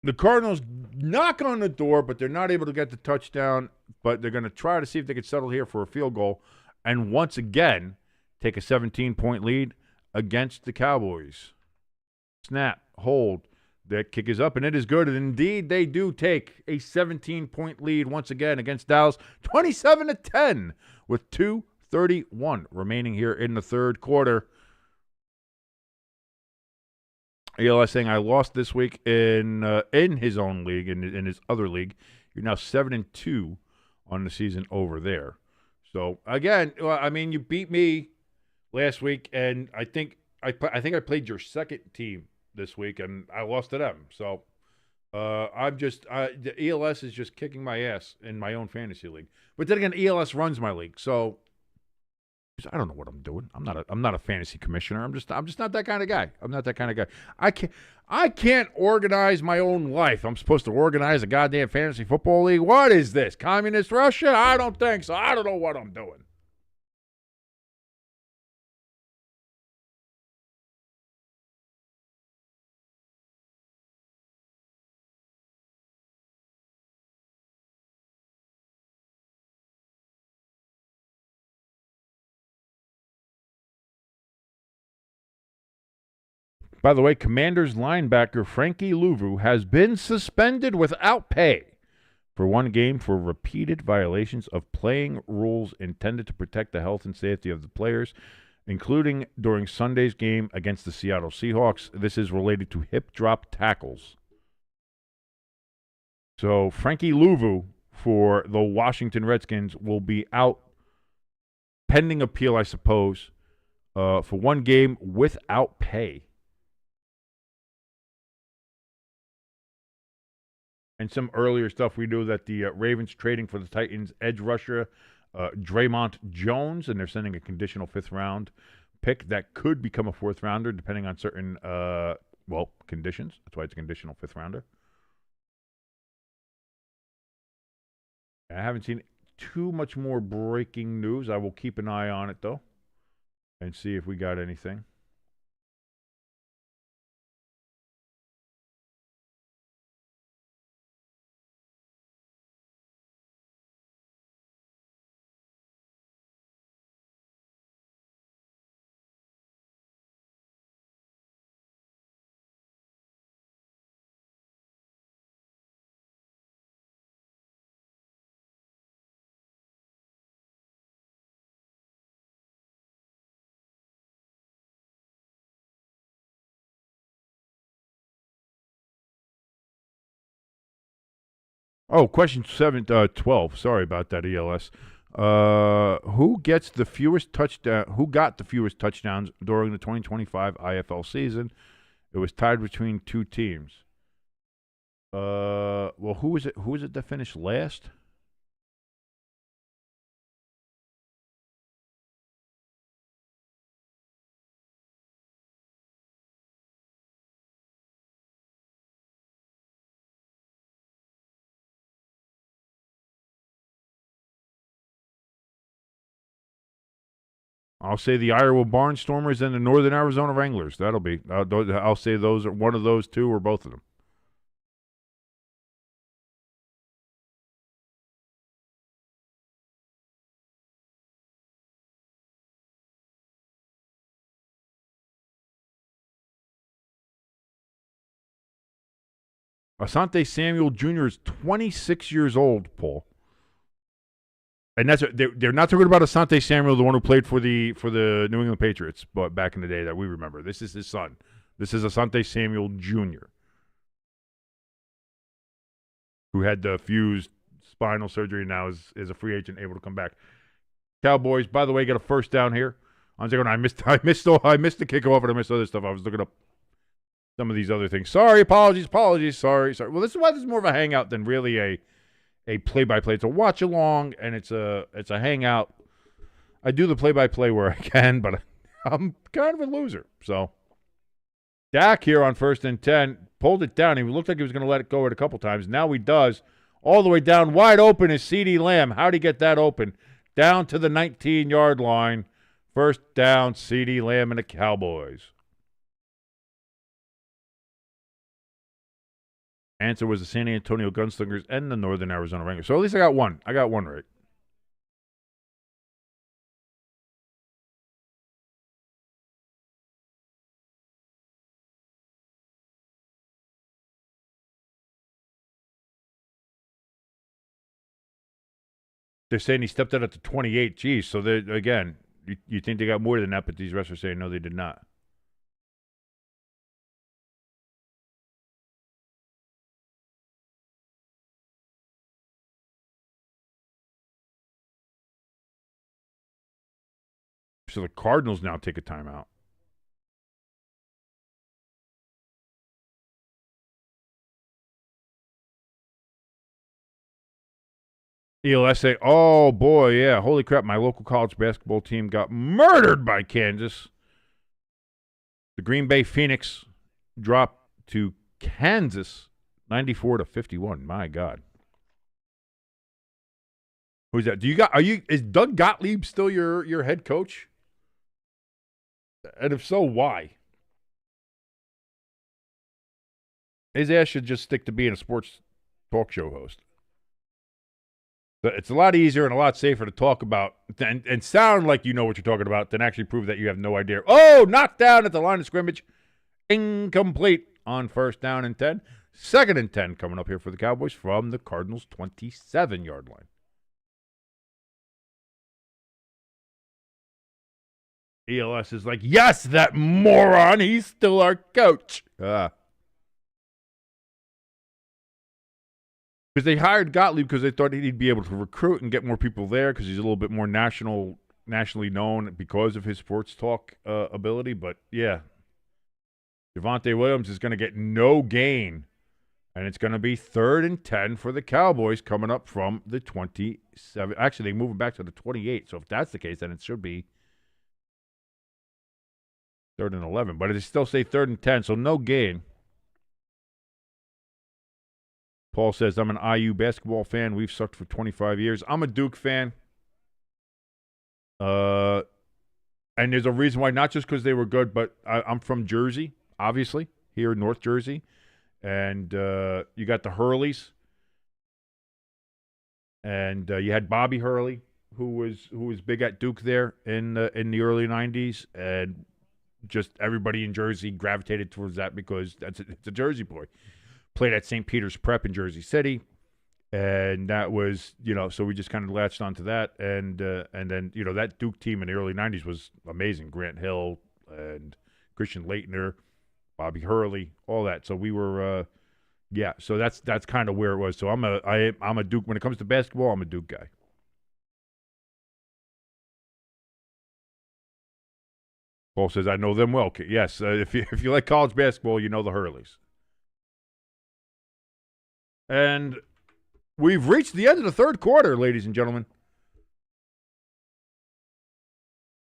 the Cardinals knock on the door, but they're not able to get the touchdown. But they're going to try to see if they can settle here for a field goal and once again take a 17-point lead against the Cowboys. Snap, hold. That kick is up, and it is good. And indeed, they do take a 17-point lead once again against Dallas, 27-10, with 2:31 remaining here in the third quarter. ELS saying, I lost this week in his own league, in his other league. You're now 7-2 on the season over there. So, again, you beat me last week, and I think I played your second team this week, and I lost to them. So the ELS is just kicking my ass in my own fantasy league. But then again, ELS runs my league, so I don't know what I'm doing. I'm not a fantasy commissioner. I'm just not that kind of guy. I'm not that kind of guy. I can't organize my own life. I'm supposed to organize a goddamn fantasy football league. What is this? Communist Russia? I don't think so. I don't know what I'm doing. By the way, Commanders linebacker Frankie Louvu has been suspended without pay for one game for repeated violations of playing rules intended to protect the health and safety of the players, including during Sunday's game against the Seattle Seahawks. This is related to hip drop tackles. So Frankie Louvu for the Washington Redskins will be out pending appeal, I suppose, for one game without pay. And some earlier stuff, we knew that the Ravens trading for the Titans edge rusher Draymond Jones, and they're sending a conditional fifth-round pick that could become a fourth-rounder depending on certain, conditions. That's why it's a conditional fifth-rounder. I haven't seen too much more breaking news. I will keep an eye on it, though, and see if we got anything. Oh, question 12. Sorry about that, ELS. Who got the fewest touchdowns during the 2025 IFL season? It was tied between two teams. Who was it? Who was it that finished last? I'll say the Iowa Barnstormers and the Northern Arizona Wranglers. That'll be. I'll say those are one of those two or both of them. Asante Samuel Jr. is 26 years old, Paul. And they're not talking about Asante Samuel, the one who played for the New England Patriots, but back in the day that we remember. This is his son. This is Asante Samuel Jr., who had the fused spinal surgery and now is a free agent, able to come back. Cowboys, by the way, get a first down here. I missed the kickoff and I missed other stuff. I was looking up some of these other things. Sorry, apologies. Sorry. Well, this is why this is more of a hangout than really a play-by-play. It's a watch-along, and it's a hangout. I do the play-by-play where I can, but I'm kind of a loser. So Dak here on 1st and 10 pulled it down. He looked like he was going to let it go a couple times. Now he does. All the way down, wide open is CeeDee Lamb. How'd he get that open? Down to the 19-yard line. First down, CeeDee Lamb and the Cowboys. Answer was the San Antonio Gunslingers and the Northern Arizona Wranglers. So at least I got one. I got one right. They're saying he stepped out at the 28. Geez, so again, you think they got more than that, but these refs are saying no, they did not. So the Cardinals now take a timeout. ELSA, oh boy, yeah. Holy crap, my local college basketball team got murdered by Kansas. The Green Bay Phoenix dropped to Kansas 94-51. My God. Who's that? Is Doug Gottlieb still your head coach? And if so, why? His ass should just stick to being a sports talk show host. It's a lot easier and a lot safer to talk about and sound like you know what you're talking about than actually prove that you have no idea. Oh, knocked down at the line of scrimmage. Incomplete on 1st down and 10. 2nd and 10 coming up here for the Cowboys from the Cardinals' 27-yard line. ELS is like, yes, that moron. He's still our coach. Because they hired Gottlieb because they thought he'd be able to recruit and get more people there because he's a little bit more nationally known because of his sports talk ability. But, yeah, Javonte Williams is going to get no gain, and it's going to be 3rd and 10 for the Cowboys coming up from the 27. Actually, they move him back to the 28. So if that's the case, then it should be 3rd and 11. But it still say 3rd and 10, so no gain. Paul says, I'm an IU basketball fan. We've sucked for 25 years. I'm a Duke fan. And there's a reason why, not just because they were good, but I'm from Jersey, obviously, here in North Jersey. And you got the Hurleys. And you had Bobby Hurley, who was big at Duke there in the early 90s. And just everybody in Jersey gravitated towards that because it's a Jersey boy. Played at St. Peter's Prep in Jersey City, and that was, so we just kind of latched onto that, and then, that Duke team in the early 90s was amazing. Grant Hill and Christian Laettner, Bobby Hurley, all that. So we were, so that's kind of where it was. So I'm a Duke, when it comes to basketball, I'm a Duke guy. Paul says, I know them well. Yes, if you like college basketball, you know the Hurleys. And we've reached the end of the 3rd quarter, ladies and gentlemen.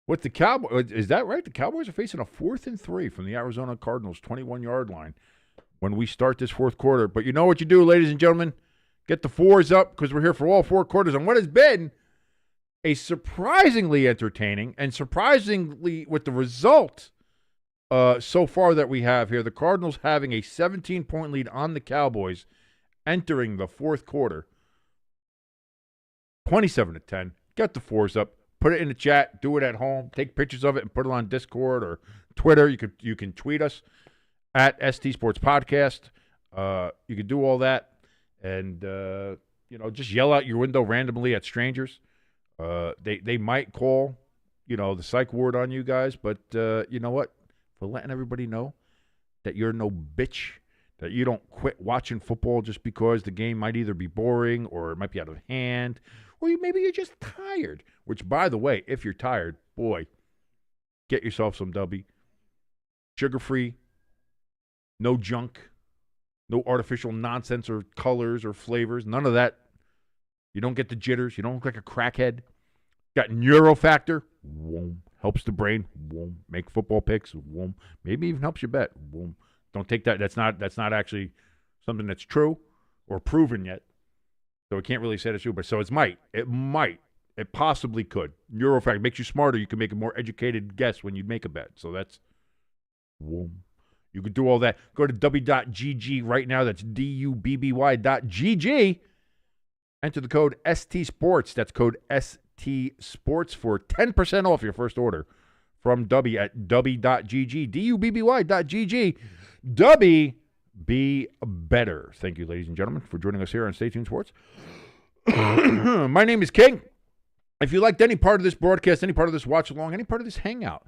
With the Cowboys, is that right? The Cowboys are facing a 4th and 3 from the Arizona Cardinals 21-yard line when we start this 4th quarter. But you know what you do, ladies and gentlemen? Get the 4s up because we're here for all 4 quarters. And what has been a surprisingly entertaining and surprisingly with the result so far that we have here, the Cardinals having a 17-point lead on the Cowboys entering the 4th quarter, 27-10. Get the 4s up. Put it in the chat. Do it at home. Take pictures of it and put it on Discord or Twitter. You can tweet us at ST Sports Podcast. You can do all that, and just yell out your window randomly at strangers. They might call, the psych ward on you guys, but you know what? For letting everybody know that you're no bitch. That you don't quit watching football just because the game might either be boring or it might be out of hand, or maybe you're just tired. Which, by the way, if you're tired, boy, get yourself some W. Sugar-free, no junk, no artificial nonsense or colors or flavors, none of that You don't get the jitters. You don't look like a crackhead. Got neurofactor. Whoom. Helps the brain. Whoom. Make football picks. Whoom. Maybe even helps your bet. Whoom. Don't take that. That's not actually something that's true or proven yet. So we can't really say it's true. But so it might. It possibly could. Neurofactor makes you smarter. You can make a more educated guess when you make a bet. So that's whoom. You could do all that. Go to w.gg right now. That's dubby.gg. Enter the code STSports. That's code STSports for 10% off your first order from Dubby at dubby.gg. dubby.gg. Dubby, be better. Thank you, ladies and gentlemen, for joining us here on Stay Tuned Sports. My name is King. If you liked any part of this broadcast, any part of this watch along, any part of this hangout,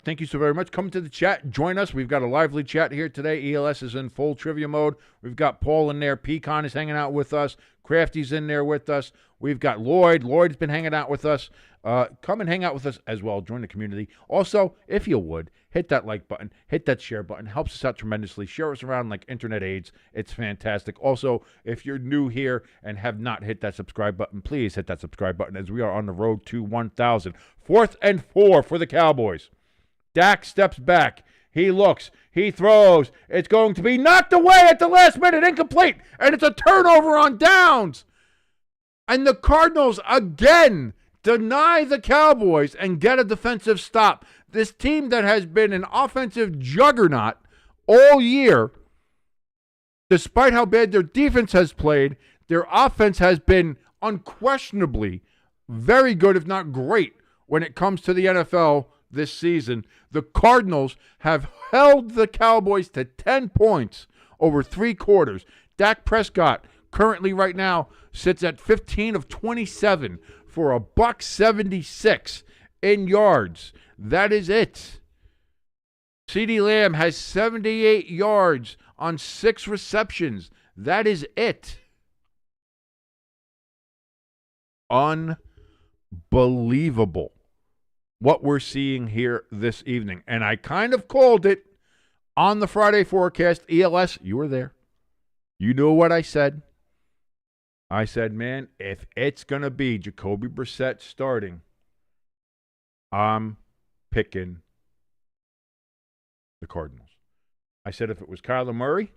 thank you so very much. Come to the chat. Join us. We've got a lively chat here today. ELS is in full trivia mode. We've got Paul in there. Pecan is hanging out with us. Crafty's in there with us. We've got Lloyd. Lloyd's been hanging out with us. Come and hang out with us as well. Join the community. Also, if you would, hit that like button. Hit that share button. Helps us out tremendously. Share us around like internet aids. It's fantastic. Also, if you're new here and have not hit that subscribe button, please hit that subscribe button as we are on the road to 1,000. 4th and 4 for the Cowboys. Dak steps back. He looks. He throws. It's going to be knocked away at the last minute. Incomplete. And it's a turnover on downs. And the Cardinals again deny the Cowboys and get a defensive stop. This team that has been an offensive juggernaut all year, despite how bad their defense has played, their offense has been unquestionably very good, if not great, when it comes to the NFL this season. The Cardinals have held the Cowboys to 10 points over 3 quarters. Dak Prescott currently right now sits at 15 of 27 for a $176 in yards. That is it. CeeDee Lamb has 78 yards on 6 receptions. That is it. Unbelievable what we're seeing here this evening. And I kind of called it on the Friday forecast. ELS, you were there. You know what I said. I said, man, if it's going to be Jacoby Brissett starting, I'm picking the Cardinals. I said if it was Kyler Murray,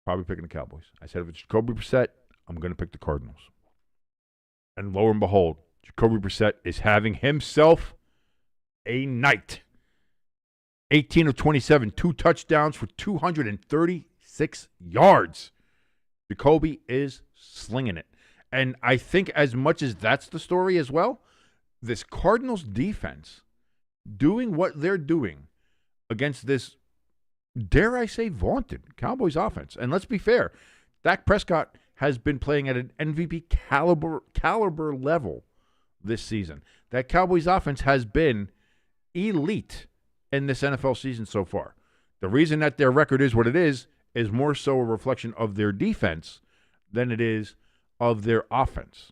probably picking the Cowboys. I said if it's Jacoby Brissett, I'm going to pick the Cardinals. And lo and behold, Jacoby Brissett is having himself a night. 18 of 27, 2 touchdowns for 236 yards. Jacoby is slinging it. And I think as much as that's the story as well, this Cardinals defense doing what they're doing against this, dare I say, vaunted Cowboys offense. And let's be fair, Dak Prescott has been playing at an MVP caliber level this season. That Cowboys offense has been elite in this NFL season so far. The reason that their record is what it is more so a reflection of their defense than it is of their offense.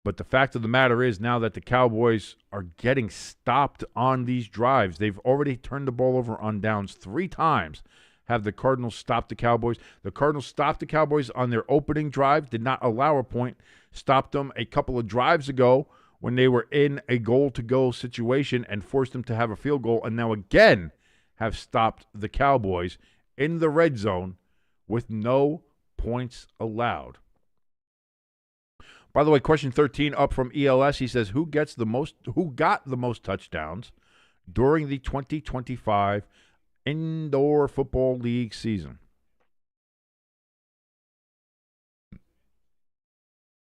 But the fact of the matter is now that the Cowboys are getting stopped on these drives, they've already turned the ball over on downs 3 times. Have the Cardinals stopped the Cowboys? The Cardinals stopped the Cowboys on their opening drive, did not allow a point, stopped them a couple of drives ago when they were in a goal-to-go situation and forced them to have a field goal, and now again have stopped the Cowboys in the red zone with no points allowed. By the way, question 13 up from ELS. He says, who got the most touchdowns during the 2025 Indoor Football League season?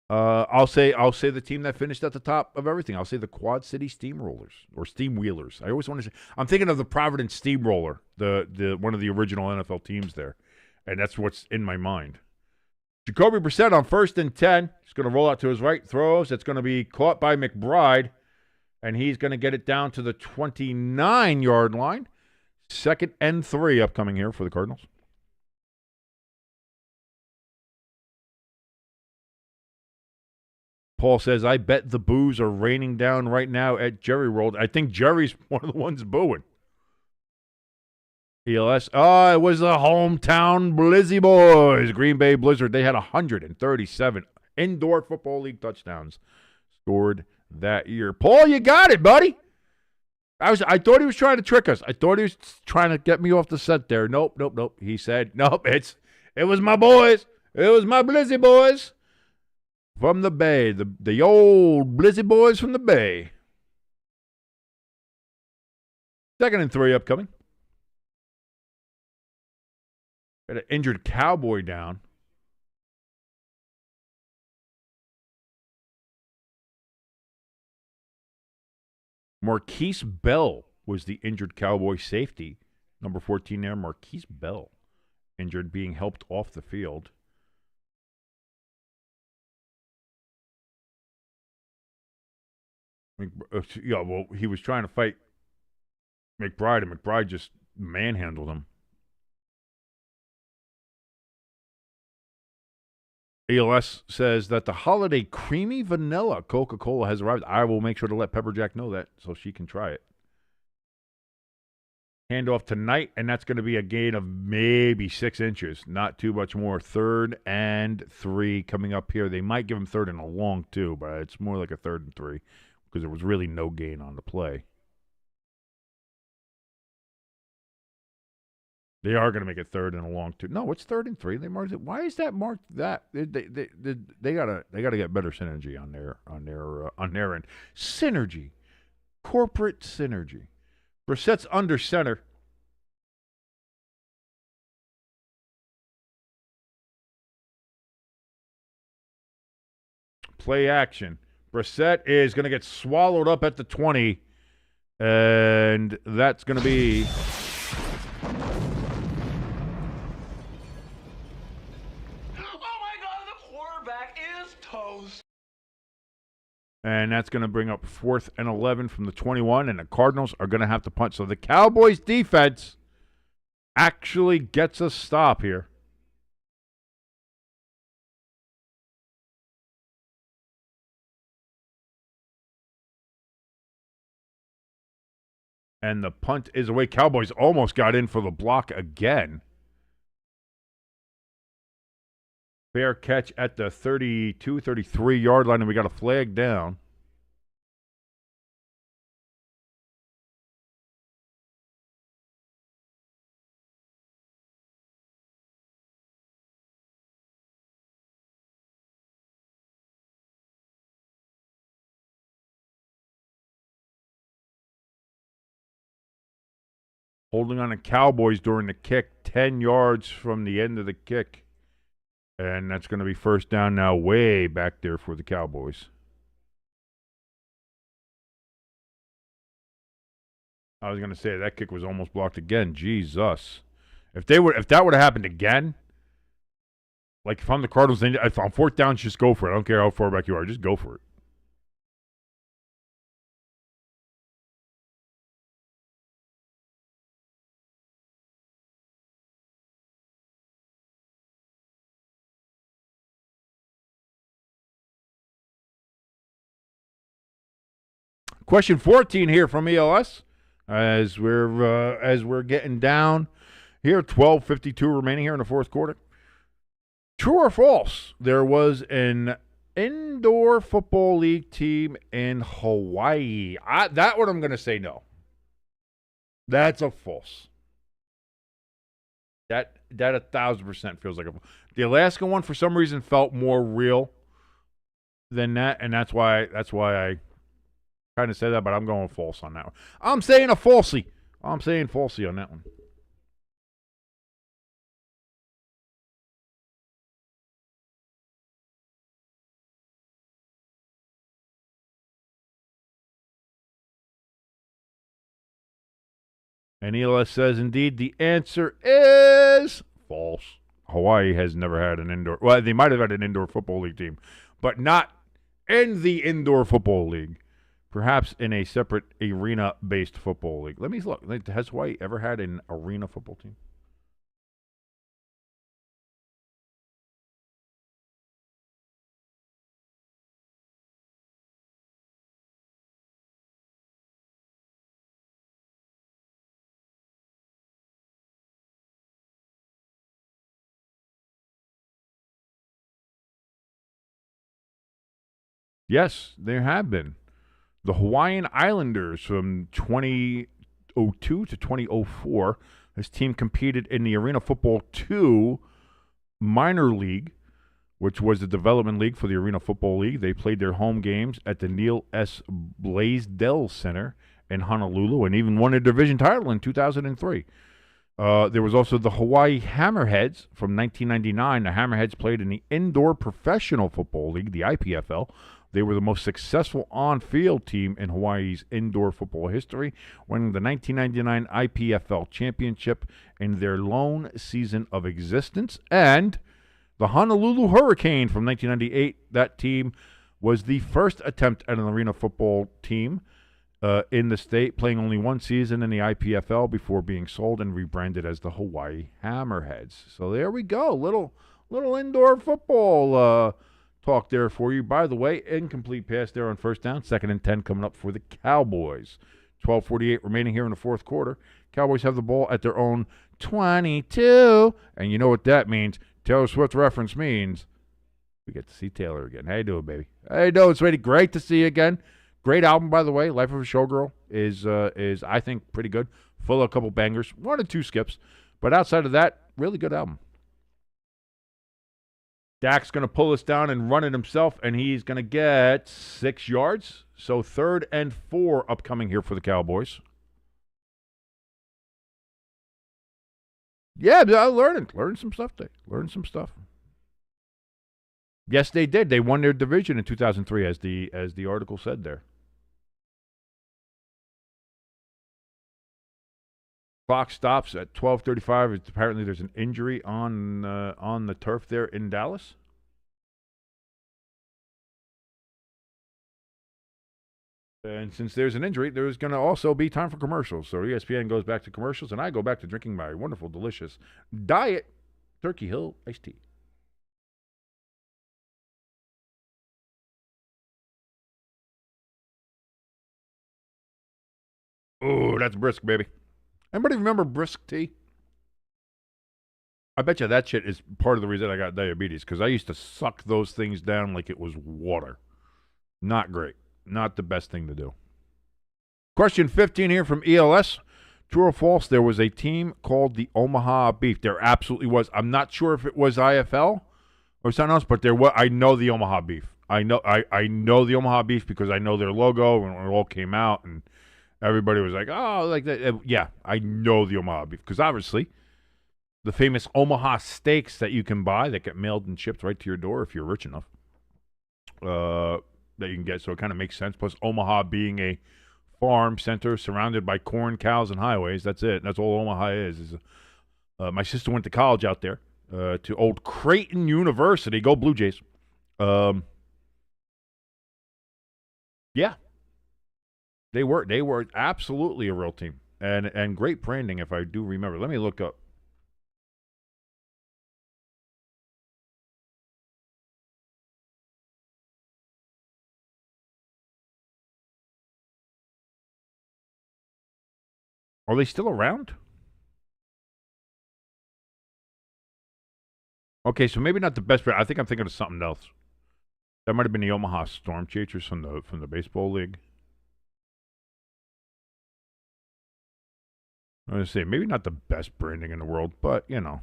I'll say the team that finished at the top of everything. I'll say the Quad City Steamrollers or Steamwheelers. I always want to say, I'm thinking of the Providence Steamroller, the one of the original NFL teams there, and that's what's in my mind. Jacoby Brissett on 1st and 10. He's going to roll out to his right, throws. It's going to be caught by McBride, and he's going to get it down to the 29-yard line. 2nd and 3 upcoming here for the Cardinals. Paul says, I bet the boos are raining down right now at Jerry World. I think Jerry's one of the ones booing. ELS. Oh, it was the hometown Blizzy Boys. Green Bay Blizzard. They had 137 indoor football league touchdowns scored that year. Paul, you got it, buddy. I thought he was trying to trick us. I thought he was trying to get me off the set there. Nope. He said, nope, it was my boys. It was my Blizzy Boys from the Bay. The old Blizzy Boys from the Bay. 2nd and 3 upcoming. Got an injured Cowboy down. Marquise Bell was the injured Cowboy safety. Number 14 there, Marquise Bell. Injured, being helped off the field. Yeah, well, he was trying to fight McBride, and McBride just manhandled him. ELS says that the holiday creamy vanilla Coca-Cola has arrived. I will make sure to let Pepperjack know that so she can try it. Handoff tonight, and that's going to be a gain of maybe 6 inches. Not too much more. 3rd and 3 coming up here. They might give him 3rd and a long, too, but it's more like a 3rd and 3 because there was really no gain on the play. They are going to make it 3rd and a long, too. No, it's 3rd and 3. They marked it. Why is that marked that? They gotta get better synergy on their end. Synergy, corporate synergy. Brissett's under center. Play action. Brissett is going to get swallowed up at the 20, and that's going to be... And that's going to bring up 4th and 11 from the 21, and the Cardinals are going to have to punt. So the Cowboys defense actually gets a stop here. And the punt is away. Cowboys almost got in for the block again. Fair catch at the 32, 33-yard line, and we got a flag down. Holding on the Cowboys during the kick, 10 yards from the end of the kick. And that's going to be 1st down now, way back there for the Cowboys. I was going to say that kick was almost blocked again. Jesus, if that would have happened again, like if I'm the Cardinals, if on 4th down, just go for it. I don't care how far back you are, just go for it. Question 14 here from ELS as we're getting down here. 12:52 remaining here in the 4th quarter. True or false? There was an indoor football league team in Hawaii. That one I'm going to say no. That's a false. That 1,000% feels like a. The Alaska one for some reason felt more real than that, and that's why I kind of said that, but I'm going false on that one. I'm saying a falsy. I'm saying falsy on that one. And ELS says, indeed, the answer is false. Hawaii has never had an indoor. Well, they might have had an indoor football league team, but not in the indoor football league. Perhaps in a separate arena-based football league. Let me look. Has Hawaii ever had an arena football team? Yes, there have been. The Hawaiian Islanders from 2002 to 2004. This team competed in the Arena Football 2 minor league, which was the development league for the Arena Football League. They played their home games at the Neil S. Blaisdell Center in Honolulu and even won a division title in 2003. There was also the Hawaii Hammerheads from 1999. The Hammerheads played in the Indoor Professional Football League, the IPFL. They were the most successful on-field team in Hawaii's indoor football history, winning the 1999 IPFL championship in their lone season of existence. And the Honolulu Hurricane from 1998, that team was the first attempt at an arena football team in the state, playing only one season in the IPFL before being sold and rebranded as the Hawaii Hammerheads. So there we go, little indoor football talk there for you. By the way, incomplete pass there on first down, 2nd and 10 coming up for the Cowboys. 12:48 remaining here in the fourth quarter. Cowboys have the ball at their own 22, and you know what that means. Taylor Swift reference means we get to see Taylor again. How you doing, baby? How you doing, sweetie? Great to see you again. Great album, by the way. Life of a Showgirl is I think pretty good. Full of a couple bangers, 1 or 2 skips, but outside of that, really good album. Dak's going to pull us down and run it himself, and he's going to get 6 yards. So 3rd and 4 upcoming here for the Cowboys. Yeah, learned some stuff. Learned some stuff. Yes, they did. They won their division in 2003, as the article said there. Clock stops at 12:35. Apparently, there's an injury on the turf there in Dallas. And since there's an injury, there's going to also be time for commercials. So ESPN goes back to commercials, and I go back to drinking my wonderful, delicious Diet Turkey Hill iced tea. Oh, that's brisk, baby. Anybody remember brisk tea? I bet you that shit is part of the reason I got diabetes, because I used to suck those things down like it was water. Not great. Not the best thing to do. Question 15 here from ELS. True or false, there was a team called the Omaha Beef. There absolutely was. I'm not sure if it was IFL or something else, but there was. I know the Omaha Beef. I know the Omaha Beef because I know their logo and when it all came out, and everybody was like, oh, like that. Yeah, I know the Omaha Beef because obviously the famous Omaha steaks that you can buy that get mailed and shipped right to your door if you're rich enough. That you can get, so it kind of makes sense. Plus, Omaha being a farm center surrounded by corn, cows, and highways. That's it. That's all Omaha is my sister went to college out there to old Creighton University. Go Blue Jays. Yeah, they were absolutely a real team and great branding, if I do remember. Let me look up. Are they still around? Okay, so maybe not the best. I think I'm thinking of something else. That might have been the Omaha Storm Chasers from the baseball league. I was gonna say maybe not the best branding in the world, but you know.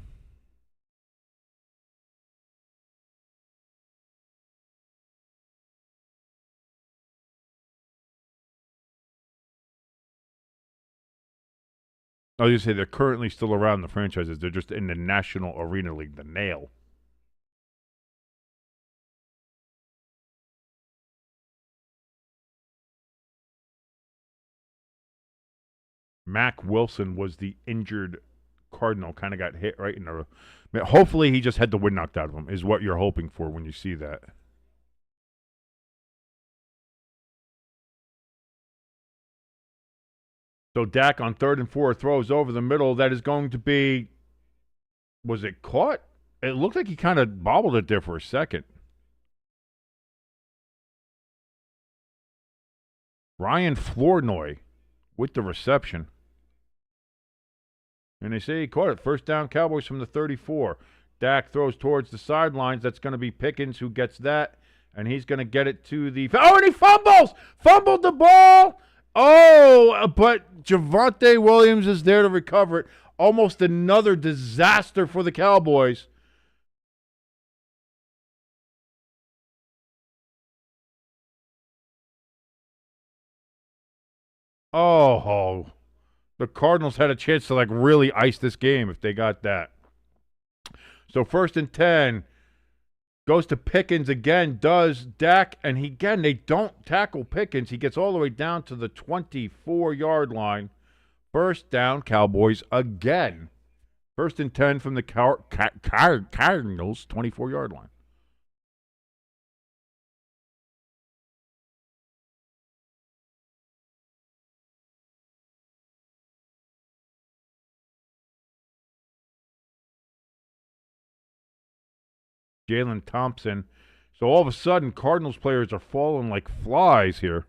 I was going to say they're currently still around the franchises. They're just in the National Arena League, the NAIL. Mac Wilson was the injured Cardinal, kind of got hit right in the... Hopefully he just had the wind knocked out of him, is what you're hoping for when you see that. So Dak on 3rd and 4 throws over the middle. That is going to be... Was it caught? It looked like he kind of bobbled it there for a second. Ryan Flournoy with the reception. And they say he caught it. First down, Cowboys from the 34. Dak throws towards the sidelines. That's going to be Pickens who gets that. And he's going to get it to the... Oh, and he fumbles! Fumbled the ball! Oh, but Javonte Williams is there to recover it. Almost another disaster for the Cowboys. Oh, the Cardinals had a chance to really ice this game if they got that. So 1st and 10 goes to Pickens again, does Dak, and they don't tackle Pickens. He gets all the way down to the 24-yard line. First down, Cowboys again. 1st and 10 from the Cardinals, 24-yard line. Jalen Thompson. So all of a sudden, Cardinals players are falling like flies here.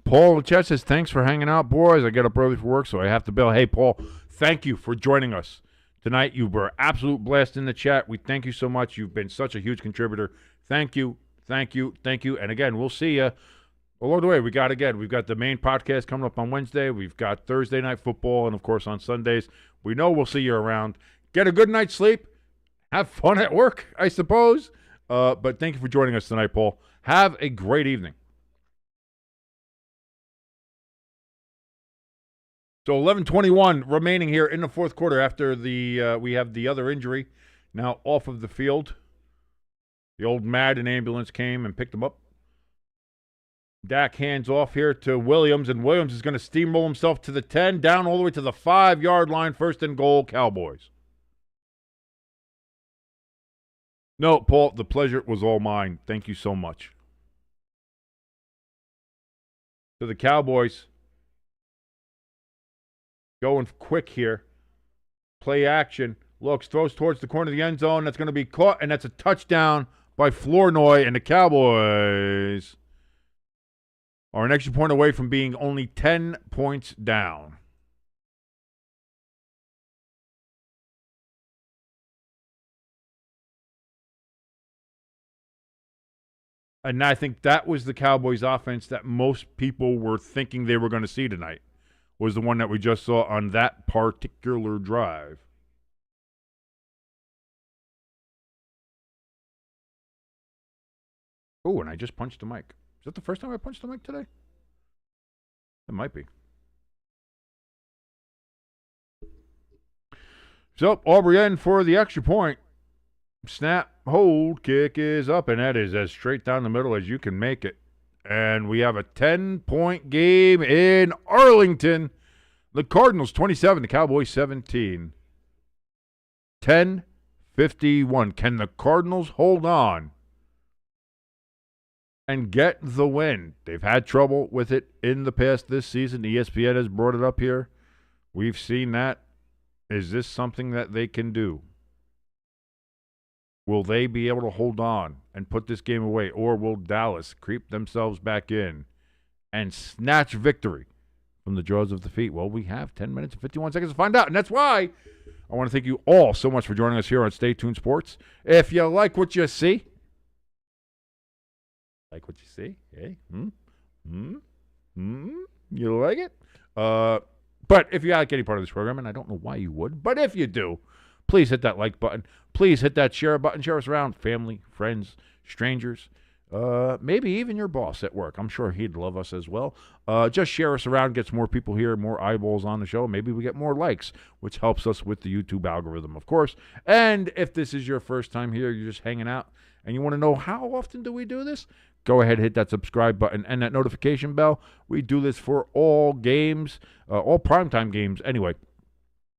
Paul in the chat says, thanks for hanging out, boys. I get up early for work, so I have to bail. Hey, Paul, thank you for joining us tonight. You were an absolute blast in the chat. We thank you so much. You've been such a huge contributor. Thank you, thank you, thank you. And again, we'll see you along the way. We've got the main podcast coming up on Wednesday. We've got Thursday night football, and, of course, on Sundays. We know we'll see you around. Get a good night's sleep. Have fun at work, I suppose. But thank you for joining us tonight, Paul. Have a great evening. So 11:21 remaining here in the fourth quarter after we have the other injury now off of the field. The old Madden ambulance came and picked him up. Dak hands off here to Williams, and Williams is going to steamroll himself to the 10, down all the way to the 5-yard line, 1st and goal, Cowboys. No, Paul, the pleasure was all mine. Thank you so much. So the Cowboys going quick here. Play action. Looks, throws towards the corner of the end zone. That's going to be caught, and that's a touchdown by Flournoy, and the Cowboys are an extra point away from being only 10 points down. And I think that was the Cowboys' offense that most people were thinking they were going to see tonight, was the one that we just saw on that particular drive. Oh, and I just punched the mic. Is that the first time I punched the mic today? It might be. So, Aubrey in for the extra point. Snap, hold, kick is up, and that is as straight down the middle as you can make it. And we have a 10-point game in Arlington. The Cardinals 27, the Cowboys 17. 10-51. Can the Cardinals hold on and get the win? They've had trouble with it in the past this season. ESPN has brought it up here. We've seen that. Is this something that they can do? Will they be able to hold on and put this game away, or will Dallas creep themselves back in and snatch victory from the jaws of defeat? Well, we have 10 minutes and 51 seconds to find out, and that's why I want to thank you all so much for joining us here on Stay Tuned Sports. If you like what you see, hey, you like it? But if you like any part of this program, and I don't know why you would, but if you do, please hit that like button. Please hit that share button. Share us around. Family, friends, strangers, maybe even your boss at work. I'm sure he'd love us as well. Just share us around. Gets more people here, more eyeballs on the show. Maybe we get more likes, which helps us with the YouTube algorithm, of course. And if this is your first time here, you're just hanging out, and you want to know how often do we do this, go ahead, hit that subscribe button and that notification bell. We do this for all games, all primetime games anyway.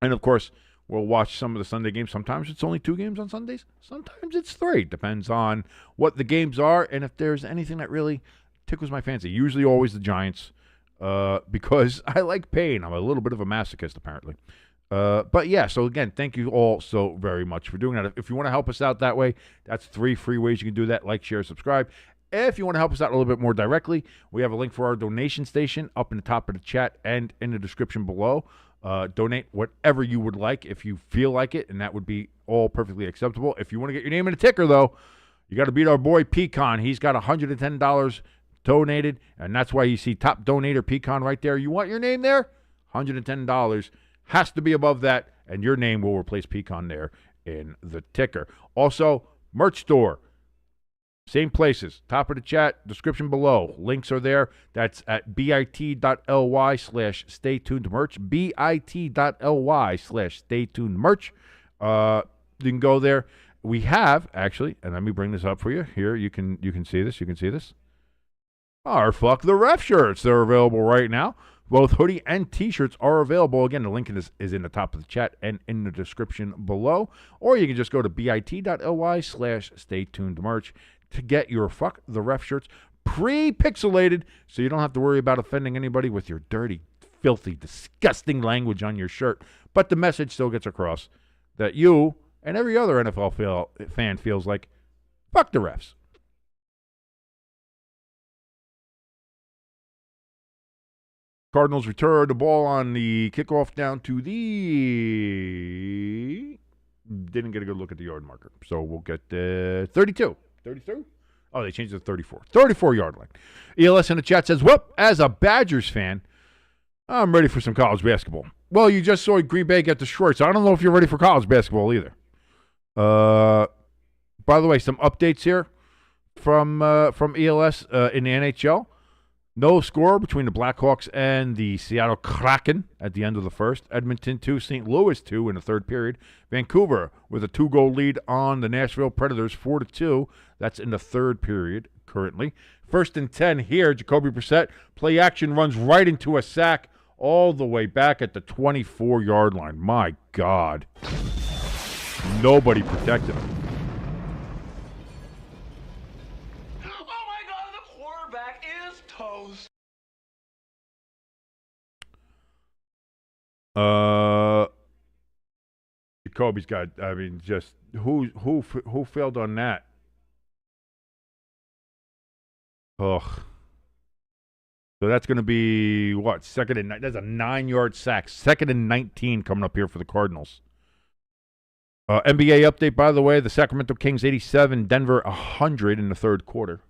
And, of course, we'll watch some of the Sunday games. Sometimes it's only 2 games on Sundays. Sometimes it's 3. Depends on what the games are and if there's anything that really tickles my fancy. Usually always the Giants because I like pain. I'm a little bit of a masochist, apparently. But yeah, so again, thank you all so very much for doing that. If you want to help us out that way, that's 3 free ways you can do that. Like, share, subscribe. If you want to help us out a little bit more directly, we have a link for our donation station up in the top of the chat and in the description below. Donate whatever you would like if you feel like it, and that would be all perfectly acceptable. If you want to get your name in a ticker, though, you got to beat our boy Pecan. He's got $110 donated, and that's why you see top donator Pecan right there. You want your name there? $110 has to be above that, and your name will replace Pecan there in the ticker. Also, merch store. Same places. Top of the chat, description below. Links are there. That's at bit.ly/stay tuned merch. bit.ly/stay tuned merch. You can go there. We have, actually, and let me bring this up for you. Here, you can see this. You can see this. Our Fuck the Ref shirts. They're available right now. Both hoodie and T-shirts are available. Again, the link is in the top of the chat and in the description below. Or you can just go to bit.ly/stay tuned merch to get your Fuck the Ref shirts pre-pixelated so you don't have to worry about offending anybody with your dirty, filthy, disgusting language on your shirt. But the message still gets across that you and every other NFL fan feels like, fuck the refs. Cardinals return the ball on the kickoff down to the... Didn't get a good look at the yard marker. So we'll get 32. 32? Oh, they changed it to 34. 34-yard line. ELS in the chat says, well, as a Badgers fan, I'm ready for some college basketball. Well, you just saw Green Bay get destroyed, so I don't know if you're ready for college basketball either. By the way, some updates here from ELS in the NHL. No score between the Blackhawks and the Seattle Kraken at the end of the first. Edmonton 2, St. Louis 2 in the third period. Vancouver with a 2-goal lead on the Nashville Predators, 4-2. That's in the third period currently. 1st and 10 here. Jacoby Brissett, play action, runs right into a sack all the way back at the 24-yard line. My God. Nobody protected him. Toes. Jacoby's got. I mean, just who failed on that? Ugh. So that's going to be what? Second and that's a 9-yard sack. 2nd and 19 coming up here for the Cardinals. NBA update, by the way: the Sacramento Kings 87, Denver 100 in the third quarter.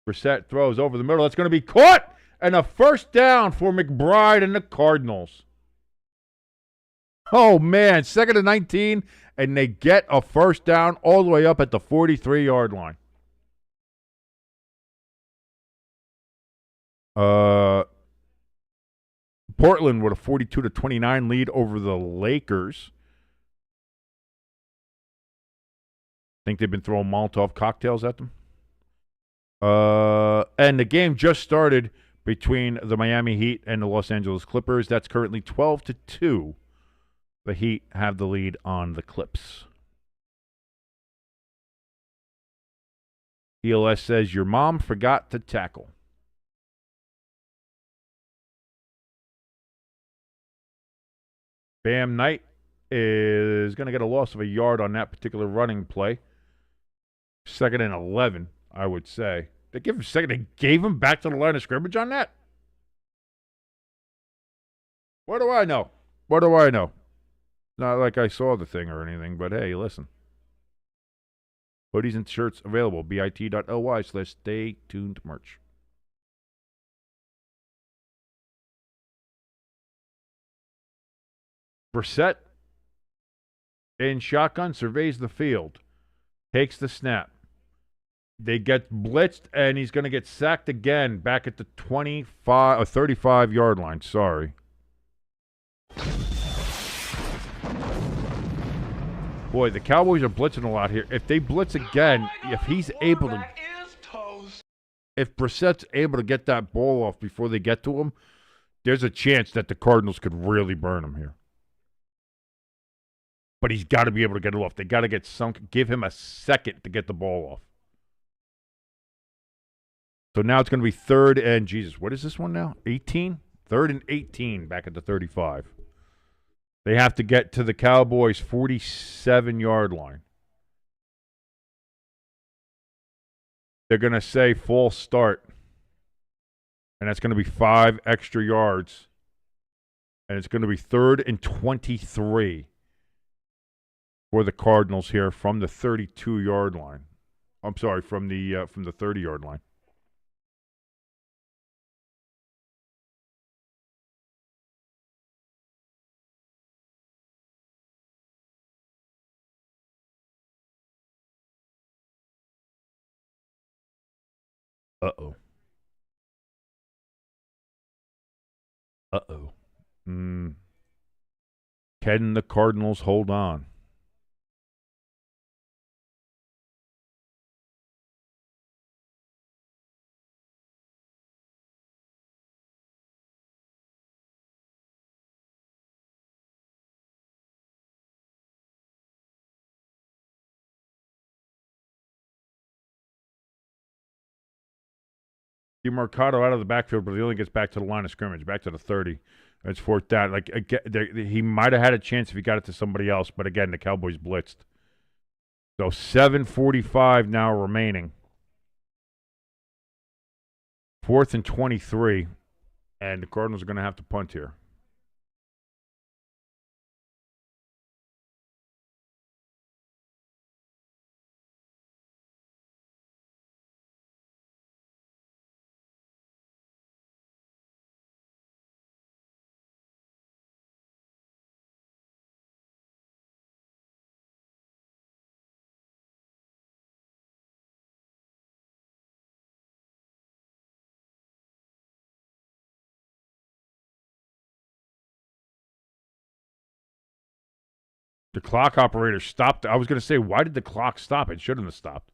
Brissett throws over the middle. It's going to be caught, and a first down for McBride and the Cardinals. Oh, man, 2nd and 19, and they get a first down all the way up at the 43-yard line. Portland with a 42-29 lead over the Lakers. Think they've been throwing Molotov cocktails at them. And the game just started between the Miami Heat and the Los Angeles Clippers. That's currently 12-2. The Heat have the lead on the Clips. ELS says, your mom forgot to tackle. Bam Knight is going to get a loss of a yard on that particular running play. 2nd and 11, I would say. They gave him second. They gave him back to the line of scrimmage on that? What do I know? What do I know? Not like I saw the thing or anything, but hey, listen. Hoodies and shirts available. bit.ly/stay tuned merch. Brissett in shotgun surveys the field. Takes the snap. They get blitzed, and he's going to get sacked again back at the 25 or 35-yard line. Sorry. Boy, the Cowboys are blitzing a lot here. If they blitz again, if he's able to... If Brissett's able to get that ball off before they get to him, there's a chance that the Cardinals could really burn him here. But he's got to be able to get it off. They got to get sunk. Give him a second to get the ball off. So now it's going to be third and, Jesus, what is this one now? 18? Third and 18 back at the 35. They have to get to the Cowboys' 47-yard line. They're going to say false start. And that's going to be 5 extra yards. And it's going to be third and 23 for the Cardinals here from the 32-yard line. I'm sorry, from the 30-yard line. Uh-oh. Uh-oh. Can the Cardinals hold on? Mercado out of the backfield, but he only gets back to the line of scrimmage, back to the 30. It's fourth down. Like again, he might have had a chance if he got it to somebody else, but again, the Cowboys blitzed. So 7:45 now remaining. 4th and 23, and the Cardinals are going to have to punt here. The clock operator stopped. I was going to say, why did the clock stop? It shouldn't have stopped.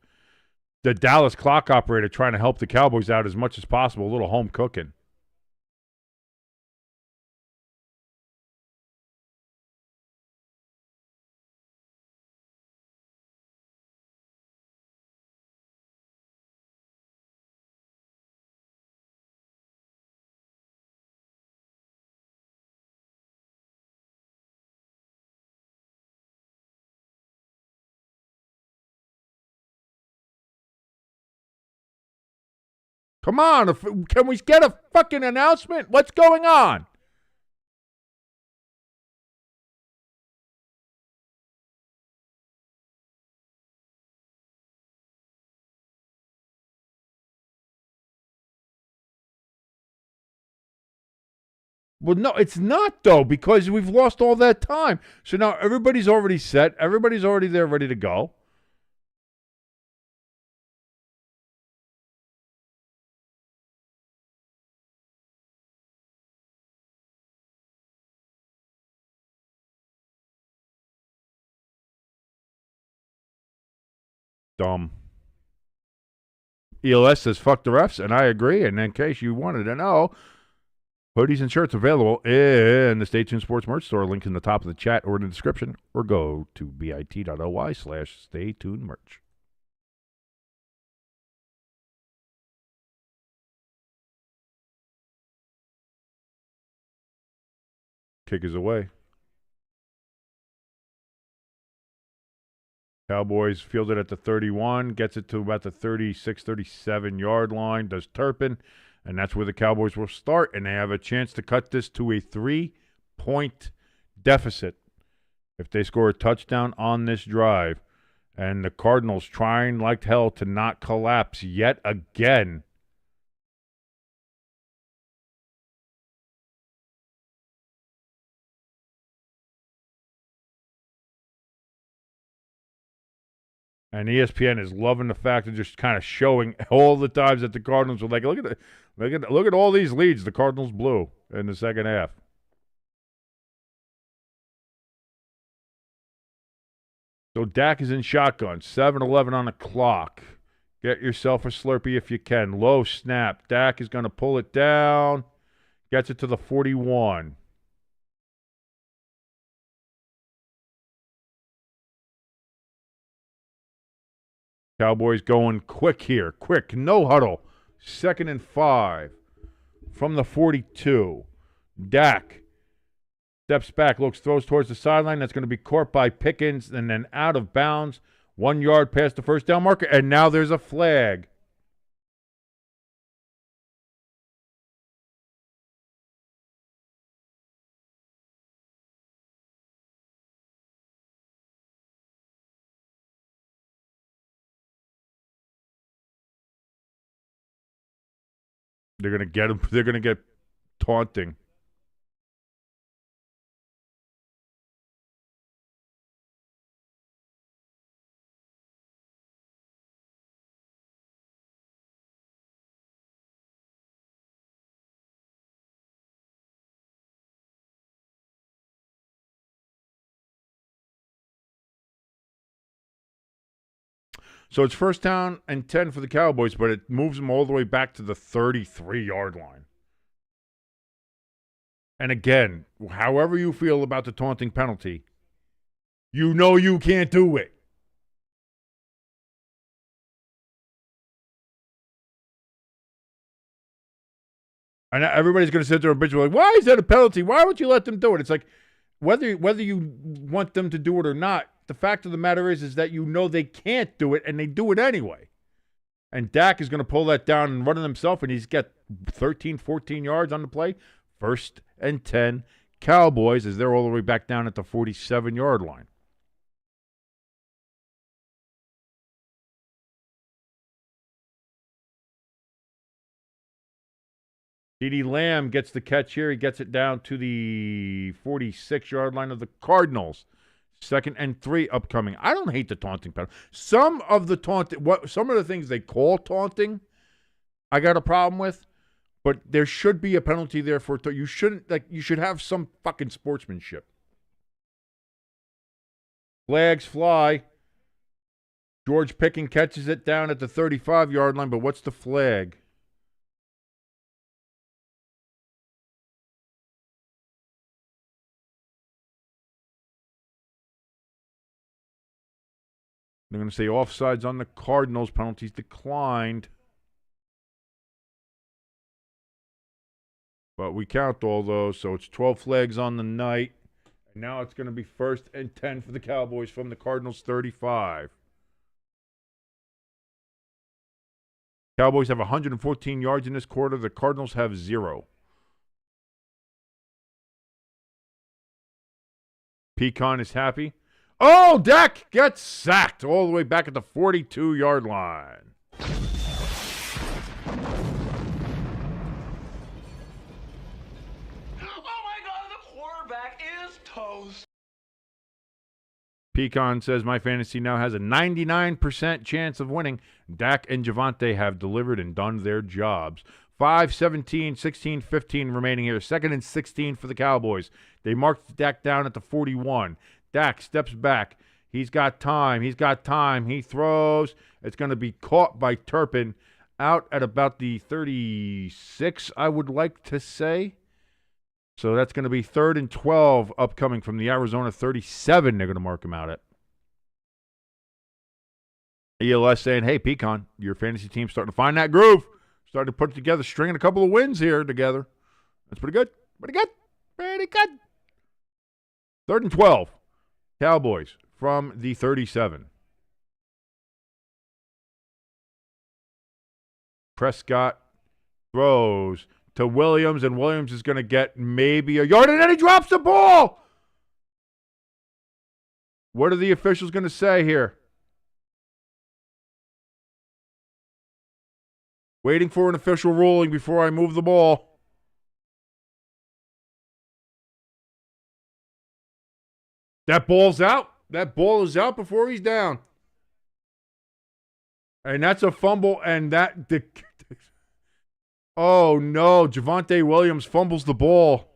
The Dallas clock operator trying to help the Cowboys out as much as possible, a little home cooking. Come on, can we get a fucking announcement? What's going on? Well, no, it's not, though, because we've lost all that time. So now everybody's already set. Everybody's already there ready to go. Dumb. ELS says, fuck the refs, and I agree. And in case you wanted to know, hoodies and shirts available in the Stay Tuned Sports merch store. Link in the top of the chat or in the description, or go to bit.ly/staytunedmerch. Kick is away. Cowboys field it at the 31, gets it to about the 36, 37-yard line, does Turpin, and that's where the Cowboys will start, and they have a chance to cut this to a 3-point deficit if they score a touchdown on this drive. And the Cardinals trying like hell to not collapse yet again. And ESPN is loving the fact of just kind of showing all the times that the Cardinals were like, look at all these leads the Cardinals blew in the second half. So Dak is in shotgun, 7-11 on the clock. Get yourself a Slurpee if you can. Low snap. Dak is going to pull it down. Gets it to the 41. Cowboys going quick here. Quick. No huddle. 2nd and 5 from the 42. Dak steps back, throws towards the sideline. That's going to be caught by Pickens and then out of bounds. 1 yard past the first down marker, and now there's a flag. They're going to get him. They're going to get taunting. So it's 1st down and 10 for the Cowboys, but it moves them all the way back to the 33-yard line. And again, however you feel about the taunting penalty, you know you can't do it. And everybody's going to sit there and bitch like, why is that a penalty? Why would you let them do it? It's like, whether you want them to do it or not, the fact of the matter is that you know they can't do it, and they do it anyway. And Dak is going to pull that down and run it himself, and he's got 13, 14 yards on the play. 1st and 10, Cowboys, as they're all the way back down at the 47-yard line. CeeDee Lamb gets the catch here. He gets it down to the 46-yard line of the Cardinals. 2nd and 3 upcoming. I don't hate the taunting penalty. Some of the things they call taunting, I got a problem with, but there should be a penalty there for it. You should have some fucking sportsmanship. Flags fly. George Pickens catches it down at the 35-yard line, but what's the flag? They're going to say offsides on the Cardinals. Penalties declined. But we count all those, so it's 12 flags on the night. And now it's going to be 1st and 10 for the Cowboys from the Cardinals' 35. Cowboys have 114 yards in this quarter. The Cardinals have 0. Pecan is happy. Oh, Dak gets sacked all the way back at the 42-yard line. Oh my God, the quarterback is toast. Pecan says, my fantasy now has a 99% chance of winning. Dak and Javonte have delivered and done their jobs. 5-17, 16-15 remaining here. 2nd and 16 for the Cowboys. They marked Dak down at the 41. Dak steps back. He's got time. He throws. It's going to be caught by Turpin out at about the 36, I would like to say. So that's going to be 3rd and 12 upcoming from the Arizona 37. They're going to mark him out at. ELS saying, hey, Pecan, your fantasy team's starting to find that groove. Starting to put it together, stringing a couple of wins here together. That's pretty good. 3rd and 12. Cowboys from the 37. Prescott throws to Williams, and Williams is going to get maybe a yard, and then he drops the ball. What are the officials going to say here? Waiting for an official ruling before I move the ball. That ball's out. That ball is out before he's down. And that's a fumble, and oh, no. Javonte Williams fumbles the ball.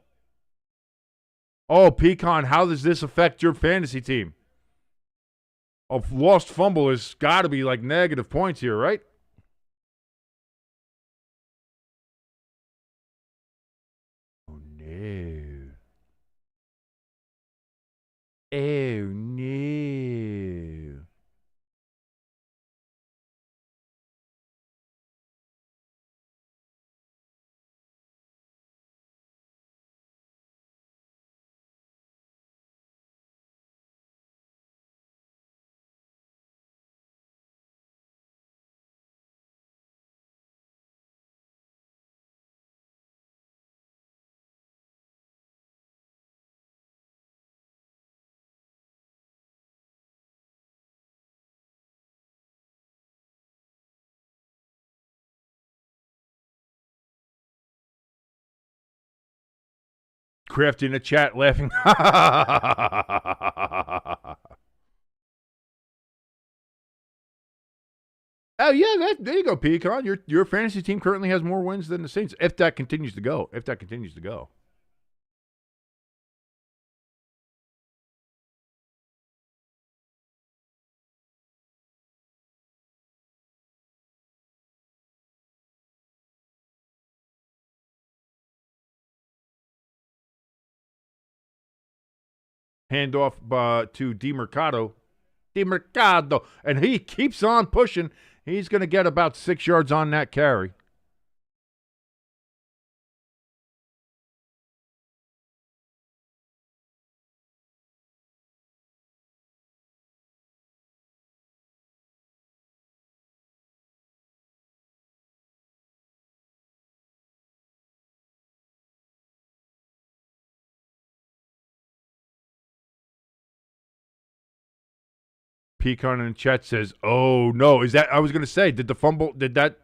Oh, Pecan, how does this affect your fantasy team? A lost fumble has got to be like negative points here, right? Oh, no. Oh, no. Kraft in the chat laughing. Oh yeah, there you go, Pecan. Your fantasy team currently has more wins than the Saints. If that continues to go. Handoff to DeMercado. And he keeps on pushing. He's going to get about 6 yards on that carry. Pecan in the chat says, "Oh no, is that?" I was going to say, did the fumble? Did that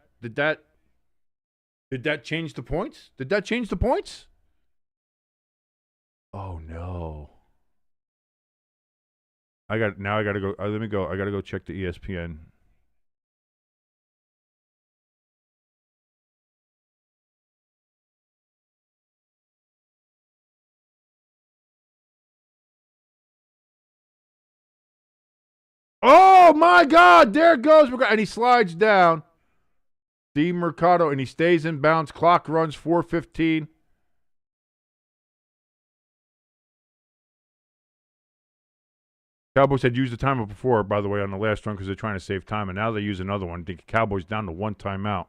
change the points? Did that change the points? Oh no! I got to go. Let me go. I got to go check the ESPN. Oh my God! There goes, and he slides down. DeMercado, and he stays in bounds. Clock runs 4:15. Cowboys had used the timeout before, by the way, on the last run because they're trying to save time, and now they use another one. The Cowboys down to one timeout.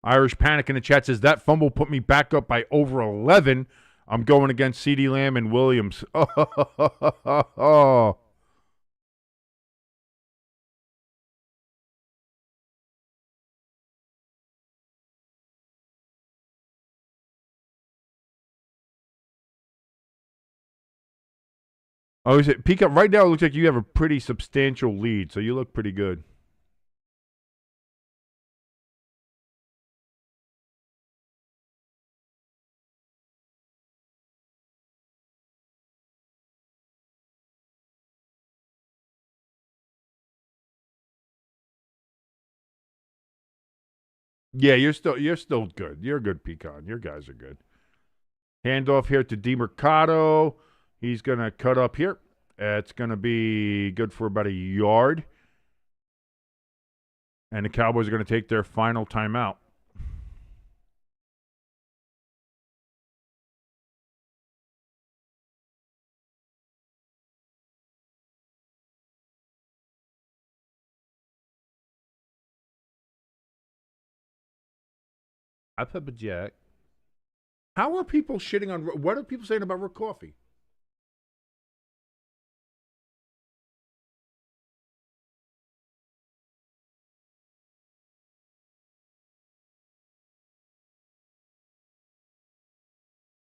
Irish Panic in the chat says, that fumble put me back up by over 11. I'm going against CeeDee Lamb and Williams. Oh. Oh, is it? Peek up right now. It looks like you have a pretty substantial lead, so you look pretty good. Yeah, you're still good. You're good, Pecan. Your guys are good. Handoff here to DeMercado. He's going to cut up here. It's going to be good for about a yard. And the Cowboys are going to take their final timeout. I Pepper Jack. How are people shitting on... What are people saying about Rook Coffee?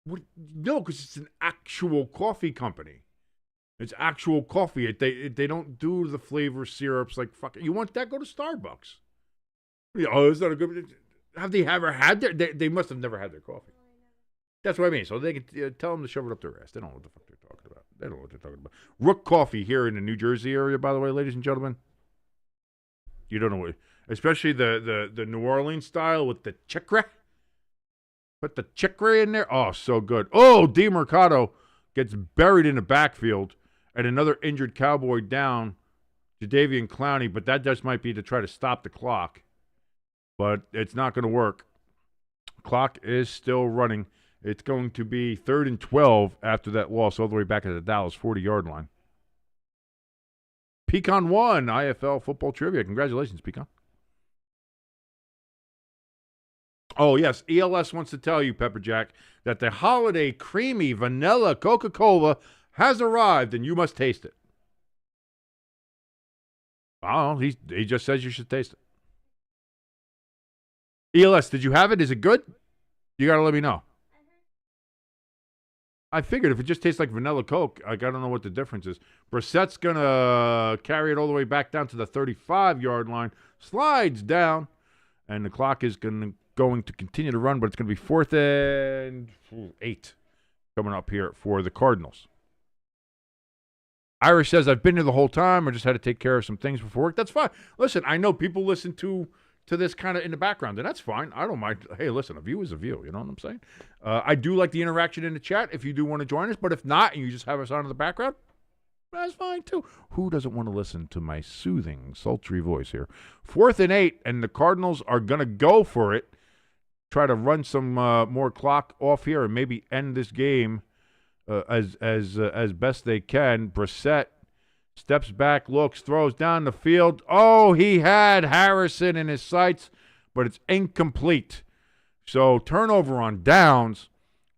What? No, because it's an actual coffee company. It's actual coffee. They don't do the flavor syrups like fucking... You want that? Go to Starbucks. Oh, is that a good... Have they ever had their... They must have never had their coffee. That's what I mean. So they can tell them to shove it up their ass. They don't know what the fuck they're talking about. They don't know what they're talking about. Rook Coffee here in the New Jersey area, by the way, ladies and gentlemen. You don't know what... Especially the New Orleans style with the chicory. Put the chicory in there. Oh, so good. Oh, DeMercado gets buried in the backfield. And another injured Cowboy down. Jadeveon Clowney. But that just might be to try to stop the clock. But it's not going to work. Clock is still running. It's going to be 3rd and 12 after that loss, all the way back at the Dallas 40-yard line. Pecan won IFL football trivia. Congratulations, Pecan. Oh, yes. ELS wants to tell you, Pepper Jack, that the holiday creamy vanilla Coca-Cola has arrived, and you must taste it. Oh, he just says you should taste it. ELS, did you have it? Is it good? You got to let me know. I figured if it just tastes like vanilla Coke, I don't know what the difference is. Brissett's going to carry it all the way back down to the 35-yard line. Slides down. and the clock is going to continue to run, but it's going to be 4th and 8 coming up here for the Cardinals. Irish says, I've been here the whole time. I just had to take care of some things before work. That's fine. Listen, I know people listen to this kind of in the background, and that's fine. I don't mind. Hey, listen, a view is a view. You know what I'm saying? I do like the interaction in the chat if you do want to join us, but if not, and you just have us on in the background, that's fine too. Who doesn't want to listen to my soothing, sultry voice here? 4th and 8, and the Cardinals are going to go for it, try to run some more clock off here, and maybe end this game as best they can. Brissett steps back, looks, throws down the field. Oh, he had Harrison in his sights, but it's incomplete. So turnover on downs,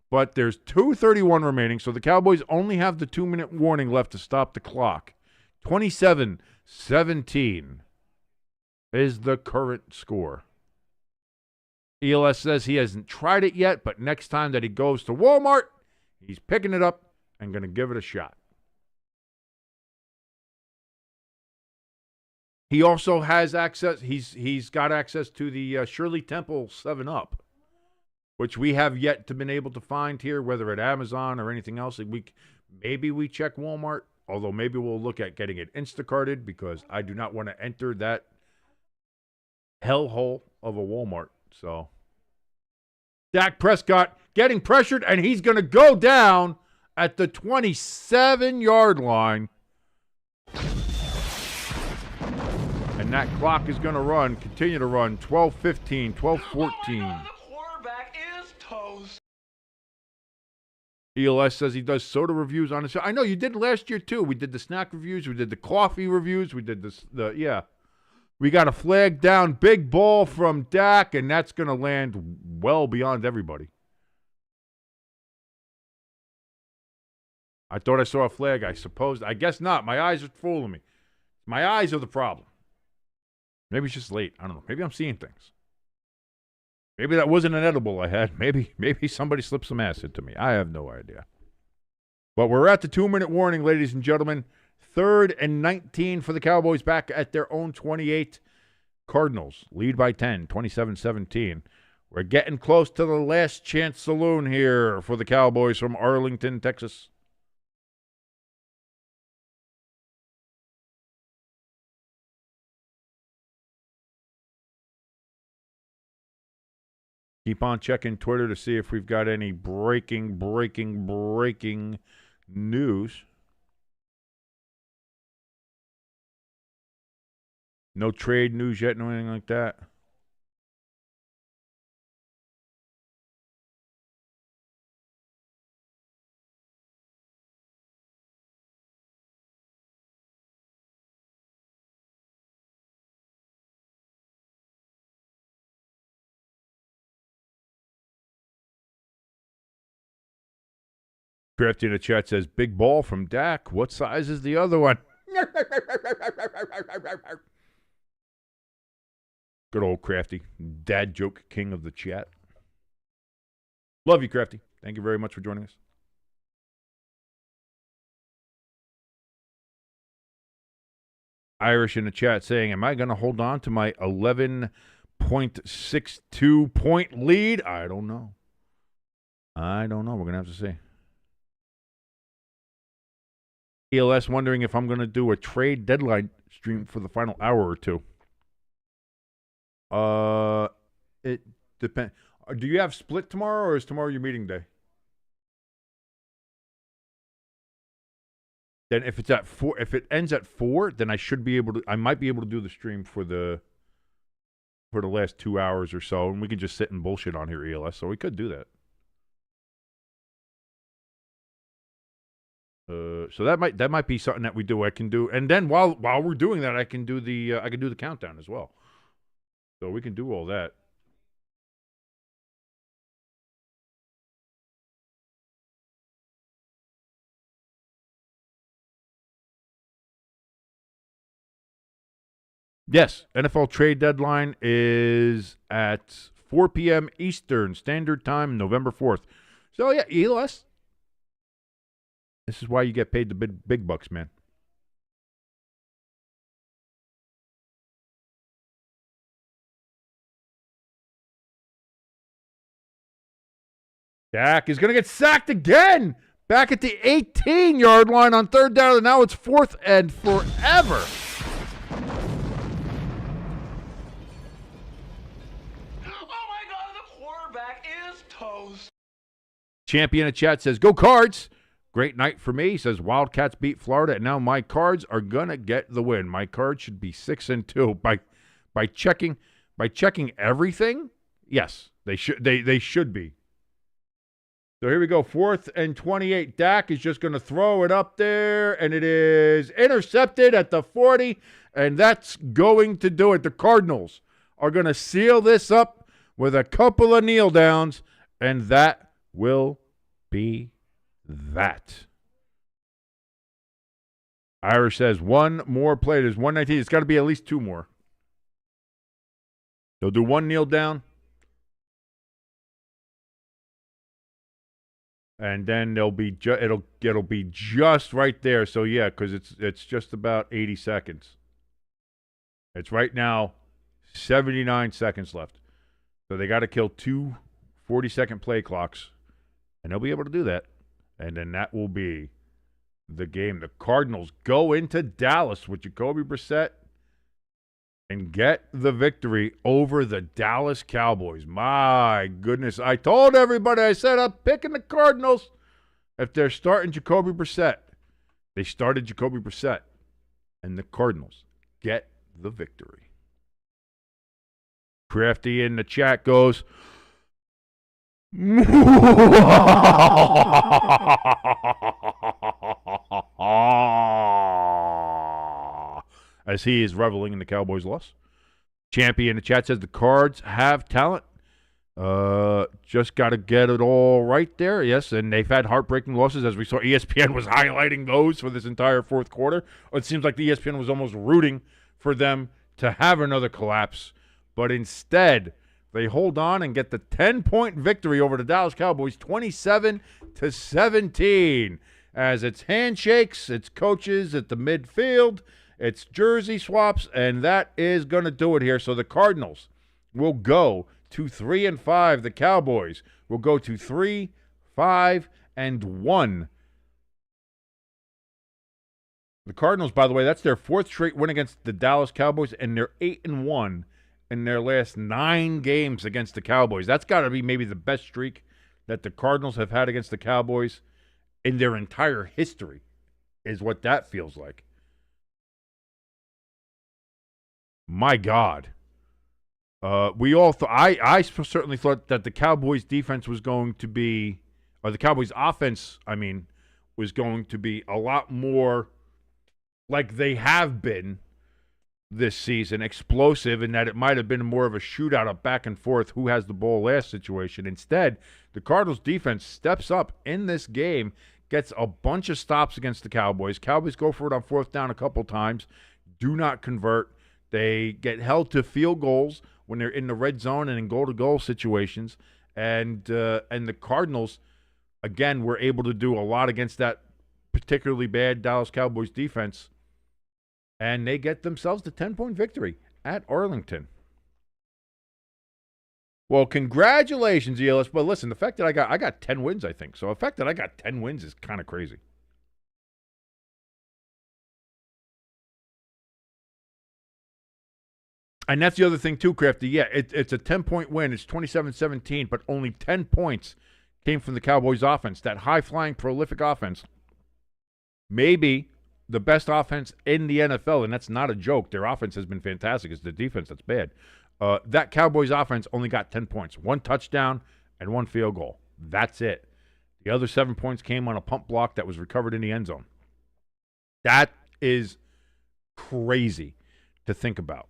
but there's 2:31 remaining, so the Cowboys only have the 2-minute warning left to stop the clock. 27-17 is the current score. ELS says he hasn't tried it yet, but next time that he goes to Walmart, he's picking it up and going to give it a shot. He also has access. He's got access to the Shirley Temple 7-Up, which we have yet to been able to find here, whether at Amazon or anything else. Maybe we check Walmart, although maybe we'll look at getting it Instacarted because I do not want to enter that hellhole of a Walmart. So Dak Prescott getting pressured, and he's going to go down at the 27-yard line. And that clock is going to continue to run, 12-15, 12-14. The quarterback is toast. ELS says he does soda reviews on his show. I know you did last year, too. We did the snack reviews. We did the coffee reviews. We did yeah. We got a flag down, big ball from Dak, and that's going to land well beyond everybody. I thought I saw a flag. I guess not. My eyes are fooling me. My eyes are the problem. Maybe it's just late. I don't know. Maybe I'm seeing things. Maybe that wasn't an edible I had. Maybe somebody slipped some acid to me. I have no idea. But we're at the 2-minute warning, ladies and gentlemen. 3rd and 19 for the Cowboys back at their own 28. Cardinals lead by 10, 27-17. We're getting close to the last chance saloon here for the Cowboys from Arlington, Texas. Keep on checking Twitter to see if we've got any breaking news. No trade news yet, no anything like that. Crafty in the chat says, big ball from Dak. What size is the other one? Good old Crafty. Dad joke king of the chat. Love you, Crafty. Thank you very much for joining us. Irish in the chat saying, am I going to hold on to my 11.62 point lead? I don't know. We're going to have to see. ELS wondering if I'm going to do a trade deadline stream for the final hour or two. It depends. Do you have split tomorrow, or is tomorrow your meeting day? Then if it's at 4, if it ends at 4, then I might be able to do the stream for the last 2 hours or so, and we can just sit and bullshit on here, ELS. So we could do that. So that might be something that we do. I can do, and then while we're doing that, I can do the countdown as well. So we can do all that. Yes, NFL trade deadline is at 4 p.m. Eastern Standard Time, November 4th. So yeah, ELS. This is why you get paid the big bucks, man. Dak is going to get sacked again. Back at the 18-yard line on third down, and now it's 4th and forever. Oh my God, the quarterback is toast. Champion in chat says, "Go Cards." Great night for me. He says, "Wildcats beat Florida, and now my Cards are gonna get the win. My Cards should be 6-2 by checking everything. Yes, they should. They should be. So here we go. 4th and 28. Dak is just going to throw it up there, and it is intercepted at the 40, and that's going to do it. The Cardinals are going to seal this up with a couple of kneel downs, and that will be that. Irish says one more play. There's 119. It's got to be at least 2 more. They'll do 1 kneel down. And then it'll be just right there. So yeah, because it's just about 80 seconds. It's right now 79 seconds left. So they got to kill 2 40-second play clocks, and they'll be able to do that. And then that will be the game. The Cardinals go into Dallas with Jacoby Brissett and get the victory over the Dallas Cowboys. My goodness. I told everybody, I said I'm picking the Cardinals if they're starting Jacoby Brissett. They started Jacoby Brissett, and the Cardinals get the victory. Crafty in the chat goes, as he is reveling in the Cowboys' loss. Champion in the chat says the Cards have talent. Just got to get it all right there. Yes, and they've had heartbreaking losses, as we saw. ESPN was highlighting those for this entire 4th quarter. It seems like the ESPN was almost rooting for them to have another collapse. But instead, they hold on and get the 10-point victory over the Dallas Cowboys, 27-17. As it's handshakes, it's coaches at the midfield, it's jersey swaps, and that is going to do it here. So the Cardinals will go to 3-5. The Cowboys will go to 3-5-1. The Cardinals, by the way, that's their 4th straight win against the Dallas Cowboys, and they're 8-1 in their last 9 games against the Cowboys. That's got to be maybe the best streak that the Cardinals have had against the Cowboys in their entire history, is what that feels like. My God. We all thought, I certainly thought that the Cowboys defense was going to be, or the Cowboys offense, was going to be a lot more like they have been this season, explosive, and that it might have been more of a shootout, a back and forth, who has the ball last situation. Instead, the Cardinals defense steps up in this game, gets a bunch of stops against the Cowboys. Cowboys go for it on 4th down a couple times, do not convert. They get held to field goals when they're in the red zone and in goal-to-goal situations. And the Cardinals, again, were able to do a lot against that particularly bad Dallas Cowboys defense. And they get themselves the 10-point victory at Arlington. Well, congratulations, ELS. But listen, the fact that I got 10 wins, I think. So the fact that I got 10 wins is kind of crazy. And that's the other thing, too, Crafty. Yeah, it's a 10-point win. It's 27-17, but only 10 points came from the Cowboys' offense. That high-flying, prolific offense. Maybe the best offense in the NFL, and that's not a joke. Their offense has been fantastic. It's the defense that's bad. That Cowboys offense only got 10 points. 1 touchdown and 1 field goal. That's it. The other 7 points came on a pump block that was recovered in the end zone. That is crazy to think about.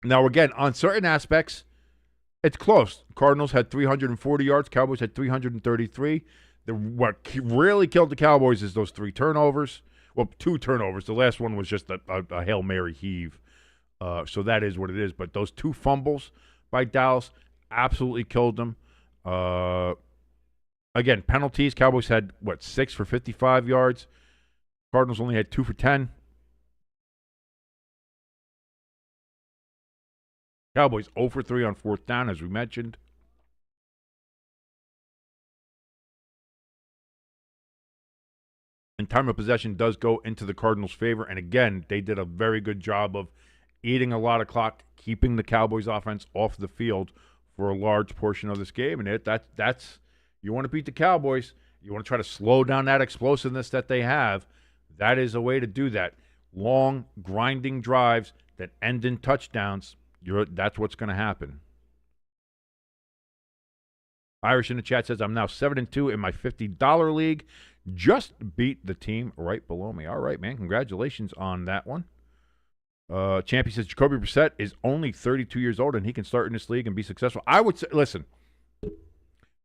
Now, again, on certain aspects, it's close. Cardinals had 340 yards. Cowboys had 333. What really killed the Cowboys is those 3 turnovers. Well, 2 turnovers. The last one was just a Hail Mary heave. So that is what it is. But those 2 fumbles by Dallas absolutely killed them. Again, penalties. Cowboys had, 6 for 55 yards. Cardinals only had 2 for 10. Cowboys 0 for 3 on 4th down, as we mentioned. And time of possession does go into the Cardinals' favor. And again, they did a very good job of eating a lot of clock, keeping the Cowboys offense off the field for a large portion of this game. And that's you want to beat the Cowboys, you want to try to slow down that explosiveness that they have. That is a way to do that. Long, grinding drives that end in touchdowns. That's what's going to happen. Irish in the chat says, I'm now 7-2 in my $50 league. Just beat the team right below me. All right, man. Congratulations on that one. Champy says, Jacoby Brissett is only 32 years old, and he can start in this league and be successful. I would say, listen,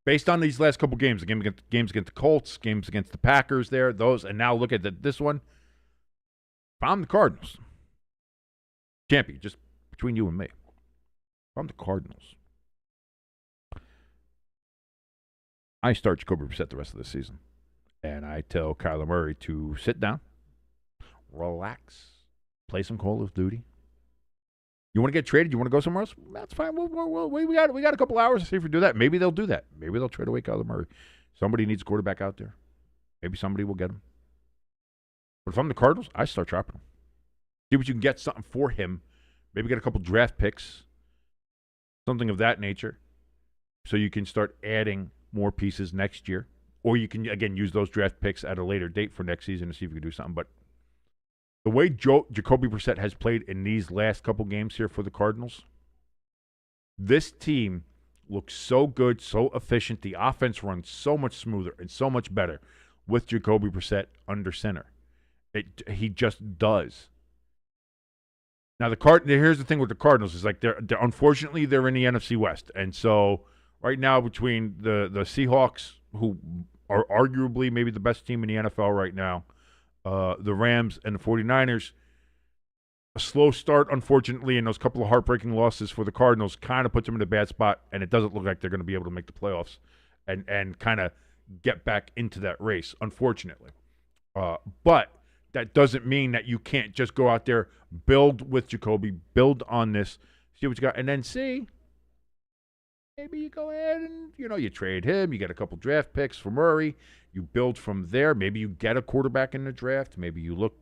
based on these last couple games, the games against the Colts, games against the Packers there, those, and now look at this one. If I'm the Cardinals, Champy, just between you and me, if I'm the Cardinals, I start Jacoby Brissett the rest of the season. And I tell Kyler Murray to sit down, relax, play some Call of Duty. You want to get traded? You want to go somewhere else? That's fine. We got a couple hours to see if we do that. Maybe they'll do that. Maybe they'll trade away Kyler Murray. Somebody needs a quarterback out there. Maybe somebody will get him. But if I'm the Cardinals, I start chopping him. See what you can get something for him. Maybe get a couple draft picks, something of that nature, so you can start adding more pieces next year. Or you can, again, use those draft picks at a later date for next season to see if you can do something. But the way Jacoby Brissett has played in these last couple games here for the Cardinals, this team looks so good, so efficient. The offense runs so much smoother and so much better with Jacoby Brissett under center. He just does. Now, here's the thing with the Cardinals is like they're unfortunately they're in the NFC West. And so right now between the Seahawks, who are arguably maybe the best team in the NFL right now, the Rams and the 49ers, a slow start, unfortunately, and those couple of heartbreaking losses for the Cardinals kind of puts them in a bad spot, and it doesn't look like they're going to be able to make the playoffs and kind of get back into that race, unfortunately. But that doesn't mean that you can't just go out there, build with Jacoby, build on this, see what you got, and then see. Maybe you go ahead and, you trade him. You get a couple draft picks for Murray. You build from there. Maybe you get a quarterback in the draft. Maybe you look,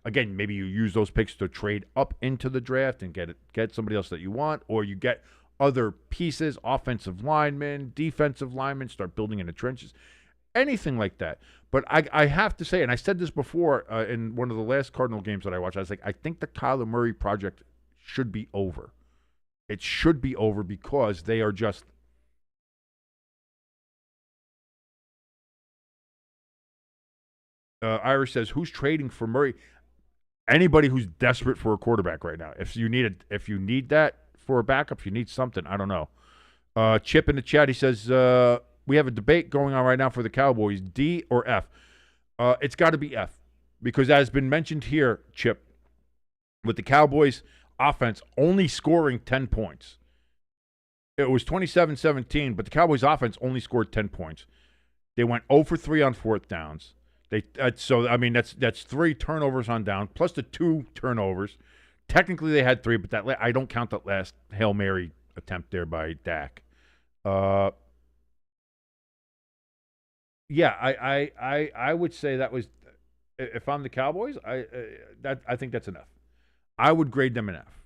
again, maybe you use those picks to trade up into the draft and get somebody else that you want. Or you get other pieces, offensive linemen, defensive linemen, start building in the trenches. Anything like that. But I have to say, and I said this before in one of the last Cardinal games that I watched, I was like, I think the Kyler Murray project should be over. It should be over because they are just Irish says, who's trading for Murray? Anybody who's desperate for a quarterback right now. If you need that for a backup, if you need something, I don't know. Chip in the chat, he says, we have a debate going on right now for the Cowboys, D or F. It's got to be F because as has been mentioned here, Chip, with the Cowboys offense only scoring 10 points. It was 27-17, but the Cowboys offense only scored 10 points. They went 0 for 3 on fourth downs. That's 3 turnovers on down, plus the 2 turnovers. Technically, they had 3, but I don't count that last Hail Mary attempt there by Dak. I would say that was, if I'm the Cowboys, I think that's enough. I would grade them an F.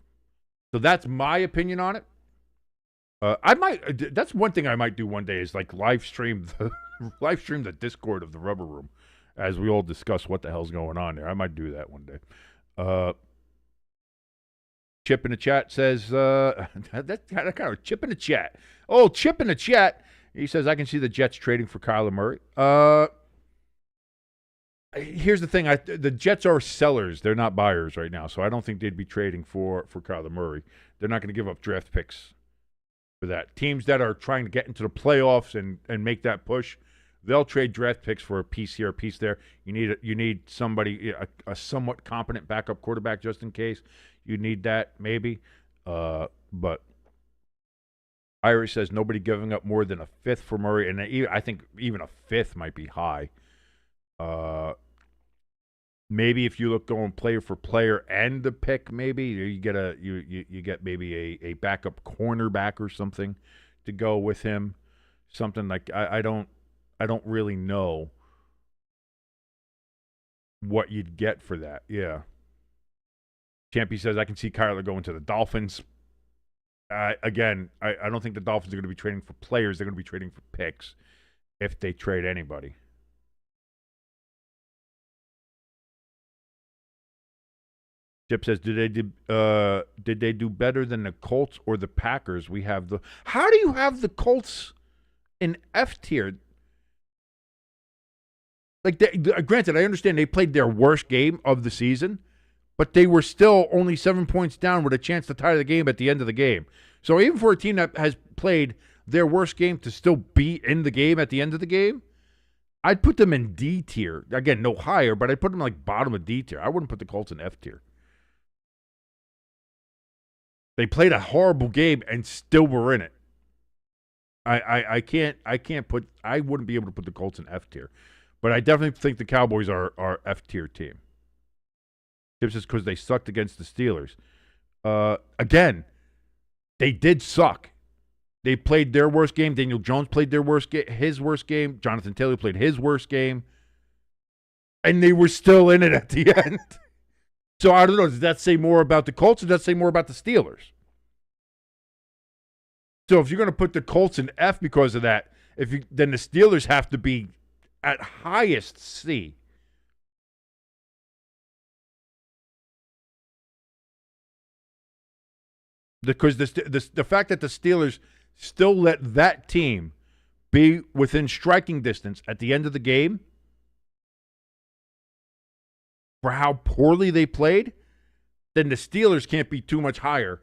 So that's my opinion on it. That's one thing I might do one day is like live stream the Discord of the Rubber Room as we all discuss what the hell's going on there. I might do that one day. Chip in the chat says, that kind of Chip in the chat. Oh, Chip in the chat. He says, I can see the Jets trading for Kyler Murray. Here's the thing. The Jets are sellers. They're not buyers right now, so I don't think they'd be trading for Kyler Murray. They're not going to give up draft picks for that. Teams that are trying to get into the playoffs and make that push, they'll trade draft picks for a piece here, a piece there. You need somebody, a somewhat competent backup quarterback just in case. You need that, maybe. But Irish says nobody giving up more than a fifth for Murray, and I think even a fifth might be high. Maybe if you look going player for player and the pick, maybe you get maybe a backup cornerback or something to go with him. Something like I don't really know what you'd get for that. Yeah. Champy says, I can see Kyler going to the Dolphins. Again, I don't think the Dolphins are going to be trading for players. They're going to be trading for picks if they trade anybody. Chip says, did they do better than the Colts or the Packers? How do you have the Colts in F tier? Like, granted, I understand they played their worst game of the season, but they were still only 7 points down with a chance to tie the game at the end of the game. So even for a team that has played their worst game to still be in the game at the end of the game, I'd put them in D tier. Again, no higher, but I'd put them like bottom of D tier. I wouldn't put the Colts in F tier. They played a horrible game and still were in it. I wouldn't be able to put the Colts in F tier. But I definitely think the Cowboys are F tier team. Tips is because they sucked against the Steelers. Again, they did suck. They played their worst game. Daniel Jones played his worst game. Jonathan Taylor played his worst game. And they were still in it at the end. So I don't know. Does that say more about the Colts or does that say more about the Steelers? So if you're going to put the Colts in F because of that, then the Steelers have to be at highest C. Because the fact that the Steelers still let that team be within striking distance at the end of the game for how poorly they played, then the Steelers can't be too much higher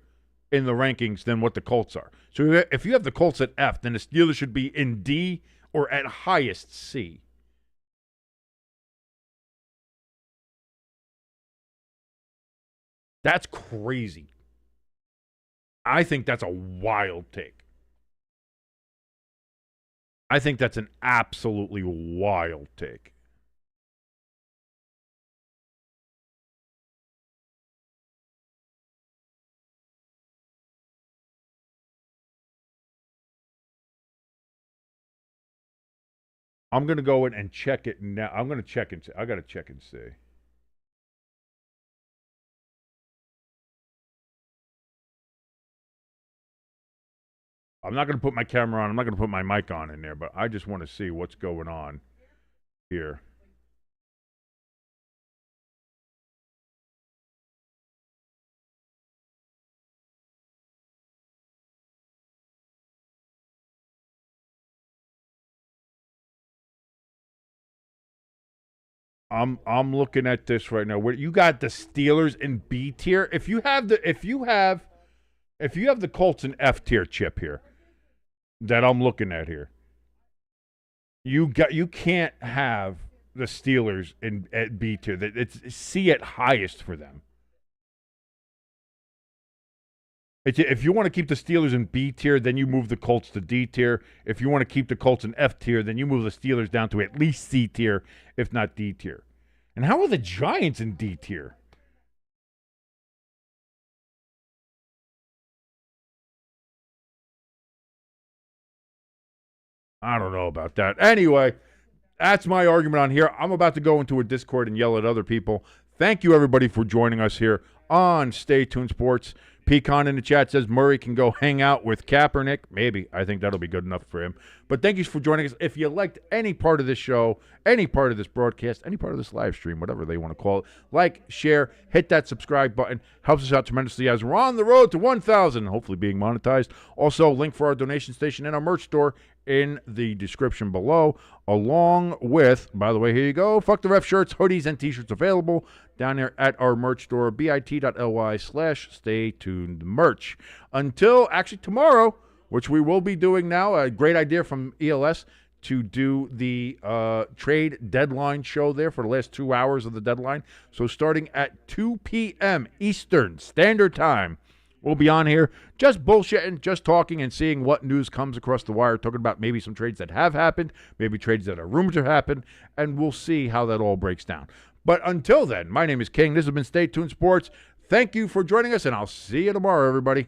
in the rankings than what the Colts are. So if you have the Colts at F, then the Steelers should be in D or at highest C. That's crazy. I think that's a wild take. I think that's an absolutely wild take. I'm going to go in and check it now. I'm going to check and see. I got to check and see. I'm not going to put my camera on. I'm not going to put my mic on in there, but I just want to see what's going on here. I'm looking at this right now. Where you got the Steelers in B tier. If you have the Colts in F tier, Chip, here that I'm looking at here, you can't have the Steelers at B tier. It's C at highest for them. If you want to keep the Steelers in B tier, then you move the Colts to D tier. If you want to keep the Colts in F tier, then you move the Steelers down to at least C tier, if not D tier. And how are the Giants in D tier? I don't know about that. Anyway, that's my argument on here. I'm about to go into a Discord and yell at other people. Thank you, everybody, for joining us here on Stay Tuned Sports. Pecan in the chat says Murray can go hang out with Kaepernick. Maybe. I think that'll be good enough for him. But thank you for joining us. If you liked any part of this show, any part of this broadcast, any part of this live stream, whatever they want to call it, like, share, hit that subscribe button. Helps us out tremendously as we're on the road to 1,000, hopefully being monetized. Also, link for our donation station and our merch store in the description below, along with, by the way, here you go, Fuck the Ref shirts, hoodies, and t-shirts available down there at our merch store, bit.ly/staytunedmerch. Until, actually, tomorrow, which we will be doing now, a great idea from ELS to do the trade deadline show there for the last 2 hours of the deadline. So starting at 2 p.m. Eastern Standard Time, we'll be on here just bullshitting, just talking, and seeing what news comes across the wire, talking about maybe some trades that have happened, maybe trades that are rumored to happen, and we'll see how that all breaks down. But until then, my name is King. This has been Stay Tuned Sports. Thank you for joining us, and I'll see you tomorrow, everybody.